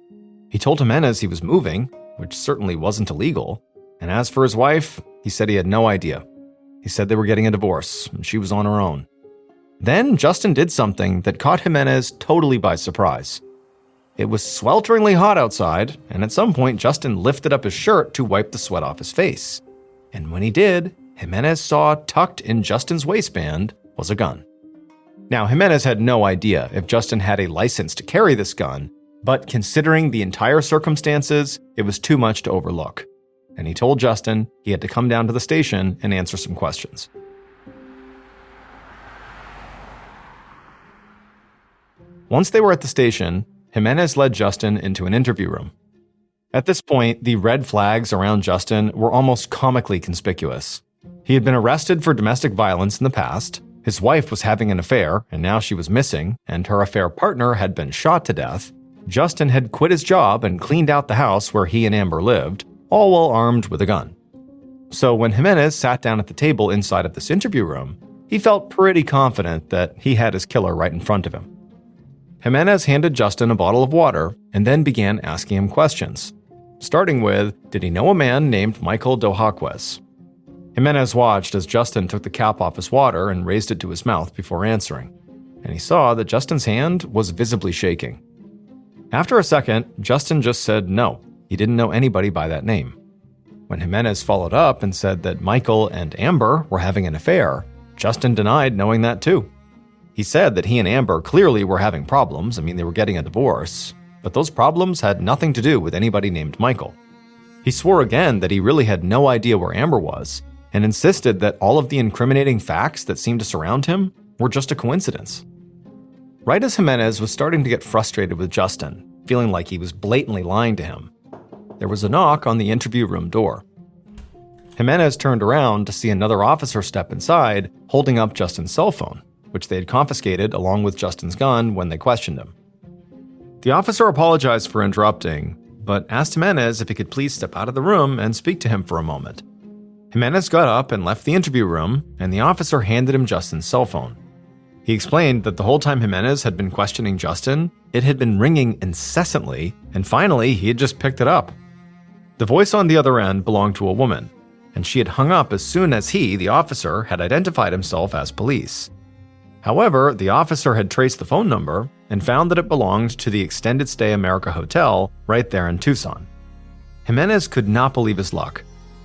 He told Jimenez he was moving, which certainly wasn't illegal, and as for his wife, he said he had no idea. He said they were getting a divorce, and she was on her own. Then Justin did something that caught Jimenez totally by surprise. It was swelteringly hot outside, and at some point Justin lifted up his shirt to wipe the sweat off his face. And when he did, Jimenez saw tucked in Justin's waistband was a gun. Now, Jimenez had no idea if Justin had a license to carry this gun, but considering the entire circumstances, it was too much to overlook. And he told Justin he had to come down to the station and answer some questions. Once they were at the station, Jimenez led Justin into an interview room. At this point, the red flags around Justin were almost comically conspicuous. He had been arrested for domestic violence in the past, his wife was having an affair and now she was missing, and her affair partner had been shot to death. Justin had quit his job and cleaned out the house where he and Amber lived, all while armed with a gun. So when Jimenez sat down at the table inside of this interview room, he felt pretty confident that he had his killer right in front of him. Jimenez handed Justin a bottle of water and then began asking him questions, starting with, did he know a man named Michael Dohaquez? Jimenez watched as Justin took the cap off his water and raised it to his mouth before answering, and he saw that Justin's hand was visibly shaking. After a second, Justin just said no, he didn't know anybody by that name. When Jimenez followed up and said that Michael and Amber were having an affair, Justin denied knowing that too. He said that he and Amber clearly were having problems, they were getting a divorce, but those problems had nothing to do with anybody named Michael. He swore again that he really had no idea where Amber was, and insisted that all of the incriminating facts that seemed to surround him were just a coincidence. Right as Jimenez was starting to get frustrated with Justin, feeling like he was blatantly lying to him, there was a knock on the interview room door. Jimenez turned around to see another officer step inside, holding up Justin's cell phone, which they had confiscated along with Justin's gun when they questioned him. The officer apologized for interrupting, but asked Jimenez if he could please step out of the room and speak to him for a moment. Jimenez got up and left the interview room, and the officer handed him Justin's cell phone. He explained that the whole time Jimenez had been questioning Justin, it had been ringing incessantly, and finally he had just picked it up. The voice on the other end belonged to a woman, and she had hung up as soon as he, the officer, had identified himself as police. However, the officer had traced the phone number and found that it belonged to the Extended Stay America Hotel right there in Tucson. Jimenez could not believe his luck.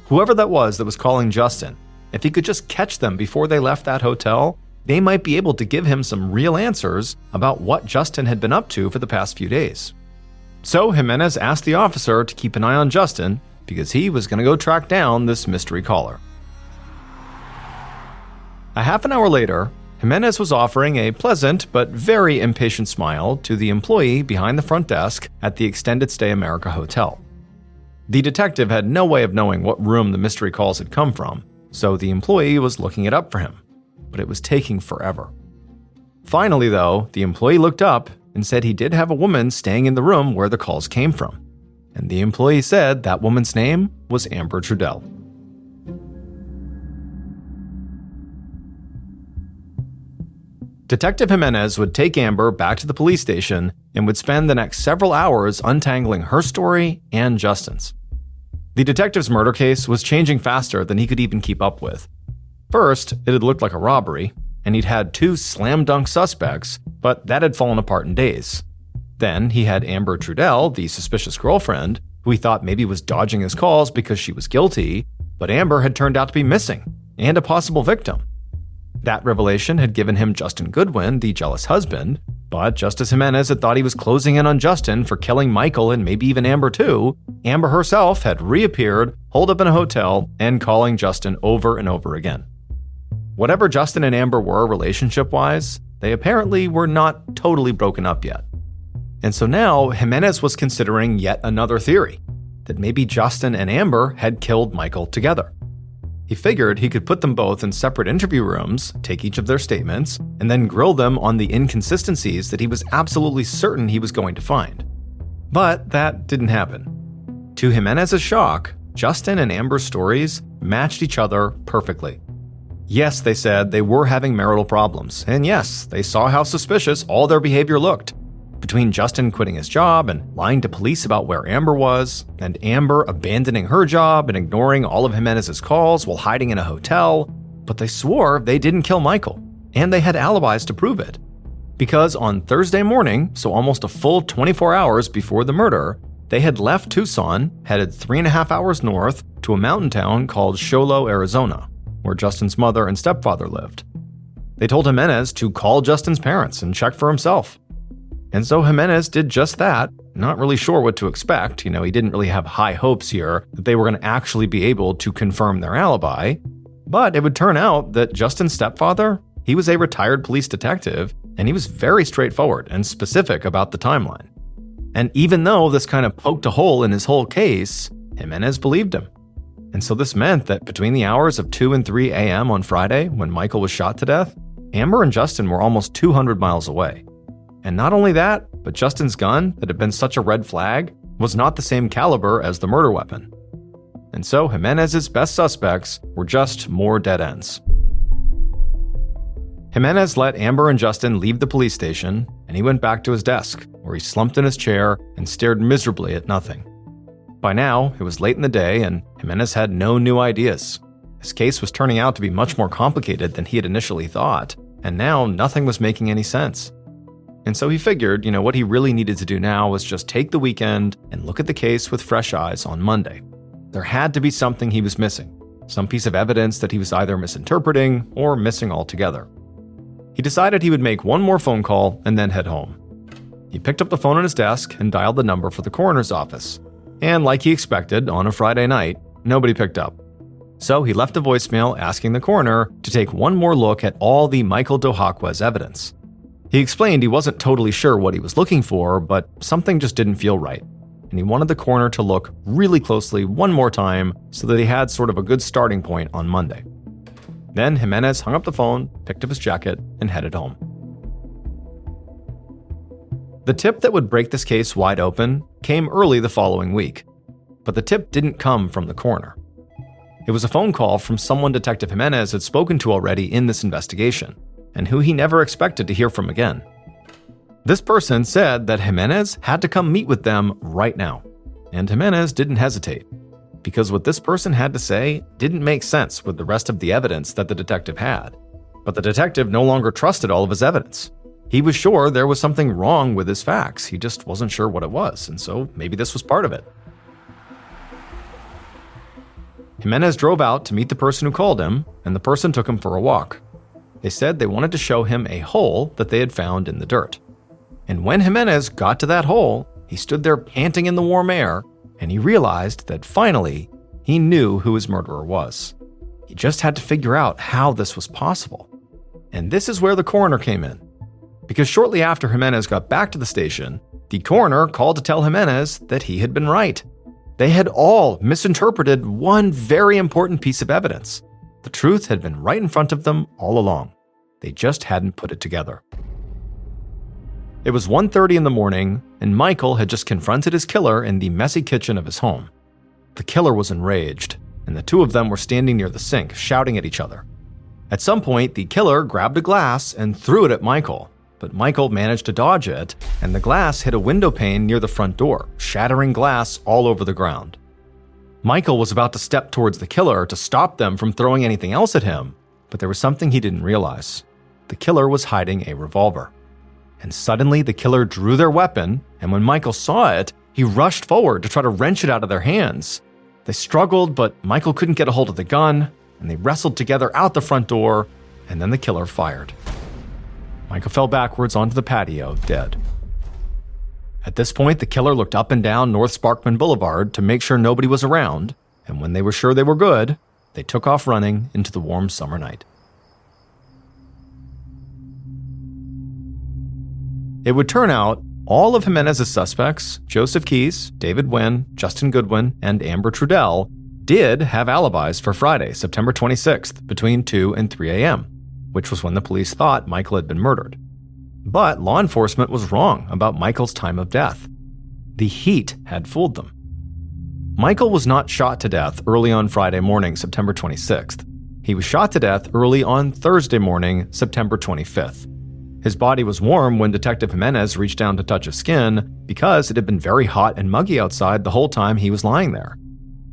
Whoever that was calling Justin, if he could just catch them before they left that hotel, they might be able to give him some real answers about what Justin had been up to for the past few days. So Jimenez asked the officer to keep an eye on Justin because he was going to go track down this mystery caller. A half an hour later, Jimenez was offering a pleasant but very impatient smile to the employee behind the front desk at the Extended Stay America Hotel. The detective had no way of knowing what room the mystery calls had come from, so the employee was looking it up for him, but it was taking forever. Finally, though, the employee looked up and said he did have a woman staying in the room where the calls came from, and the employee said that woman's name was Amber Trudell. Detective Jimenez would take Amber back to the police station and would spend the next several hours untangling her story and Justin's. The detective's murder case was changing faster than he could even keep up with. First, it had looked like a robbery, and he'd had 2 slam-dunk suspects, but that had fallen apart in days. Then he had Amber Trudell, the suspicious girlfriend, who he thought maybe was dodging his calls because she was guilty, but Amber had turned out to be missing, and a possible victim. That revelation had given him Justin Goodwin, the jealous husband, but just as Jimenez had thought he was closing in on Justin for killing Michael and maybe even Amber too, Amber herself had reappeared, holed up in a hotel, and calling Justin over and over again. whatever Justin and Amber were relationship-wise, they apparently were not totally broken up yet. And so now Jimenez was considering yet another theory, that maybe Justin and Amber had killed Michael together. He figured he could put them both in separate interview rooms, take each of their statements, and then grill them on the inconsistencies that he was absolutely certain he was going to find. But that didn't happen. To Jimenez's shock, Justin and Amber's stories matched each other perfectly. Yes, they said they were having marital problems, and yes, they saw how suspicious all their behavior looked. Between Justin quitting his job and lying to police about where Amber was, and Amber abandoning her job and ignoring all of Jimenez's calls while hiding in a hotel, but they swore they didn't kill Michael, and they had alibis to prove it. Because on Thursday morning, so almost a full 24 hours before the murder, they had left Tucson, headed 3.5 hours north to a mountain town called Sholo, Arizona, where Justin's mother and stepfather lived. They told Jimenez to call Justin's parents and check for himself. And so Jimenez did just that, not really sure what to expect. He didn't really have high hopes here that they were going to actually be able to confirm their alibi. But it would turn out that Justin's stepfather, he was a retired police detective, and he was very straightforward and specific about the timeline. And even though this kind of poked a hole in his whole case, Jimenez believed him. And so this meant that between the hours of 2 and 3 a.m. on Friday, when Michael was shot to death, Amber and Justin were almost 200 miles away. And not only that, but Justin's gun, that had been such a red flag, was not the same caliber as the murder weapon. And so Jimenez's best suspects were just more dead ends. Jimenez let Amber and Justin leave the police station, and he went back to his desk, where he slumped in his chair and stared miserably at nothing. By now, it was late in the day, and Jimenez had no new ideas. His case was turning out to be much more complicated than he had initially thought, and now nothing was making any sense. And so he figured, what he really needed to do now was just take the weekend and look at the case with fresh eyes on Monday. There had to be something he was missing, some piece of evidence that he was either misinterpreting or missing altogether. He decided he would make one more phone call and then head home. He picked up the phone on his desk and dialed the number for the coroner's office. And like he expected, on a Friday night, nobody picked up. So he left a voicemail asking the coroner to take one more look at all the Michael Dohakwa's evidence. He explained he wasn't totally sure what he was looking for, but something just didn't feel right, and he wanted the coroner to look really closely one more time so that he had sort of a good starting point on Monday. Then Jimenez hung up the phone, picked up his jacket, and headed home. The tip that would break this case wide open came early the following week, but the tip didn't come from the coroner. It was a phone call from someone Detective Jimenez had spoken to already in this investigation, and who he never expected to hear from again. This person said that Jimenez had to come meet with them right now, and Jimenez didn't hesitate, because what this person had to say didn't make sense with the rest of the evidence that the detective had. But the detective no longer trusted all of his evidence. He was sure there was something wrong with his facts, he just wasn't sure what it was, and so maybe this was part of it. Jimenez drove out to meet the person who called him, and the person took him for a walk. They said they wanted to show him a hole that they had found in the dirt. And when Jimenez got to that hole, he stood there panting in the warm air, and he realized that finally, he knew who his murderer was. He just had to figure out how this was possible. And this is where the coroner came in. Because shortly after Jimenez got back to the station, the coroner called to tell Jimenez that he had been right. They had all misinterpreted one very important piece of evidence. The truth had been right in front of them all along. They just hadn't put it together. It was 1:30 in the morning, and Michael had just confronted his killer in the messy kitchen of his home. The killer was enraged, and the two of them were standing near the sink, shouting at each other. At some point, the killer grabbed a glass and threw it at Michael, but Michael managed to dodge it, and the glass hit a window pane near the front door, shattering glass all over the ground. Michael was about to step towards the killer to stop them from throwing anything else at him, but there was something he didn't realize. The killer was hiding a revolver. And suddenly the killer drew their weapon, and when Michael saw it, he rushed forward to try to wrench it out of their hands. They struggled, but Michael couldn't get a hold of the gun, and they wrestled together out the front door, and then the killer fired. Michael fell backwards onto the patio, dead. At this point, the killer looked up and down North Sparkman Boulevard to make sure nobody was around, and when they were sure they were good, they took off running into the warm summer night. It would turn out all of Jimenez's suspects, Joseph Keyes, David Wynn, Justin Goodwin, and Amber Trudell, did have alibis for Friday, September 26th, between 2 and 3 a.m., which was when the police thought Michael had been murdered. But law enforcement was wrong about Michael's time of death. The heat had fooled them. Michael was not shot to death early on Friday morning, September 26th. He was shot to death early on Thursday morning, September 25th. His body was warm when Detective Jimenez reached down to touch his skin because it had been very hot and muggy outside the whole time he was lying there.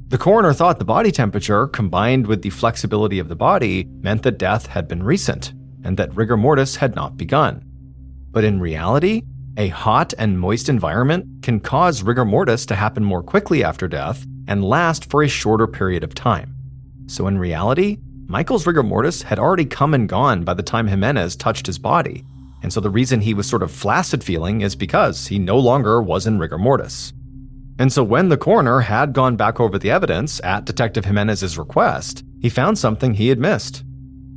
The coroner thought the body temperature, combined with the flexibility of the body, meant that death had been recent and that rigor mortis had not begun. But in reality, a hot and moist environment can cause rigor mortis to happen more quickly after death and last for a shorter period of time. So in reality, Michael's rigor mortis had already come and gone by the time Jimenez touched his body, and so the reason he was sort of flaccid feeling is because he no longer was in rigor mortis. And so when the coroner had gone back over the evidence at Detective Jimenez's request, he found something he had missed.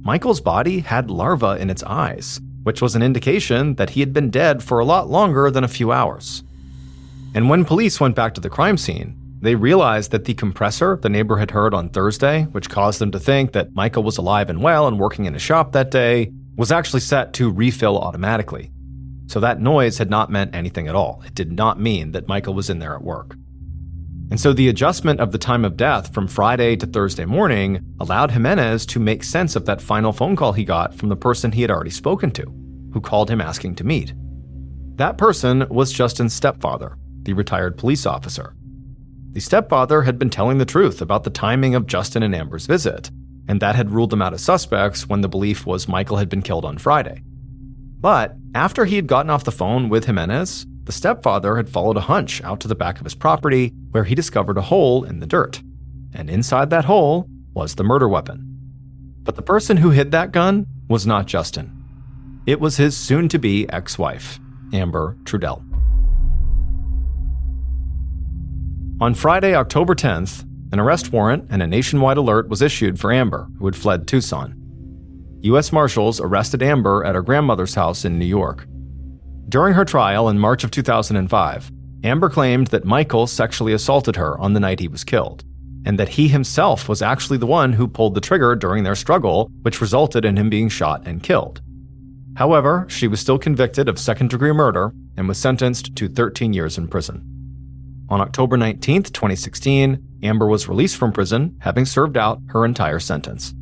Michael's body had larvae in its eyes, which was an indication that he had been dead for a lot longer than a few hours. And when police went back to the crime scene, they realized that the compressor the neighbor had heard on Thursday, which caused them to think that Michael was alive and well and working in a shop that day, was actually set to refill automatically. So that noise had not meant anything at all. It did not mean that Michael was in there at work. And so the adjustment of the time of death from Friday to Thursday morning allowed Jimenez to make sense of that final phone call he got from the person he had already spoken to, who called him asking to meet. That person was Justin's stepfather, the retired police officer. The stepfather had been telling the truth about the timing of Justin and Amber's visit, and that had ruled them out as suspects when the belief was Michael had been killed on Friday. But after he had gotten off the phone with Jimenez, the stepfather had followed a hunch out to the back of his property where he discovered a hole in the dirt. And inside that hole was the murder weapon. But the person who hid that gun was not Justin. It was his soon-to-be ex-wife, Amber Trudell. On Friday, October 10th, an arrest warrant and a nationwide alert was issued for Amber, who had fled Tucson. U.S. Marshals arrested Amber at her grandmother's house in New York. During her trial in March of 2005, Amber claimed that Michael sexually assaulted her on the night he was killed, and that he himself was actually the one who pulled the trigger during their struggle, which resulted in him being shot and killed. However, she was still convicted of second-degree murder and was sentenced to 13 years in prison. On October 19, 2016, Amber was released from prison, having served out her entire sentence.